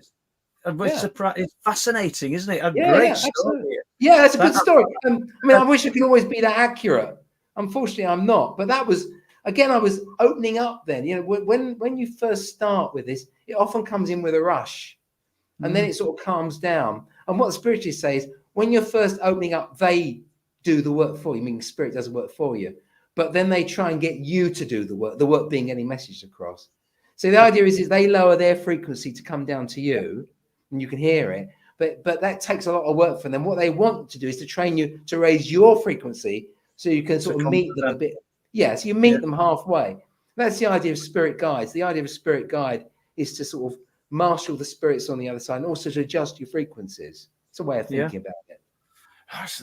It's fascinating, isn't it? Yeah, Great absolutely. story. Yeah, that's a good story. I mean, I wish I could always be that accurate. Unfortunately, I'm not. But that was, again, I was opening up then. You know, when you first start with this, it often comes in with a rush. And then it sort of calms down. And what the spiritualists say is, when you're first opening up, they do the work for you. I mean, spirit doesn't work for you. But then they try and get you to do the work being getting message across. So the idea is they lower their frequency to come down to you, and you can hear it. But that takes a lot of work for them. What they want to do is to train you to raise your frequency so you can sort of meet them a bit. Yeah, so you meet them halfway. That's the idea of spirit guides. The idea of a spirit guide is to sort of marshal the spirits on the other side and also to adjust your frequencies. It's a way of thinking about it.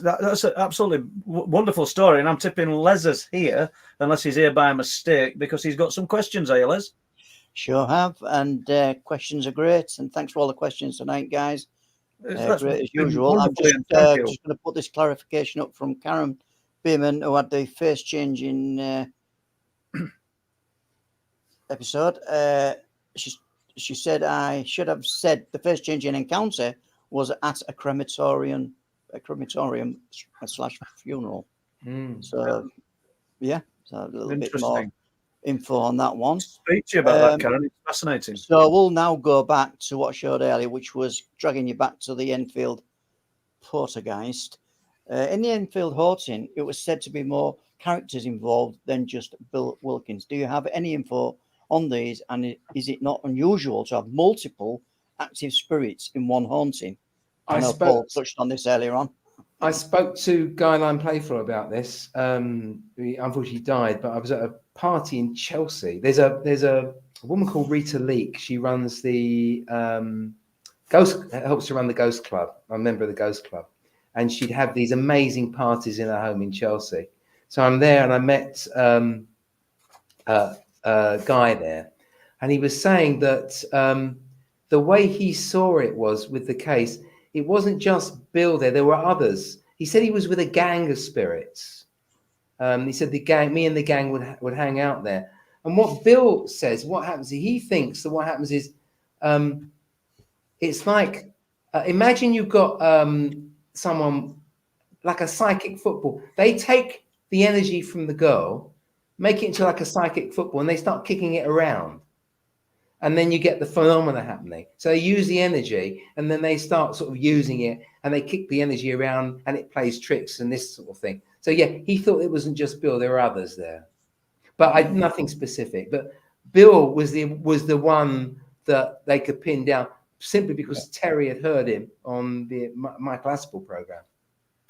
That's an absolutely wonderful story. And I'm tipping Les is here, unless he's here by mistake, because he's got some questions. Are you, Les? Sure have. And questions are great. And thanks for all the questions tonight, guys. Great as usual. I'm just going to put this clarification up from Karen Beeman, who had the face change in episode. She said I should have said the face change in encounter was at a crematorium / funeral. So yeah, so a little bit more info on that one. Speak to you about that, Karen. It's fascinating. So we'll now go back to what I showed earlier, which was dragging you back to the Enfield Poltergeist. In the Enfield haunting, it was said to be more characters involved than just Bill Wilkins. Do you have any info on these? And is it not unusual to have multiple active spirits in one haunting? I know Paul touched on this earlier on. I spoke to Guyline Playful about this. He unfortunately died, but I was at a party in Chelsea. There's a woman called Rita Leake. She runs the helps to run the Ghost Club. I'm a member of the Ghost Club, and she'd have these amazing parties in her home in Chelsea. So I'm there, and I met a guy there, and he was saying that the way he saw it was with the case. It wasn't just Bill there. There were others. He said he was with a gang of spirits. He said me and the gang would hang out there. And what Bill says, what happens, he thinks that what happens is, it's like, imagine you've got someone like a psychic football. They take the energy from the girl, make it into like a psychic football, and they start kicking it around. And then you get the phenomena happening. So they use the energy and then they start sort of using it and they kick the energy around and it plays tricks and this sort of thing. So yeah, he thought it wasn't just Bill, there were others there. But nothing specific. But Bill was the one that they could pin down simply because Terry had heard him on the Michael Aspel program.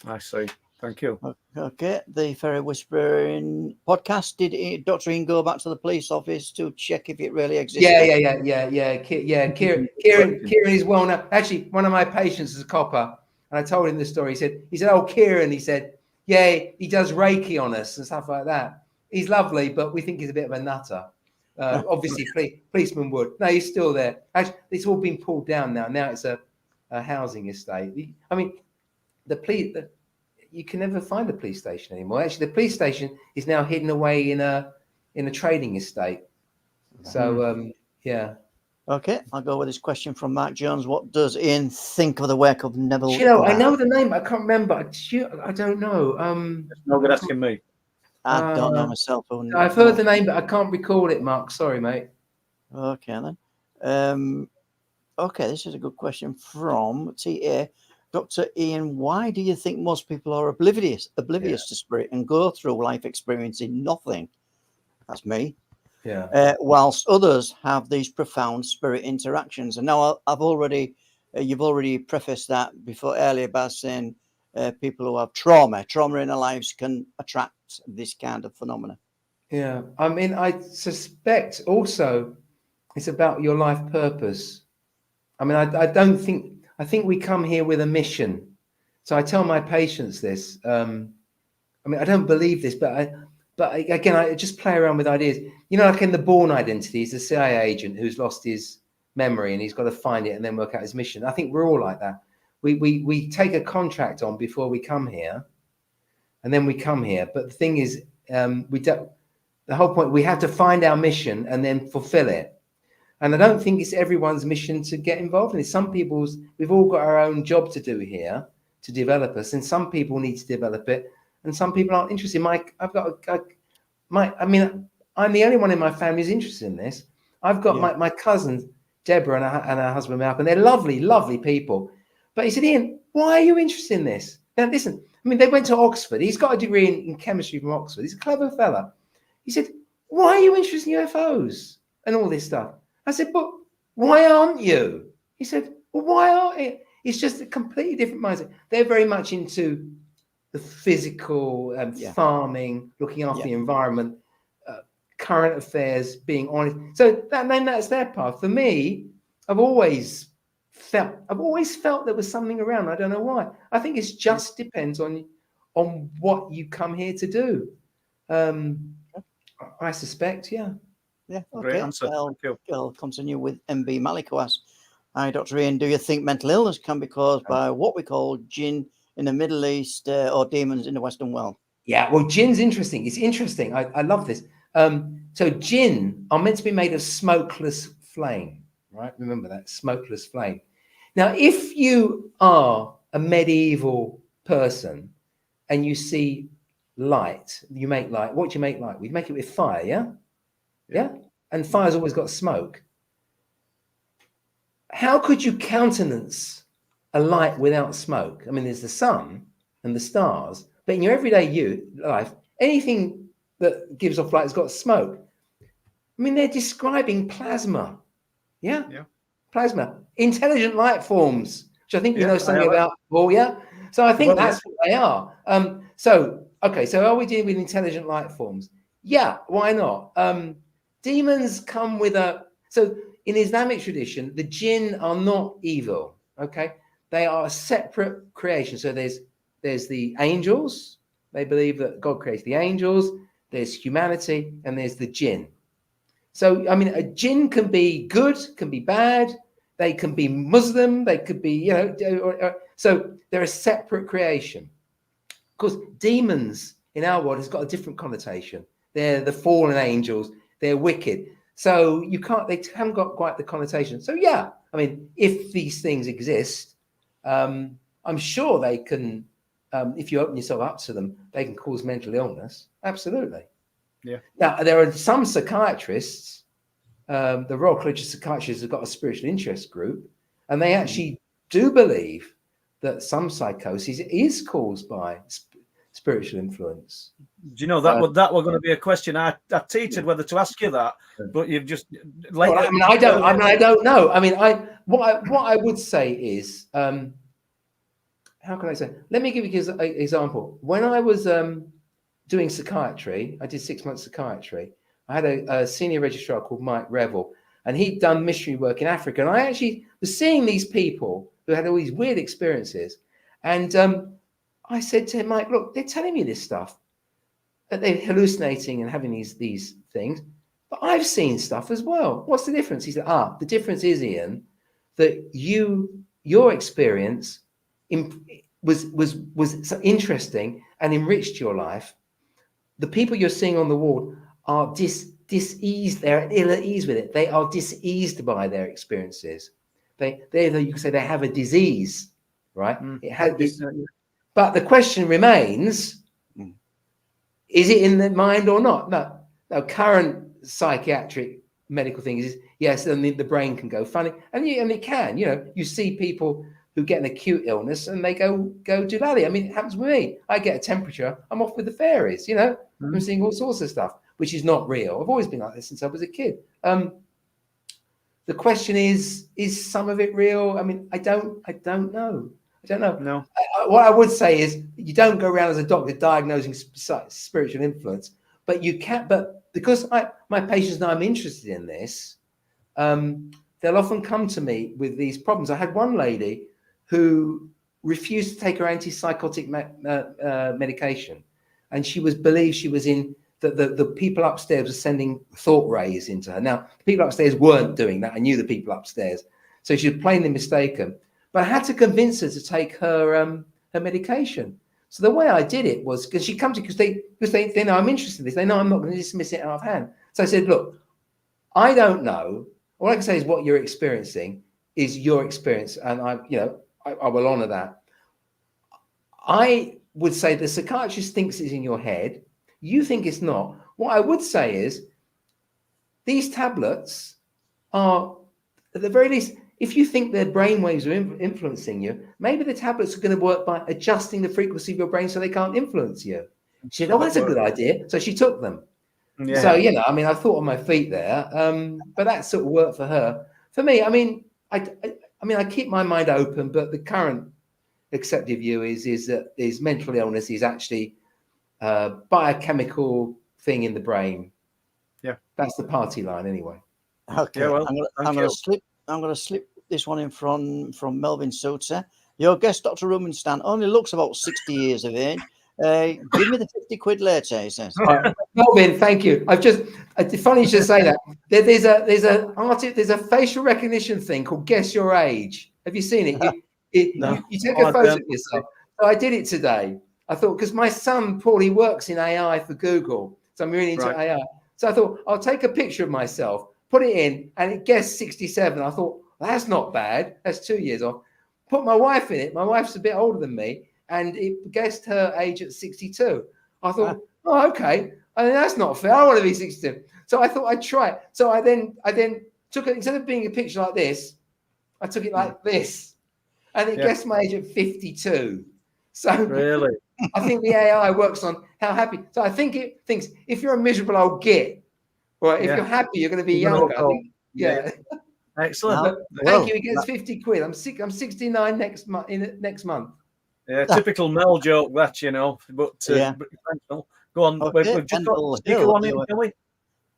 I see. Thank you. Okay, the Fairy Whispering podcast. Did Dr. Ian go back to the police office to check if it really existed? Yeah. Kieran is well known. Actually, one of my patients is a copper, and I told him the story. He said, "Oh, Kieran," he said, "yeah, he does Reiki on us and stuff like that. He's lovely, but we think he's a bit of a nutter." Obviously, policeman would. No, he's still there. Actually, it's all been pulled down now. Now it's a housing estate. I mean, you can never find the police station anymore. Actually, the police station is now hidden away in a trading estate. So, yeah. Okay, I'll go with this question from Mark Jones. What does Ian think of the work of Neville? I know the name, but I can't remember. I don't know. No good asking me. I don't know myself. I've heard the name, but I can't recall it, Mark. Sorry, mate. Okay, then. Okay, this is a good question from TA. Dr. Ian, why do you think most people are oblivious to spirit and go through life experiencing nothing? That's me. Yeah. Whilst others have these profound spirit interactions. And now you've already prefaced that earlier by saying people who have trauma in their lives can attract this kind of phenomena. Yeah. I mean, I suspect also it's about your life purpose. I mean, I think we come here with a mission So I tell my patients this. I mean, I don't believe this, but again, I just play around with ideas. You know, like in The Bourne Identity, he's a CIA agent who's lost his memory and he's got to find it and then work out his mission. I think we're all like that. We take a contract on before we come here, and then we come here. But the thing is, we don't. The whole point, we have to find our mission and then fulfill it. And I don't think it's everyone's mission to get involved in it. Some people's, we've all got our own job to do here to develop us, and some people need to develop it, and some people aren't interested. I mean, I'm the only one in my family who's interested in this. I've got my cousin Deborah and her husband Malcolm. They're lovely, lovely people. But he said, Ian, why are you interested in this? Now listen, I mean, they went to Oxford. He's got a degree in chemistry from Oxford. He's a clever fella. He said, why are you interested in UFOs and all this stuff? I said, but why aren't you? He said, well, why aren't you? It's just a completely different mindset. They're very much into the physical, farming, looking after the environment, current affairs, being honest. So that's their path. For me, I've always felt there was something around. I don't know why. I think it just depends on what you come here to do. I suspect, yeah. Yeah, okay. Great answer. I'll continue with MB Malik, who asks, hi, Dr. Ian, do you think mental illness can be caused by what we call jinn in the Middle East or demons in the Western world? Yeah, well, jinn's interesting. It's interesting. I love this. So jinn are meant to be made of smokeless flame, right? Remember that, smokeless flame. Now, if you are a medieval person and you see light, you make light. What do you make light? We make it with fire, yeah? Yeah? And fire's always got smoke. How could you countenance a light without smoke? I mean, there's the sun and the stars, but in your everyday life, anything that gives off light has got smoke. I mean, they're describing plasma. Yeah? Plasma. Intelligent light forms, which I think you know something about. Oh, yeah? So I think that's what they are. So are we dealing with intelligent light forms? Yeah, why not? Demons come with so in Islamic tradition, the jinn are not evil, okay? They are a separate creation. So there's the angels. They believe that God creates the angels. There's humanity, and there's the jinn. So, I mean, a jinn can be good, can be bad. They can be Muslim. They could be, so they're a separate creation. Of course, demons in our world has got a different connotation. They're the fallen angels. They're wicked. So they haven't got quite the connotation. So yeah, I mean, if these things exist, I'm sure they can, if you open yourself up to them, they can cause mental illness. Absolutely. Yeah. Now, there are some psychiatrists, the Royal College of Psychiatrists have got a spiritual interest group, and they actually do believe that some psychosis is caused by spiritual influence. Do you know that that was going to be a question I teetered whether to ask you that, but you've just. Well, I mean, I don't know. I mean, what I would say is, how can I say? Let me give you an example. When I was doing psychiatry, I did 6 months psychiatry. I had a senior registrar called Mike Revel, and he'd done missionary work in Africa. And I actually was seeing these people who had all these weird experiences, and I said to him, Mike, look, they're telling me this stuff, that they're hallucinating and having these things, but I've seen stuff as well. What's the difference? He said, the difference is, Ian, that your experience was interesting and enriched your life. The people you're seeing on the ward are diseased. They're ill at ease with it. They are diseased by their experiences. You can say they have a disease, right? But the question remains, is it in the mind or not? No, current psychiatric medical thing is, yes, and the brain can go funny. And it can, you see people who get an acute illness and they go doolally. I mean, it happens with me. I get a temperature, I'm off with the fairies, I'm seeing all sorts of stuff, which is not real. I've always been like this since I was a kid. The question is some of it real? I mean, I don't know. No. What I would say is you don't go around as a doctor diagnosing spiritual influence, but you can. But because my patients know I'm interested in this, they'll often come to me with these problems. I had one lady who refused to take her antipsychotic medication, and she was believed she was in that the people upstairs were sending thought rays into her. Now, the people upstairs weren't doing that. I knew the people upstairs, so she was plainly mistaken. But I had to convince her to take her medication. So the way I did it was because she comes because they know I'm interested in this. They know I'm not going to dismiss it out of hand. So I said, look, I don't know. All I can say is what you're experiencing is your experience, and I will honour that. I would say the psychiatrist thinks it's in your head. You think it's not. What I would say is these tablets are, at the very least, if you think their brainwaves are influencing you, maybe the tablets are going to work by adjusting the frequency of your brain so they can't influence you. She said, oh, that's a good idea. So she took them. Yeah. So, I mean, I thought on my feet there, but that sort of worked for her. For me, I mean, I keep my mind open, but the current accepted view is that mental illness is actually a biochemical thing in the brain. Yeah. That's the party line anyway. Okay. Yeah, well, I'm going to slip this one in from Melvin Soutzer. Your guest, Dr. Rubenstein, only looks about 60 years of age. Give me the 50 quid later, he says. Right. Melvin, thank you. It's funny you should say that. There's a facial recognition thing called Guess Your Age. Have you seen it? No. You take a photo of yourself. So I did it today. I thought, because my son, Paul, he works in AI for Google. So I'm really into AI. So I thought, I'll take a picture of myself, put it in, and it guessed 67. I thought, well, that's not bad. That's 2 years off. Put my wife in it. My wife's a bit older than me, and it guessed her age at 62. I thought, oh, okay. I mean, that's not fair. I want to be 62. So I thought I'd try it. So I then took it, instead of being a picture like this, I took it like this. And it guessed my age at 52. So really, I think the AI works on how happy. So I think it thinks if you're a miserable old git, or if you're happy, you're going to be younger. I think, Excellent. Thank you. He gets 50 quid. I'm 69 next month. Yeah, typical Mel joke that, but go on. Okay. We've just got sticker on it, can we?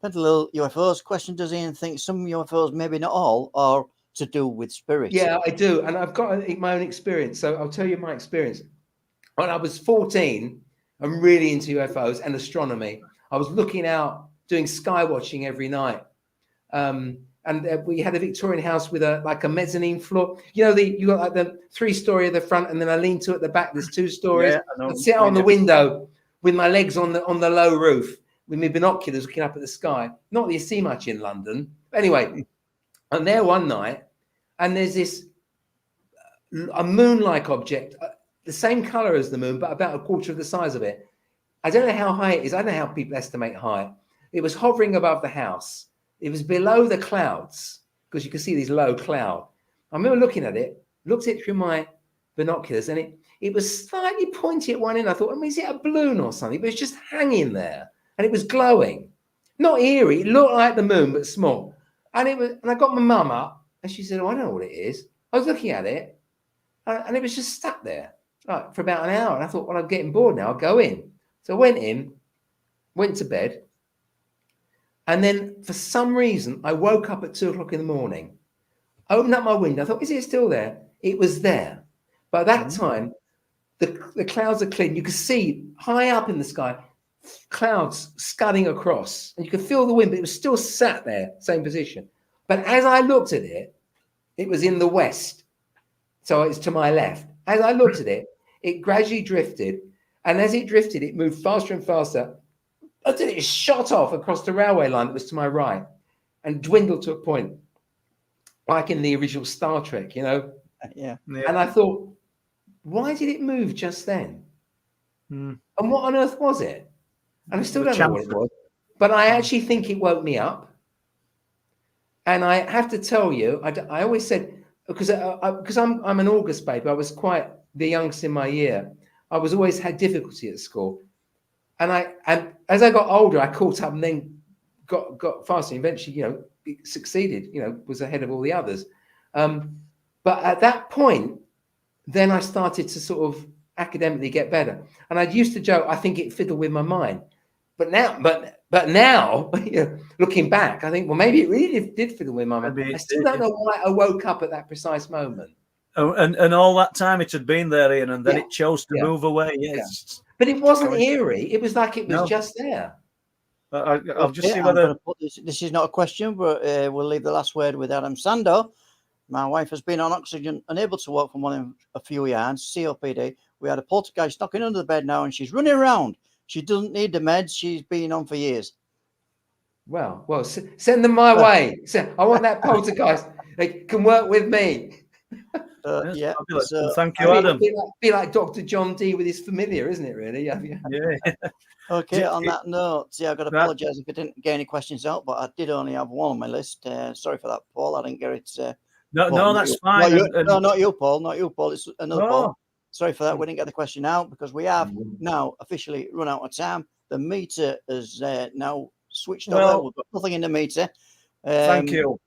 Pendle UFOs. Question: does Ian think some UFOs, maybe not all, are to do with spirits? Yeah, I do, and I've got my own experience. So I'll tell you my experience. When I was 14, I'm really into UFOs and astronomy. I was looking out, doing sky watching every night. And we had a Victorian house with a mezzanine floor. You got like the 3-story at the front, and then I lean to at the back. There's 2 stories. I'd sit out on the window with my legs on the low roof with my binoculars looking up at the sky. Not that you see much in London. Anyway, I'm there one night, and there's this a moon-like object, the same color as the moon, but about a quarter of the size of it. I don't know how high it is. I don't know how people estimate height. It was hovering above the house. It was below the clouds, because you can see these low cloud. I remember looking at it, looked at it through my binoculars, and it was slightly pointy at one end. I thought, is it a balloon or something? But it was just hanging there, and it was glowing. Not eerie. It looked like the moon, but small. And I got my mum up, and she said, I don't know what it is. I was looking at it, and it was just stuck there for about an hour. And I thought, I'm getting bored now. I'll go in. So I went in, went to bed. And then for some reason, I woke up at 2 o'clock in the morning, opened up my window. I thought, is it still there? It was there. But at that time, the clouds are clear. You could see high up in the sky, clouds scudding across. And you could feel the wind, but it was still sat there, same position. But as I looked at it, it was in the west. So it's to my left. As I looked at it, it gradually drifted. And as it drifted, it moved faster and faster. Until it shot off across the railway line that was to my right and dwindled to a point like in the original Star Trek, Yeah. And I thought, why did it move just then? And what on earth was it? And I still don't know what it was. But I actually think it woke me up. And I have to tell you, I always said, because I'm an August baby, I was quite the youngest in my year. I was always had difficulty at school. And as I got older, I caught up and then got faster. Eventually, succeeded. Was ahead of all the others. But at that point, then I started to sort of academically get better. And I used to joke, I think it fiddled with my mind. But now, looking back, I think, well, maybe it really did fiddle with my mind. I still don't know why I woke up at that precise moment. And all that time it had been there, Ian, and then Yeah. it chose to Yeah. move away. Yes. But it wasn't eerie. It was like it was No. just there. I'll just see I'm whether gonna put this is not a question, but we'll leave the last word with Adam Sando. My wife has been on oxygen, unable to walk from within a few yards. COPD. We had a poltergeist knocking under the bed now, and she's running around. She doesn't need the meds. She's been on for years. Well, send them my way. I want that poltergeist. They can work with me. Yeah. fabulous. So, Well, thank you, Adam. Be like Dr. John Dee with his familiar, isn't it? Really? Yeah. okay. On that note, I've got to Right. apologise if I didn't get any questions out, but I did only have one on my list. Sorry for that, Paul. I didn't get it. No, Paul, no, not that's you. fine. No, not you, Paul. Not you, Paul. It's another Paul. Oh, Sorry for that. We didn't get the question out because we have now officially run out of time. The meter is now switched over. Well, We've got nothing in the meter. thank you.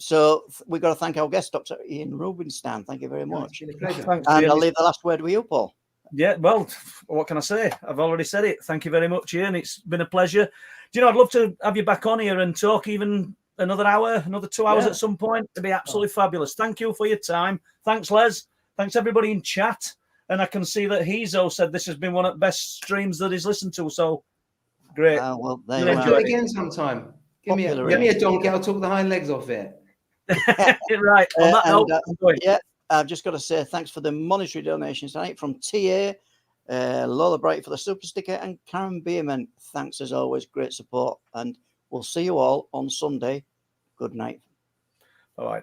So we've got to thank our guest, Dr. Ian Rubenstein. Thank you very much. It's been a pleasure. Thanks, And Ian. I'll leave the last word with you, Paul. Yeah, well, what can I say? I've already said it. Thank you very much, Ian. It's been a pleasure. Do you know, I'd love to have you back on here and talk even another hour, another 2 hours at some point. It'd be absolutely fabulous. Thank you for your time. Thanks, Les. Thanks, everybody in chat. And I can see that Hezo said this has been one of the best streams that he's listened to. So great. Well, there Really you Do are. it again sometime. Give me Popular, a donkey. I'll talk the hind legs off it. Right. On that note, I'm going. Yeah, I've just got to say thanks for the monetary donations tonight from TA, Lola Bright for the super sticker, and Karen Bierman. Thanks as always, great support, and we'll see you all on Sunday. Good night. All right.